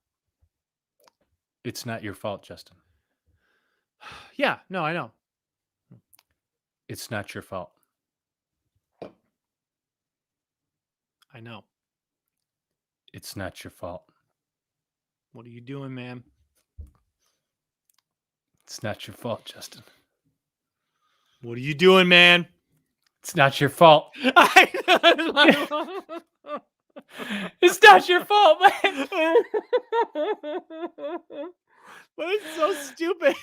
It's not your fault, Justin. Yeah, no, I know. It's not your fault. I know. It's not your fault. What are you doing, man? It's not your fault, Justin. What are you doing, man? It's not your fault. It's not your fault, man. But it's so stupid.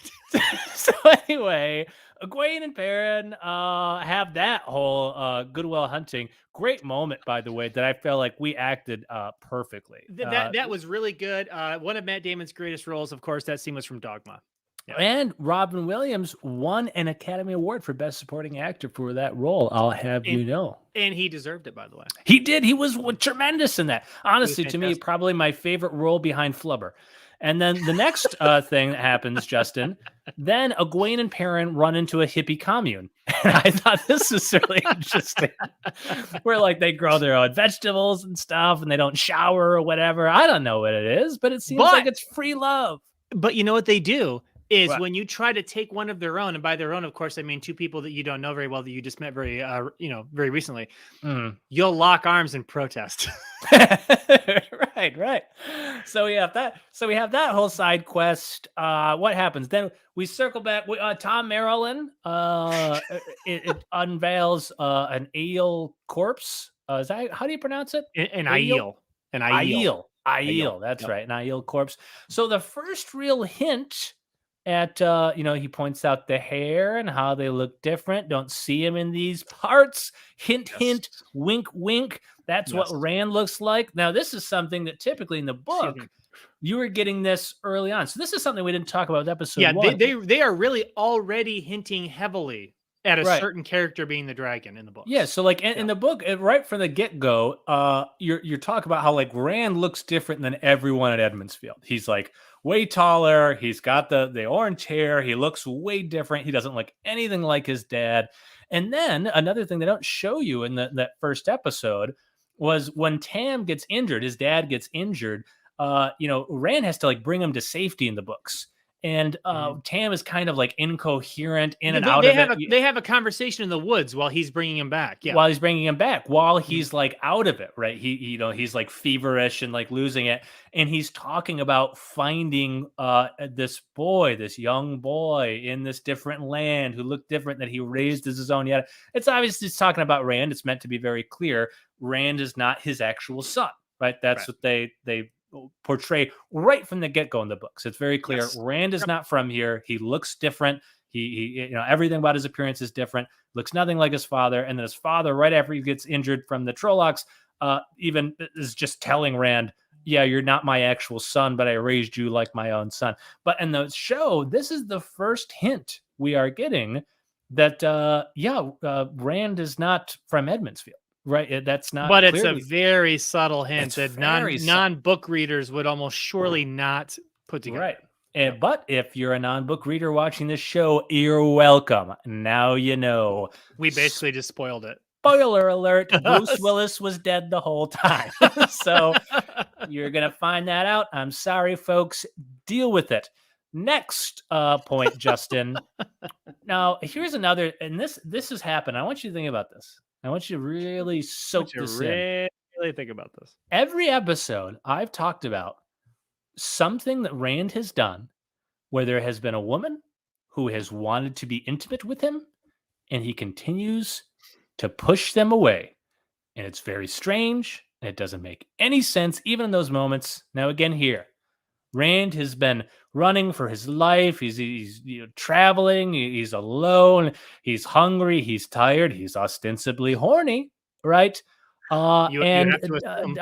So anyway, Egwene and Perrin have that whole Goodwill Hunting. Great moment, by the way, that I felt like we acted perfectly. That was really good. One of Matt Damon's greatest roles, of course, that scene was from Dogma. Yeah. And Robin Williams won an Academy Award for Best Supporting Actor for that role. I'll have you know. And he deserved it, by the way. He did. He was tremendous in that. Honestly, to me, probably my favorite role behind Flubber. And then the next thing that happens, Justin, then Egwene and Perrin run into a hippie commune. And I thought this was really interesting. Where like they grow their own vegetables and stuff and they don't shower or whatever. I don't know what it is, but it seems like it's free love. But you know what they do? Is when you try to take one of their own, and by their own, of course, I mean 2 people that you don't know very well that you just met very recently. You'll lock arms and protest. Right. So we have that. So we have that whole side quest. What happens then? We circle back. Tom Maryland. It unveils an eel corpse. Is that how do you pronounce it? An Aiel. Aiel. That's right. An Aiel corpse. So the first real hint at he points out the hair and how they look different. Don't see him in these parts. Hint, wink, wink. That's what Rand looks like. Now, this is something that typically in the book, you were getting this early on. So this is something we didn't talk about with episode 1. They are really already hinting heavily at a certain character being the dragon in the book. Yeah, so like in the book, right from the get-go, you're talking about how like Rand looks different than everyone at Edmondsfield. He's like way taller. He's got the orange hair. He looks way different. He doesn't look anything like his dad. And then another thing they don't show you in that first episode was when Tam gets injured, his dad gets injured, Rand has to like bring him to safety in the books. And Mhm. Tam is kind of like incoherent in and They, out they of have it. a they have a conversation in the woods while he's bringing him back. Yeah. While he's bringing him back, while Mhm. he's like out of it, right? He's like feverish and like losing it, and he's talking about finding this young boy in this different land who looked different, that he raised as his own. Yet it's obviously it's talking about Rand. It's meant to be very clear. Rand is not his actual son, right? That's Right. what they portray right from the get-go in the books. It's very clear. Yes. Rand is Yep. not from here. He looks different. Everything about his appearance is different. Looks nothing like his father. And then his father, right after he gets injured from the Trollocs, even is just telling Rand, yeah, you're not my actual son, but I raised you like my own son. But in the show, this is the first hint we are getting that, Rand is not from Edmondsfield, right? That's not But it's a clearly. very subtle hint It's that very non-book readers would almost surely not put together. right. Yep. But if you're a non-book reader watching this show, you're welcome. Now you know. We basically just spoiled it. Spoiler alert, Bruce Willis was dead the whole time. So you're going to find that out. I'm sorry, folks. Deal with it. Next point, Justin. Now, here's another, and this has happened. I want you to think about this. I want you to really soak Don't you this in. really think about this? Every episode, I've talked about something that Rand has done where there has been a woman who has wanted to be intimate with him, and he continues to push them away. And it's very strange, and it doesn't make any sense, even in those moments. Now, again, here, Rand has been running for his life. He's traveling. He's alone. He's hungry. He's tired. He's ostensibly horny, right? You And have to assume.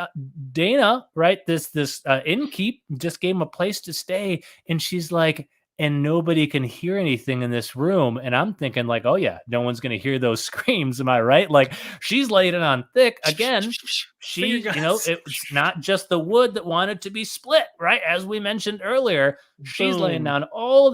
Dana, right? This innkeep just gave him a place to stay, and she's like, and nobody can hear anything in this room. And I'm thinking, like, oh yeah, no one's gonna hear those screams. Am I right? Like, she's laid it on thick again. It's not just the wood that wanted to be split, right? As we mentioned earlier, she's laying Boom. down all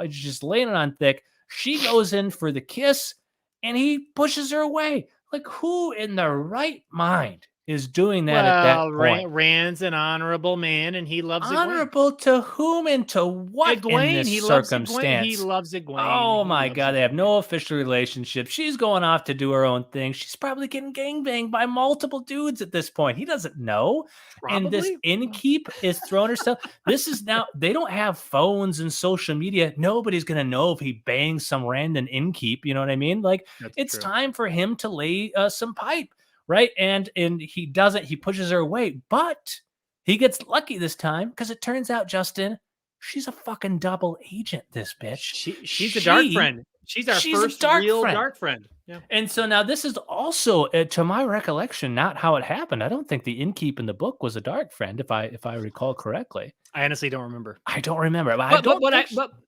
just laying it on thick. She goes in for the kiss, and he pushes her away. Like, who in their right mind is doing that at that point? Rand's an honorable man, and he loves Egwene. Honorable to whom and to what in Egwene, this he loves Egwene. circumstance? He loves Egwene. Oh He my loves God, they have Egwene. no official relationship. She's going off to do her own thing. She's probably getting gangbanged by multiple dudes at this point. He doesn't know. And this Probably. innkeep is throwing herself. This is now, they don't have phones and social media. Nobody's going to know if he bangs some random innkeep. You know what I mean? Like, That's it's true. time for him to lay some pipe, right? And he doesn't. He pushes her away, but he gets lucky this time because it turns out, Justin, she's a fucking double agent, this bitch. She's a dark friend. She's our first real dark friend. Yeah. And so now this is also, to my recollection, not how it happened. I don't think the innkeep in the book was a dark friend, if I recall correctly. I honestly don't remember. I don't remember.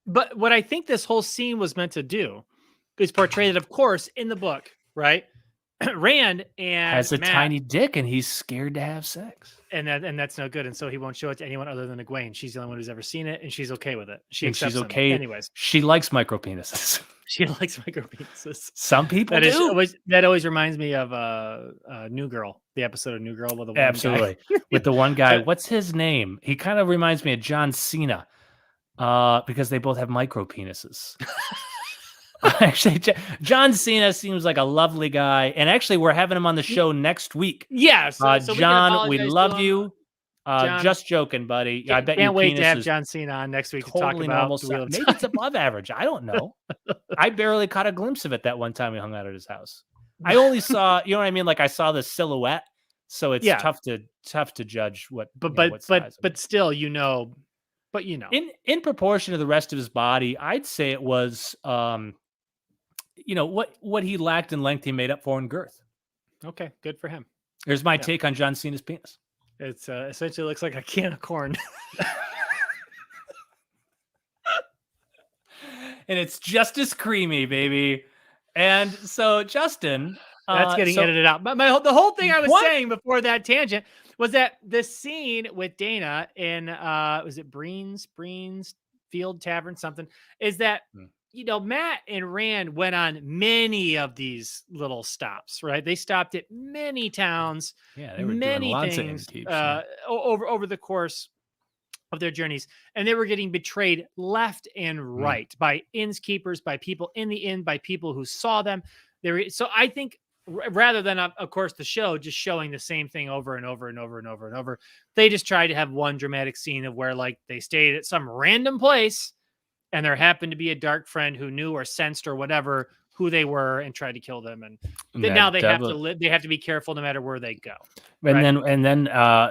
But what I think this whole scene was meant to do is portray that, of course, in the book, right? Rand and has a Matt, tiny dick and he's scared to have sex. and that's no good. And so he won't show it to anyone other than Egwene. She's the only one who's ever seen it, and she's okay with it. She's okay. Anyways, she likes micro penises. She likes micro penises. Some people do. That always reminds me of New Girl, the episode of New Girl with the one absolutely guy. With the one guy. What's his name? He kind of reminds me of John Cena, because they both have micro penises. Actually, John Cena seems like a lovely guy, and actually, we're having him on the show next week. Yes, John, we love you. John, just joking, buddy. I bet can't wait to have John Cena on next week totally to talk about the Wheel of Maybe Time. it's above average. I don't know. I barely caught a glimpse of it that one time we hung out at his house. I only saw, you know what I mean? Like, I saw the silhouette, so it's tough to judge what. But still, But in proportion to the rest of his body, I'd say it was, what he lacked in length, he made up for in girth. Okay, good for him. Here's my take on John Cena's penis. It's essentially looks like a can of corn. And it's just as creamy, baby. And so, Justin, that's getting edited out. But the whole thing I was saying before that tangent was that the scene with Dana in was it Breen's Field Tavern something, is that Matt and Rand went on many of these little stops, right? They stopped at many towns, they were doing lots of innkeeps, over the course of their journeys, and they were getting betrayed left and right by innkeepers, by people in the inn, by people who saw them. So I think rather than, of course, the show just showing the same thing over and over and over and over and over, they just tried to have one dramatic scene of where like they stayed at some random place and there happened to be a dark friend who knew or sensed or whatever who they were and tried to kill them. And now they have to live. They have to be careful no matter where they go. And then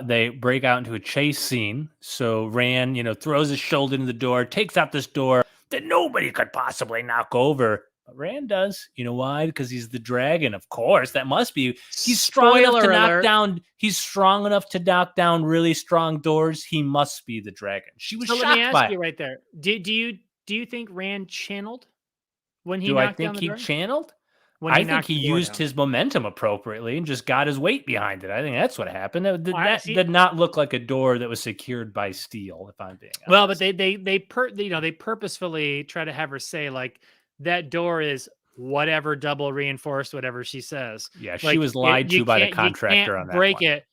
they break out into a chase scene. So Rand, throws his shoulder in the door, takes out this door that nobody could possibly knock over. But Rand does. You know why? Because he's the dragon. Of course, that must be. He's strong enough to knock down. He's strong enough to knock down really strong doors. He must be the dragon. She was shocked by it. Let me ask you right there. Do you think Rand channeled when he knocked down the door? Do I think he channeled? I think he used his momentum appropriately and just got his weight behind it. I think that's what happened. That did not look like a door that was secured by steel, if I'm being honest. Well, but they purposefully try to have her say like that door is whatever double reinforced, whatever she says. Yeah, she was lied to by the contractor on that. Break it.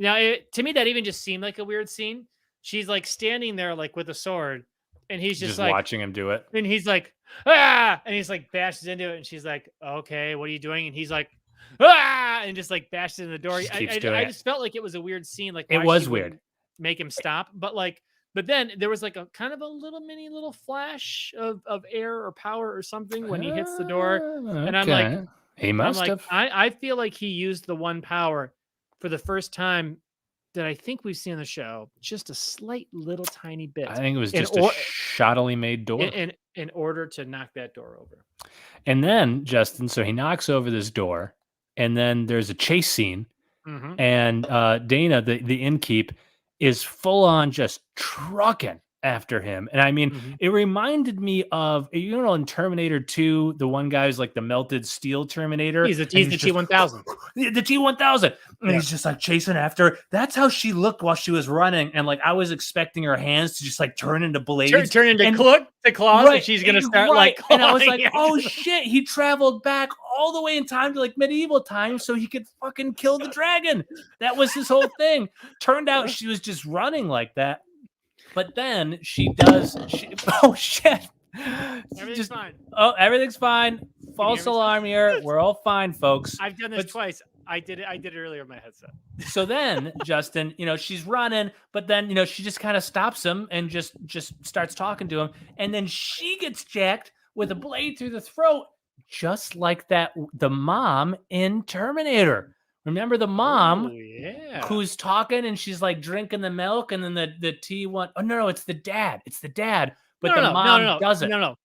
Now, to me, that even just seemed like a weird scene. She's like standing there like with a sword, and he's just like watching him do it. And he's like, ah, and he's like bashes into it, and she's like, okay, what are you doing? And he's like, ah, and just like bashes in the door. I just felt like it was a weird scene. Like it was weird. Make him stop, but then there was like a kind of a little flash of air or power or something when he hits the door, and I'm like, he must have. I feel like he used the one power for the first time that I think we've seen on the show, just a slight little tiny bit. I think it was just a shoddily made door in order to knock that door over. And then Justin, so he knocks over this door, and then there's a chase scene, and Dana, the innkeep, is full on just trucking after him. And I mean, it reminded me of, in Terminator 2, the one guy who's like the melted steel Terminator. He's the T-1000. The T-1000. And he's just like chasing after her. That's how she looked while she was running. And like, I was expecting her hands to just like turn into blades. Turn into claws, right, and she's going to start like clawing. And I was like, oh shit, he traveled back all the way in time to like medieval times so he could fucking kill the dragon. That was his whole thing. Turned out she was just running like that. But then oh shit. Everything's fine. Oh, everything's fine. False alarm here. We're all fine, folks. I've done this twice. I did it earlier with my headset. So then, Justin, she's running, but then, she just kind of stops him and just starts talking to him. And then she gets jacked with a blade through the throat, just like the mom in Terminator. Remember the mom who's talking and she's like drinking the milk, and then the T1. Oh, no, it's the dad. It's the dad. But the mom doesn't. No.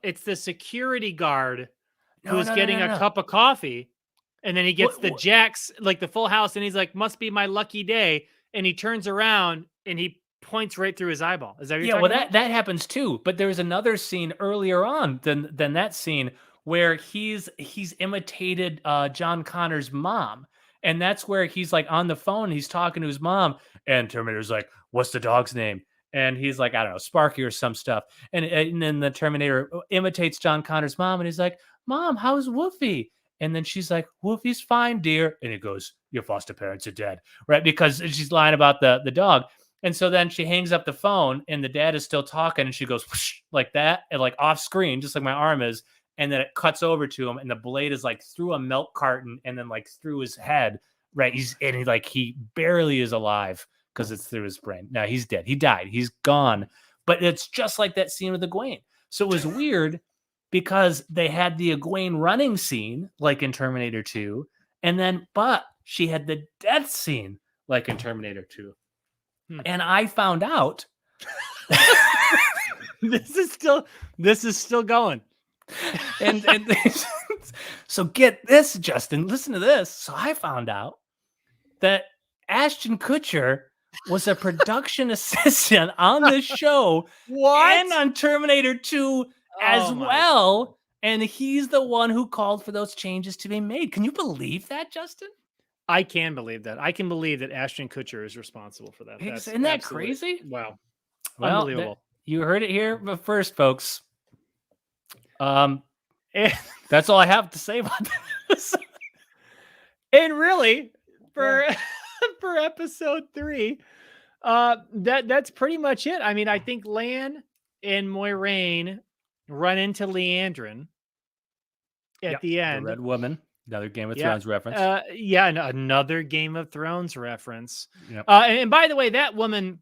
It's the security guard who's getting a cup of coffee, and then he gets the jacks, like the full house, and he's like, must be my lucky day. And he turns around and he points right through his eyeball. Is that what you're talking about? That happens too. But there's another scene earlier on than that scene where he's imitated John Connor's mom. And that's where he's like on the phone, he's talking to his mom, and Terminator's like, what's the dog's name? And he's like, I don't know, Sparky or some stuff. And then the Terminator imitates John Connor's mom, and he's like, Mom, how's Woofy? And then she's like, Woofy's fine, dear. And he goes, your foster parents are dead, right? Because she's lying about the dog. And so then she hangs up the phone, and the dad is still talking, and she goes whoosh, like that, and like off screen, just like my arm is. And then it cuts over to him, and the blade is like through a milk carton and then like through his head, right? He barely is alive because it's through his brain. Now he's dead. He died. He's gone. But it's just like that scene with Egwene. So it was weird because they had the Egwene running scene like in Terminator 2, but she had the death scene like in Terminator 2. And I found out this is still going. and so get this, Justin, listen to this. So I found out that Ashton Kutcher was a production assistant on this show and on Terminator 2 as well. And he's the one who called for those changes to be made. Can you believe that, Justin? I can believe that. I can believe that Ashton Kutcher is responsible for that. Isn't that crazy? Wow. Well, unbelievable. You heard it here first, folks. That's all I have to say about this. And really, for episode 3, That's pretty much it. I mean, I think Lan and Moiraine run into Leandrin at Yep. the The end. Red Woman, another Game of Yeah. Thrones reference. Yeah, another Game of Thrones reference. Yep. And by the way, that woman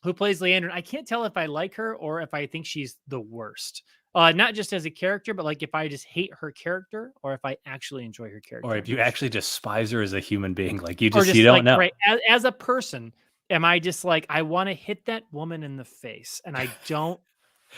who plays Leandrin, I can't tell if I like her or if I think she's the worst. Not just as a character, but like if I just hate her character or if I actually enjoy her character. Or if you actually despise her as a human being, like you or just you don't like, know. right, as a person, am I just like, I want to hit that woman in the face and I don't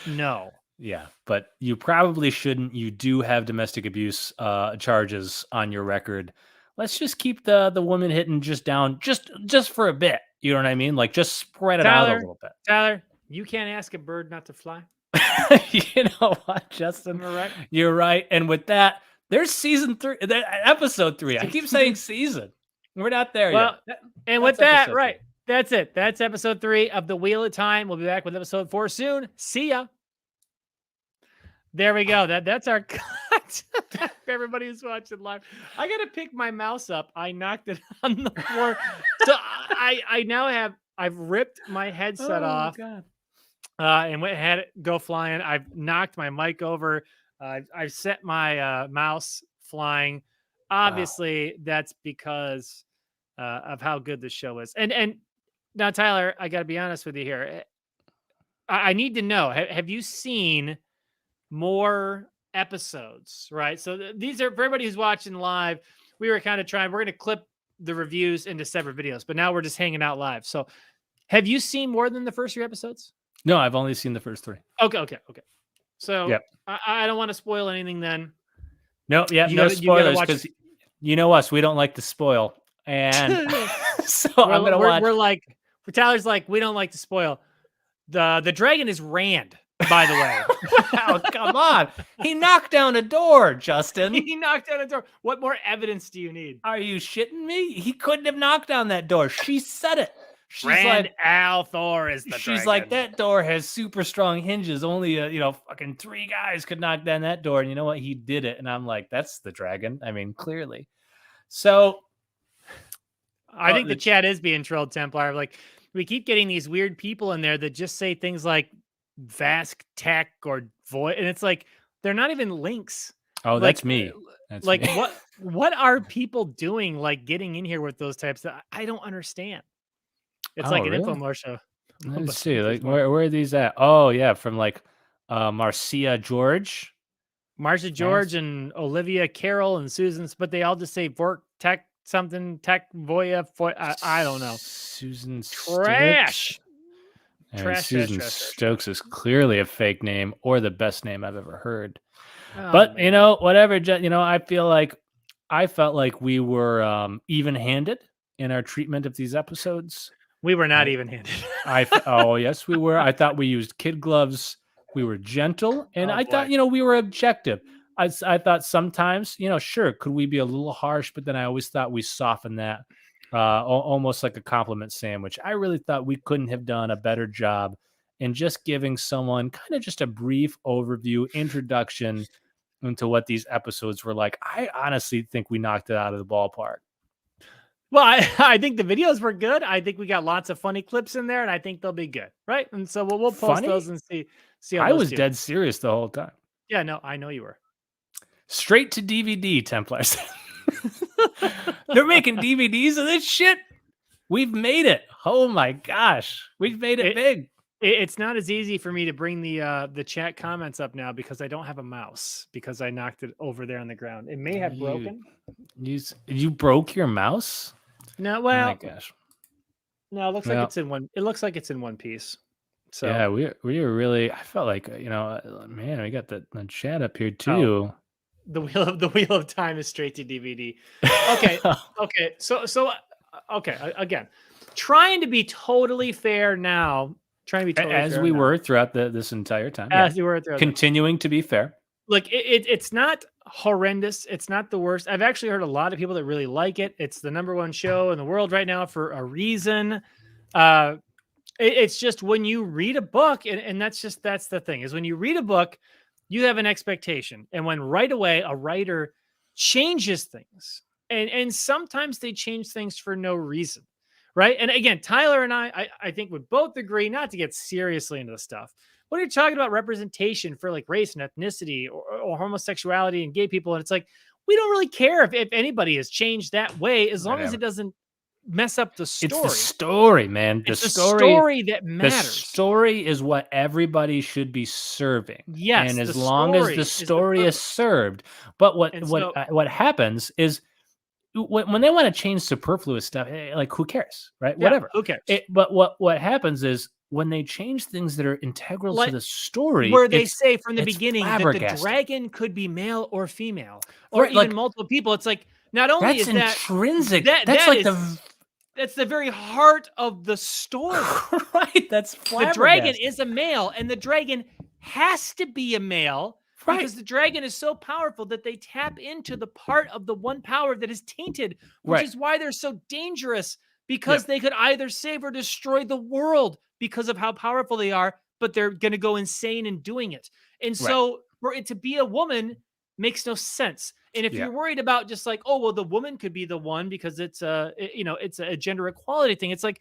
know. Yeah, but you probably shouldn't. You do have domestic abuse charges on your record. Let's just keep the woman hitting just down just for a bit. You know what I mean? Like just spread it out a little bit. Tyler, you can't ask a bird not to fly. You know what, Justin? Am I right? You're right. And with that, there's season 3, episode 3. I keep saying season. We're not there yet. And with that, right. 3. That's it. That's episode 3 of the Wheel of Time. We'll be back with episode 4 soon. See ya. There we go. That's our cut. Everybody who's watching live. I gotta pick my mouse up. I knocked it on the floor. So I now I've ripped my headset off. God. And had it go flying. I've knocked my mic over. I've set my mouse flying. Obviously, that's because of how good the show is. And now, Tyler, I got to be honest with you here. I need to know: have you seen more episodes? Right. So these are for everybody who's watching live. We were kind of trying. We're going to clip the reviews into separate videos, but now we're just hanging out live. So, have you seen more than the first 3 episodes? No, I've only seen the first 3. Okay. So yep. I don't want to spoil anything then. No, no spoilers because you know us, we don't like to spoil. And so I'm gonna watch. We're Tyler's like, we don't like to spoil. The dragon is Rand, by the way. Oh, come on. He knocked down a door, Justin. He knocked down a door. What more evidence do you need? Are you shitting me? He couldn't have knocked down that door. She said it. She's Rand al'Thor is the She's dragon. like, that door has super strong hinges. Only, fucking 3 guys could knock down that door. And you know what? He did it. And I'm like, that's the dragon. I mean, clearly. So. I think the chat is being trolled, Templar. Like, we keep getting these weird people in there that just say things like Vask Tech or Void. And it's like, they're not even links. Oh, like, that's me. That's like, me. what are people doing, like, getting in here with those types? I don't understand. It's like an infomercial. Let's see. Like, where are these at? Oh, yeah. From like Marcia George. Marcia George and Olivia Carroll and Susan, but they all just say Vork Tech something, Tech Voya. I don't know. Susan Trash. Stokes. Susan Stokes is clearly a fake name or the best name I've ever heard. Oh, but, man. Whatever. I felt like we were even-handed in our treatment of these episodes. We were not even-handed. Yes, we were. I thought we used kid gloves. We were gentle, and I thought, we were objective. I thought sometimes, sure, could we be a little harsh? But then I always thought we softened that, almost like a compliment sandwich. I really thought we couldn't have done a better job in just giving someone kind of just a brief overview, introduction into what these episodes were like. I honestly think we knocked it out of the ballpark. Well, I think the videos were good. I think we got lots of funny clips in there, and I think they'll be good, right? And so we'll post those and see how I was dead serious the whole time. Yeah, no, I know you were. Straight to DVD, Templars. They're making DVDs of this shit. We've made it. Oh my gosh, we've made it big. It's not as easy for me to bring the chat comments up now because I don't have a mouse because I knocked it over there on the ground. It may have broken. You broke your mouse? No, well, oh my gosh. No, it looks like it's in one. It looks like it's in one piece. So yeah, we were really. I felt like man, we got the chat up here too. The wheel of time is straight to DVD. Okay, okay. So okay. Again, trying to be totally fair now. Trying to be totally as fair we now. were throughout this entire time. As you were throughout. Continuing to be fair. Look, it's not horrendous. It's not the worst. I've actually heard a lot of people that really like it. It's the #1 show in the world right now for a reason. It's just when you read a book, and that's the thing, is when you read a book, you have an expectation. And when right away a writer changes things, and sometimes they change things for no reason, right? And again, Tyler and I think would both agree, not to get seriously into the stuff, when you're talking about representation for like race and ethnicity or homosexuality and gay people, and it's like, we don't really care if anybody has changed that way, as long as it Whatever. doesn't mess up the It's the story. story, man. It's the story that The matters. story is what everybody should be serving, Yes, and the as long as the story is the story is purpose. served, but And so, what happens is when they wanna change superfluous stuff, like, who cares, right? yeah, Whatever. who cares? But what happens is when they change things that are integral to Like the story, where they say from the it's beginning that the flabbergasting. dragon could be male or female or Right, even like, multiple people. It's like, not only that's is that intrinsic. that That's that like is the that's the very heart of the story. right, that's The dragon flabbergasting. is a male, and the dragon has to be a male Right, because the dragon is so powerful that they tap into the part of the one power that is tainted, which right. is why they're so dangerous, because Yep, they could either save or destroy the world because of how powerful they are, but they're going to go insane in doing it. And right. so for it to be a woman makes no sense. And if Yeah. you're worried about just like, oh, well, the woman could be the one because it's it's a gender equality thing. It's like,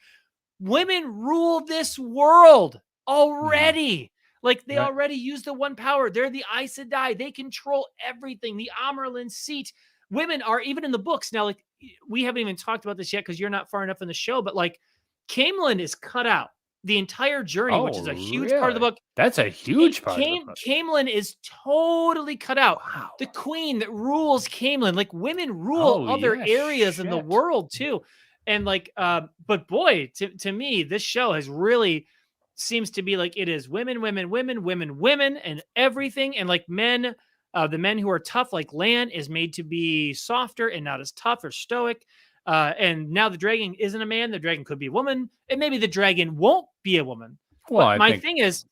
women rule this world Mhm. already. Like they Right. already use the one power. They're the Aes Sedai. They control everything. The Amerlin seat. Women are even in the books now. Like we haven't even talked about this yet because you're not far enough in the show. But like Camelin is cut out the entire journey, which Oh, is a huge part of the really? book. That's a huge part of the book. Camelin is totally cut out. Wow. The queen that rules Camelin, like women rule Oh, other yeah, areas in the shit. world too. And like, but boy, to me, this show has really seems to be like it is women, women, women, women, women, and everything. And like men, the men who are tough, like Lan, is made to be softer and not as tough or stoic. And now the dragon isn't a man, the dragon could be a woman, and maybe the dragon won't be a woman. Well, But I my think thing is,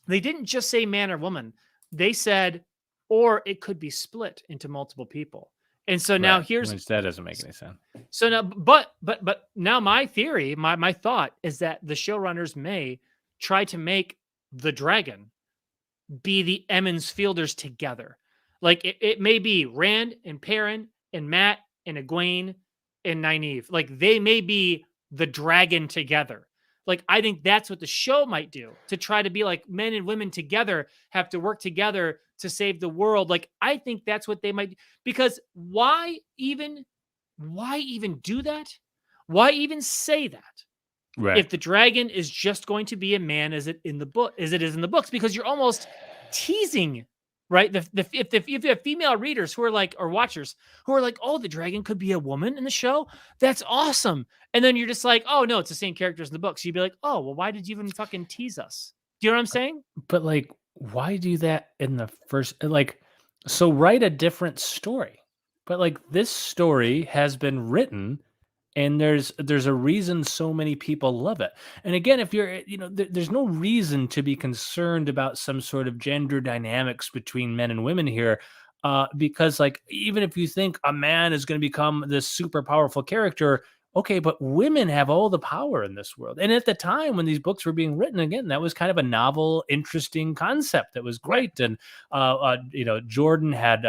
they didn't just say man or woman. They said, or it could be split into multiple people. And so now right, here's which that doesn't make any sense. so now, but now my theory, my thought is that the showrunners may try to make the dragon be the Emmons Fielders together. Like it may be Rand and Perrin and Matt and Egwene and Nynaeve. Like they may be the dragon together. Like I think that's what the show might do to try to be like men and women together have to work together to save the world. Like I think that's what they might, because why even do that? Why even say that? Right. If the dragon is just going to be a man as it is in the books, because you're almost teasing, right? If you have female readers who are like, or watchers who are like, oh, the dragon could be a woman in the show, that's awesome. And then you're just like, oh no, it's the same characters in the books. You'd be like, oh well, why did you even fucking tease us? Do you know what I'm saying? But, like, why do that in the first like, so write a different story. But, like, this story has been written, and there's a reason so many people love it. And again, if you're, there's no reason to be concerned about some sort of gender dynamics between men and women here, because, like, even if you think a man is gonna become this super powerful character, okay, but women have all the power in this world. And at the time when these books were being written, again, that was kind of a novel, interesting concept that was Right. great. And Jordan had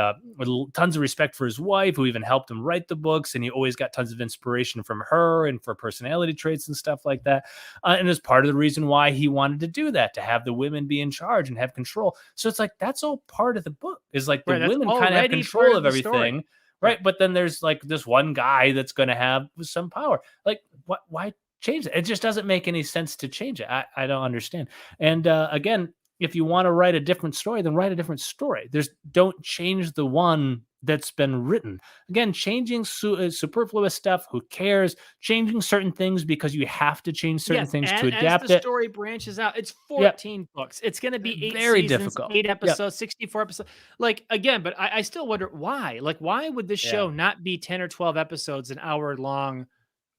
tons of respect for his wife, who even helped him write the books, and he always got tons of inspiration from her and for personality traits and stuff like that. And it's part of the reason why he wanted to do that, to have the women be in charge and have control. So it's like that's all part of the book. Is like the Right. That's women kind of have already part control of of the story. everything, Right. right? But then there's like this one guy that's going to have some power. Like, what? Why change it? It just doesn't make any sense to change it. I don't understand. And again, if you want to write a different story, then write a different story. Don't change the one that's been written. Again, changing superfluous stuff. Who cares? Changing certain things because you have to change certain Yes, things to and as the adapt it. story branches out, it's Yep. 14 books. It's going to be 8 Very seasons, difficult. 8 Yep. episodes, 64 episodes. Like again, but I still wonder why. Like why would this Yeah. show not be 10 or 12 episodes an hour long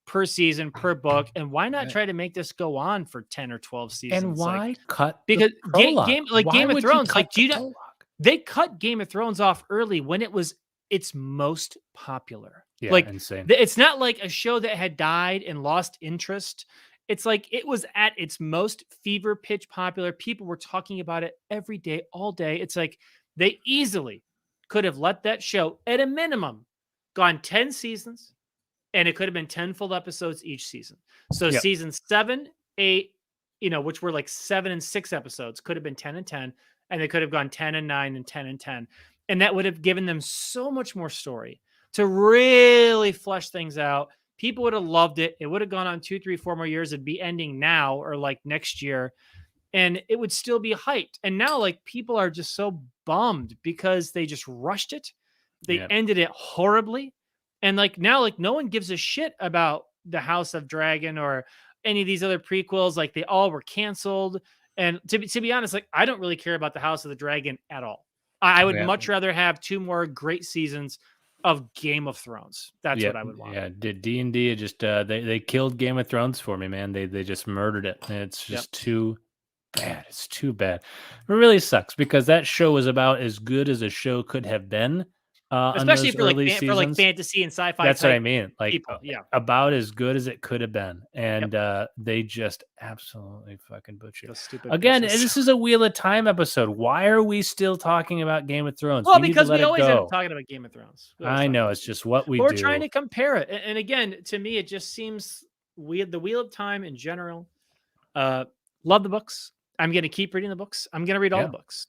per season per book, and why not Right. try to make this go on for 10 or 12 And seasons? Like why cut the because prologue? Why Game of would you Thrones, like cut do the you know prologue? they cut Game of Thrones off early when it was its most popular. Yeah, Like insane. it's not like a show that had died and lost interest. It's like it was at its most fever pitch popular. People were talking about it every day, all day. It's like they easily could have let that show at a minimum gone 10 seasons and it could have been 10 full episodes each season. So Yep. season 7, 8, which were like 7 and 6 episodes, could have been 10 and 10, and they could have gone 10 and 9 and 10 and 10. And that would have given them so much more story to really flesh things out. People would have loved it. It would have gone on 2, 3, 4 more years. It'd be ending now or like next year, and it would still be hyped. And now, like, people are just so bummed because they just rushed it. They ended it horribly. And like now, like, no one gives a shit about the House of Dragon or any of these other prequels. Like, they all were canceled. And to be honest, like, I don't really care about the House of the Dragon at all. I would much rather have 2 more great seasons of Game of Thrones. That's what I would want. Yeah, D&D just they killed Game of Thrones for me, man. They just murdered it. And it's just too bad. It's too bad. It really sucks because that show was about as good as a show could have been. Especially for like fantasy and sci-fi. That's what I mean. Like, people, about as good as it could have been, and they just absolutely fucking butchered. Again, this is a Wheel of Time episode. Why are we still talking about Game of Thrones? Well, because we always end up talking about Game of Thrones. I know, it's just what we do. We're trying to compare it, and again, to me, it just seems the Wheel of Time in general. Love the books. I'm going to keep reading the books. I'm going to read all the books.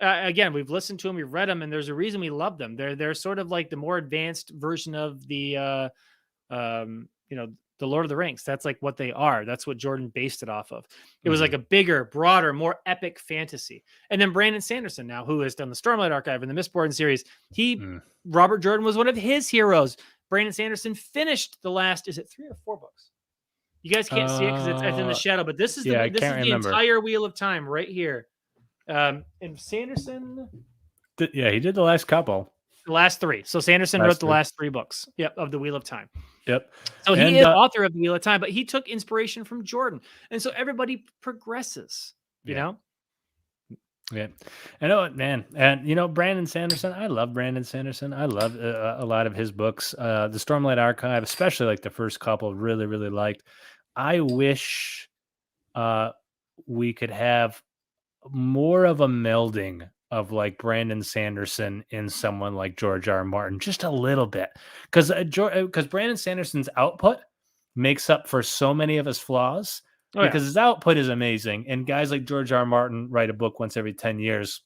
Again, we've listened to them, we've read them, and there's a reason we love them. They're sort of like the more advanced version of the the Lord of the Rings. That's like what they are. That's what Jordan based it off of. It was like a bigger, broader, more epic fantasy. And then Brandon Sanderson, now, who has done the Stormlight Archive and the Mistborn series, Robert Jordan was one of his heroes. Brandon Sanderson finished the last, is it 3 or 4 books? You guys can't see it because it's in the shadow, but this is the entire Wheel of Time right here. And Sanderson, he did the last couple. The last 3. So Sanderson wrote the last 3 books. Of the Wheel of Time. So he is author of the Wheel of Time, but he took inspiration from Jordan, and so everybody progresses. You know. Yeah, I know it, man. And Brandon Sanderson, I love Brandon Sanderson. I love a lot of his books. The Stormlight Archive, especially like the first couple, really, really liked. I wish we could have more of a melding of like Brandon Sanderson in someone like George R. R. Martin, just a little bit, because Brandon Sanderson's output makes up for so many of his flaws. Because his output is amazing, and guys like George R. R. Martin write a book once every 10 years,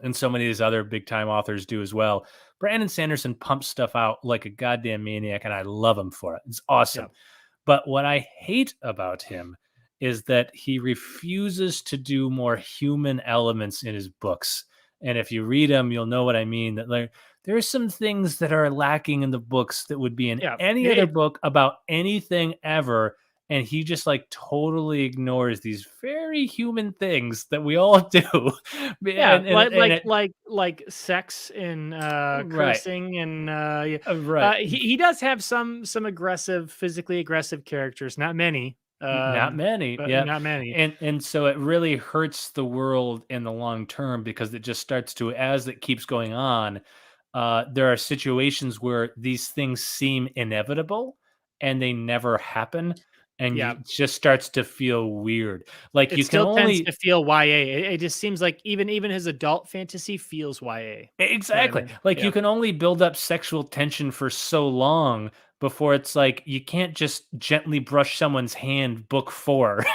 and so many of these other big time authors do as well. Brandon Sanderson pumps stuff out like a goddamn maniac, and I love him for it. It's awesome. But what I hate about him is that he refuses to do more human elements in his books. And if you read them, you'll know what I mean. That like there are some things that are lacking in the books that would be in any other book about anything ever. And he just like totally ignores these very human things that we all do. Like sex and cursing and he does have some aggressive, physically aggressive characters. Not many. Not many. Not many. And so it really hurts the world in the long term because it just starts to, as it keeps going on, there are situations where these things seem inevitable and they never happen. And it just starts to feel weird. Like you can only tends to feel YA. It just seems like even his adult fantasy feels YA. Exactly. Like you can only build up sexual tension for so long before it's like you can't just gently brush someone's hand book 4.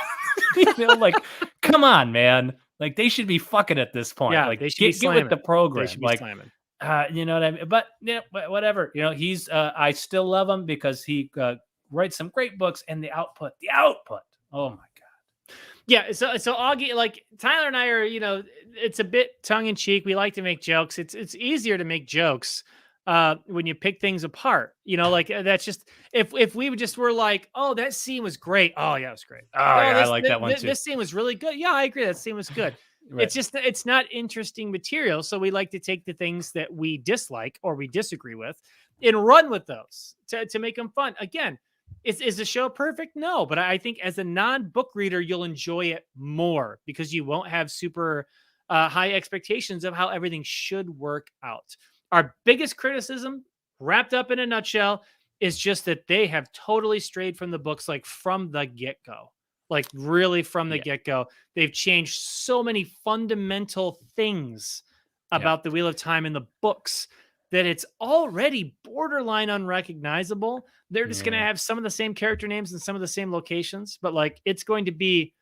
Like, come on, man. Like they should be fucking at this point. Like they should get with the program. They should be slamming. You know what I mean? But whatever. He's I still love him because he writes some great books, and the output. Oh my god. Yeah. So Augie, like Tyler and I are, it's a bit tongue in cheek. We like to make jokes. It's easier to make jokes when you pick things apart. Like that's just if we just were like, oh, that scene was great. Oh yeah, it was great. I like that one too. This scene was really good. Yeah, I agree. That scene was good. Right. It's not interesting material. So we like to take the things that we dislike or we disagree with and run with those to make them fun. Again. Is the show perfect? No, but I think as a non-book reader, you'll enjoy it more because you won't have super high expectations of how everything should work out. Our biggest criticism, wrapped up in a nutshell, is just that they have totally strayed from the books, like from the get-go. Like really from the get-go. They've changed so many fundamental things about the Wheel of Time in the books that it's already borderline unrecognizable. They're just going to Yeah. have some of the same character names and some of the same locations, but like it's going to be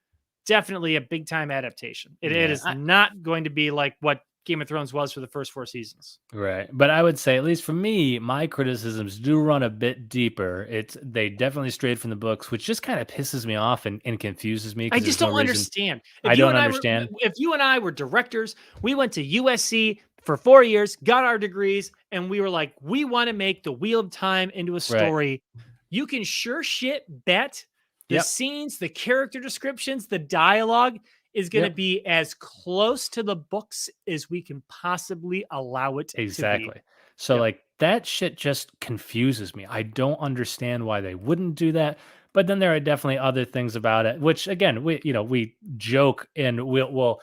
definitely a big time adaptation. It Yeah. is not going to be like what Game of Thrones was for the first 4 seasons. Right. But I would say, at least for me, my criticisms do run a bit deeper. They definitely strayed from the books, which just kind of pisses me off and confuses me I because just there's no don't reason. understand. I don't understand. If you and I were directors, we went to USC for 4 years, got our degrees, and we were like, we want to make the Wheel of Time into a Right. story. You can sure shit bet the Yep. scenes, the character descriptions, the dialogue is going to Yep. be as close to the books as we can possibly allow it to be. Exactly. So Yep. like that shit just confuses me. I don't understand why they wouldn't do that. But then there are definitely other things about it, which again, we joke and we'll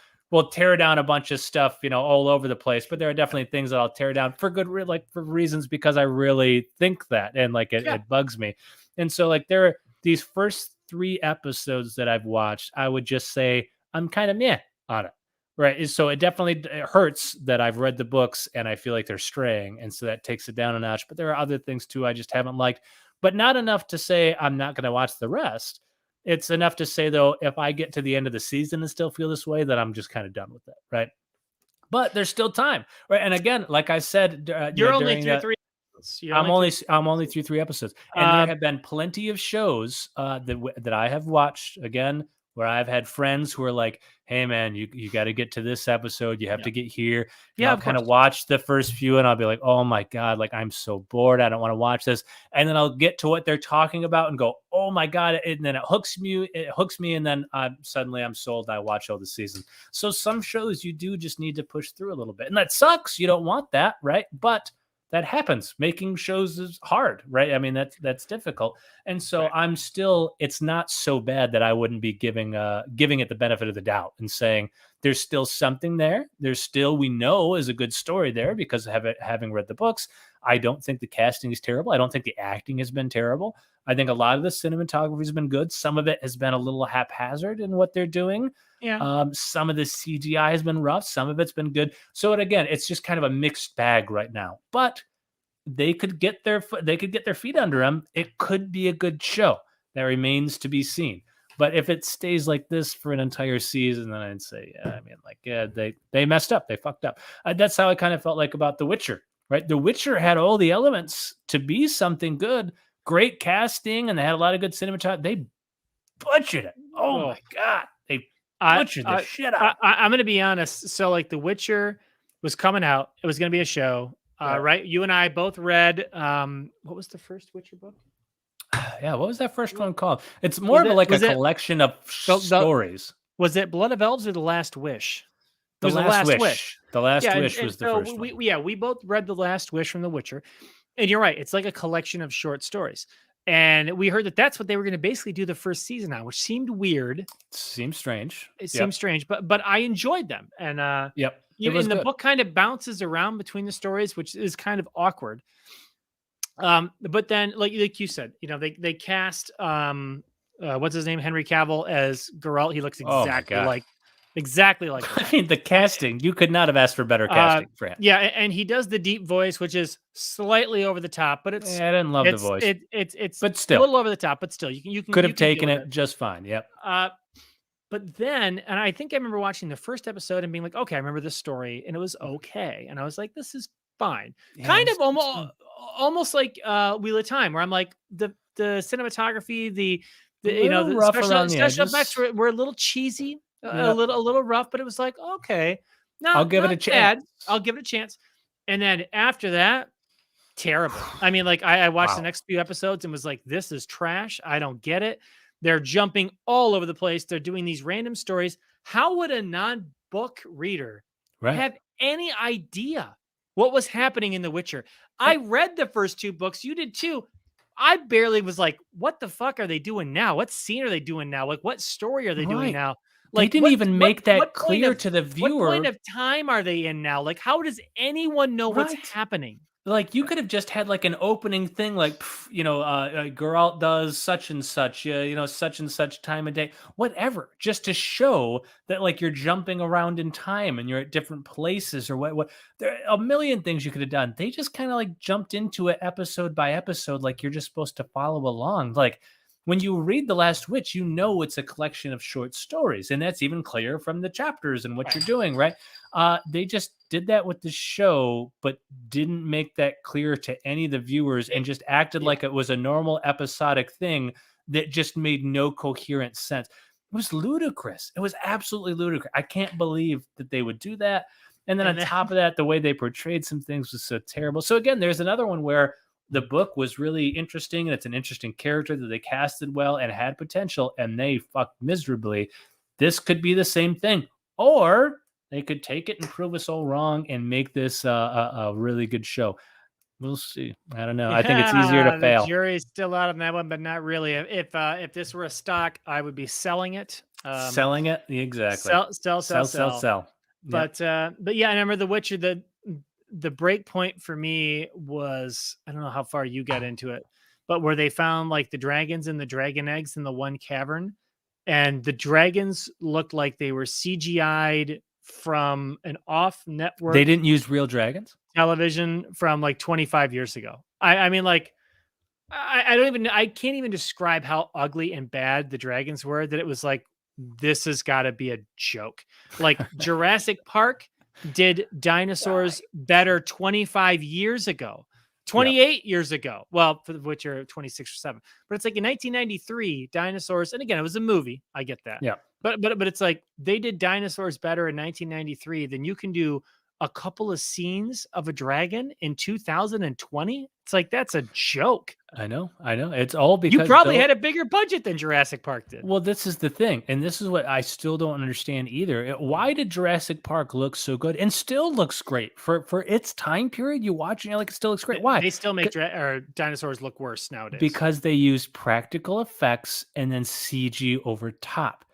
tear down a bunch of stuff, all over the place. But there are definitely things that I'll tear down for like for reasons because I really think that and like Yeah. it bugs me. And so like there are these first 3 episodes that I've watched, I would just say I'm kind of meh on it. Right. So it hurts that I've read the books and I feel like they're straying. And so that takes it down a notch. But there are other things too I just haven't liked, but not enough to say I'm not going to watch the rest. It's enough to say, though, if I get to the end of the season and still feel this way, that I'm just kind of done with it. Right. But there's still time. Right. And again, like I said, You're only during through that, 3 episodes. I'm only through 3 episodes, and there Um, have been plenty of shows that I have watched again where I've had friends who are like, "Hey, man, you got to get to this episode. You have Yeah. to get here." And Yeah, I'll of kind of course. watch the first few, and I'll be like, "Oh my god, like I'm so bored. I don't want to watch this." And then I'll get to what they're talking about and go, "Oh my god!" And then it hooks me, and then suddenly I'm sold. I watch all the season. So some shows you do just need to push through a little bit, and that sucks. You don't want that, right? But that happens. Making shows is hard, right? I mean, that's difficult. And so Right. it's not so bad that I wouldn't be giving it the benefit of the doubt and saying there's still something there. There's still, we know, is a good story there because having read the books. I don't think the casting is terrible. I don't think the acting has been terrible. I think a lot of the cinematography has been good. Some of it has been a little haphazard in what they're doing. Yeah. Some of the CGI has been rough. Some of it's been good. So again, it's just kind of a mixed bag right now. But they could get their feet under them. It could be a good show. That remains to be seen. But if it stays like this for an entire season, then I'd say, yeah, I mean, like, yeah, they messed up. They fucked up. That's how I kind of felt like about The Witcher, right? The Witcher had all the elements to be something good, great casting, and they had a lot of good cinematography. They butchered it. Oh my God. They butchered the shit out. I'm going to be honest. So, like, The Witcher was coming out. It was going to be a show, right? You and I both read. What was the first Witcher book? Yeah, what was that first one called? It's more of a collection of stories. Was it Blood of Elves or The Last Wish? It The was Last Wish. The Last Wish was the so first one. we both read The Last Wish from The Witcher, and you're right. It's like a collection of short stories. And we heard that that's what they were going to basically do the first season on, which seemed weird. Seems strange. It seems strange, but I enjoyed them. And Yep. even the book kind of bounces around between the stories, which is kind of awkward. But then, like you said, they cast what's his name, Henry Cavill as Geralt. He looks exactly like I mean, the casting, you could not have asked for better casting for him. Yeah, and he does the deep voice, which is slightly over the top, but it's I didn't love the voice. It's but still a little over the top, but still you can could have taken it just fine. Yep. But then, and I think I remember watching the first episode and being like, okay, I remember this story, and it was okay, and I was like, this is fine. Yeah, kind of almost like Wheel of Time, where I'm like the cinematography, the special effects were a little cheesy, a little rough, but it was like, okay, I'll give it a chance. I'll give it a chance. And then after that, terrible. I mean, like I watched the next few episodes and was like, this is trash. I don't get it. They're jumping all over the place. They're doing these random stories. How would a non-book reader have any idea what was happening in The Witcher? I read the first 2 books. You did too. I barely was like, what the fuck are they doing now? What scene are they doing now? Like, what story are they doing now? Like, they didn't even make that clear to the viewer. What point of time are they in now? Like, how does anyone know what's happening? like you could have just had like an opening thing, like Geralt does such and such, such and such time of day, whatever, just to show that like you're jumping around in time and you're at different places or what. There are a million things you could have done. They just kind of like jumped into it episode by episode, like you're just supposed to follow along. Like when you read The Last Witch, you know it's a collection of short stories, and that's even clear from the chapters and what you're doing, right? They just did that with the show, but didn't make that clear to any of the viewers and just acted like it was a normal episodic thing that just made no coherent sense. It was ludicrous. It was absolutely ludicrous. I can't believe that they would do that. And then on top of that, the way they portrayed some things was so terrible. So again, there's another one where the book was really interesting and it's an interesting character that they casted well and had potential, and they fucked miserably. This could be the same thing, or they could take it and prove us all wrong and make this a really good show. We'll see. I don't know. I think it's easier to fail. The jury's still out on that one, but not really. If this were a stock, I would be selling it. Selling it, exactly. Sell. Yep. But yeah, I remember The Witcher. The break point for me was, I don't know how far you got into it, but where they found like the dragons and the dragon eggs in the one cavern, and the dragons looked like they were CGI'd from an off-network. They didn't use real dragons? Television from like 25 years ago. I mean, like, I can't even describe how ugly and bad the dragons were, that it was like, this has got to be a joke. Like Jurassic Park did dinosaurs better 25 years ago, 28 years ago. Well, for which are 26 or 7, but it's like in 1993, dinosaurs. And again, it was a movie. I get that. Yeah. But it's like they did dinosaurs better in 1993 than you can do a couple of scenes of a dragon in 2020. It's like, that's a joke. I know. It's all because you probably had a bigger budget than Jurassic Park did. Well, this is the thing. And this is what I still don't understand either. Why did Jurassic Park look so good and still looks great for its time period? You watch and you're like, it still looks great. Why? They still make dinosaurs look worse nowadays. Because they use practical effects and then CG over top.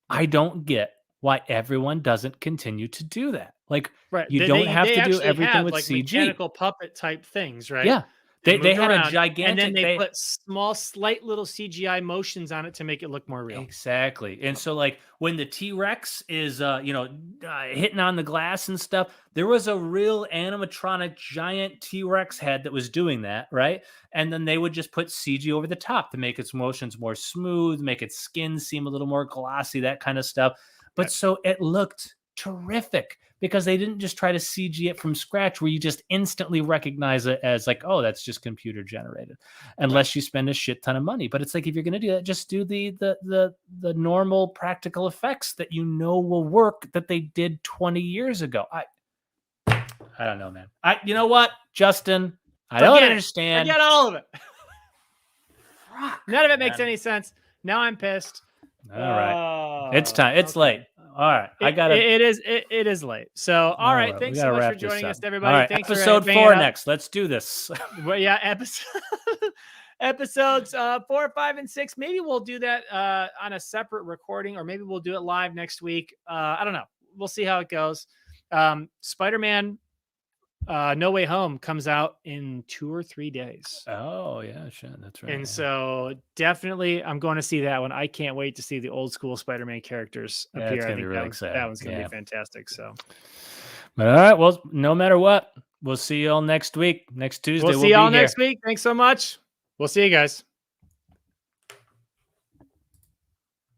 I don't get why everyone doesn't continue to do that. Like, you don't have to do everything with CG. Mechanical puppet type things, right? Yeah. They had a gigantic... And then they put small, slight little CGI motions on it to make it look more real. Exactly. And so, like, when the T-Rex is, hitting on the glass and stuff, there was a real animatronic giant T-Rex head that was doing that, right? And then they would just put CG over the top to make its motions more smooth, make its skin seem a little more glossy, that kind of stuff. But so it looked terrific, because they didn't just try to CG it from scratch where you just instantly recognize it as like, oh, that's just computer generated, unless you spend a shit ton of money. But it's like, if you're going to do that, just do the normal practical effects that will work, that they did 20 years ago. I don't know, man. You know what, Justin? I don't understand. Forget all of it. None of it makes any sense. Now I'm pissed. All right. It's time. It's late. All right. It is late. So, all right. Thanks so much for joining us, everybody. All right. Thanks episode 4 next. Let's do this. Well, yeah. Episodes 4, 5, and 6. Maybe we'll do that on a separate recording, or maybe we'll do it live next week. I don't know. We'll see how it goes. Spider-Man No Way Home comes out in 2 or 3 days. Oh, yeah, sure. That's right. And so definitely I'm going to see that one. I can't wait to see the old school Spider-Man characters appear. It's going to be really exciting. That one's going to be fantastic. So, but all right. Well, no matter what, we'll see you all next week. Next Tuesday. We'll see you all next week. Thanks so much. We'll see you guys.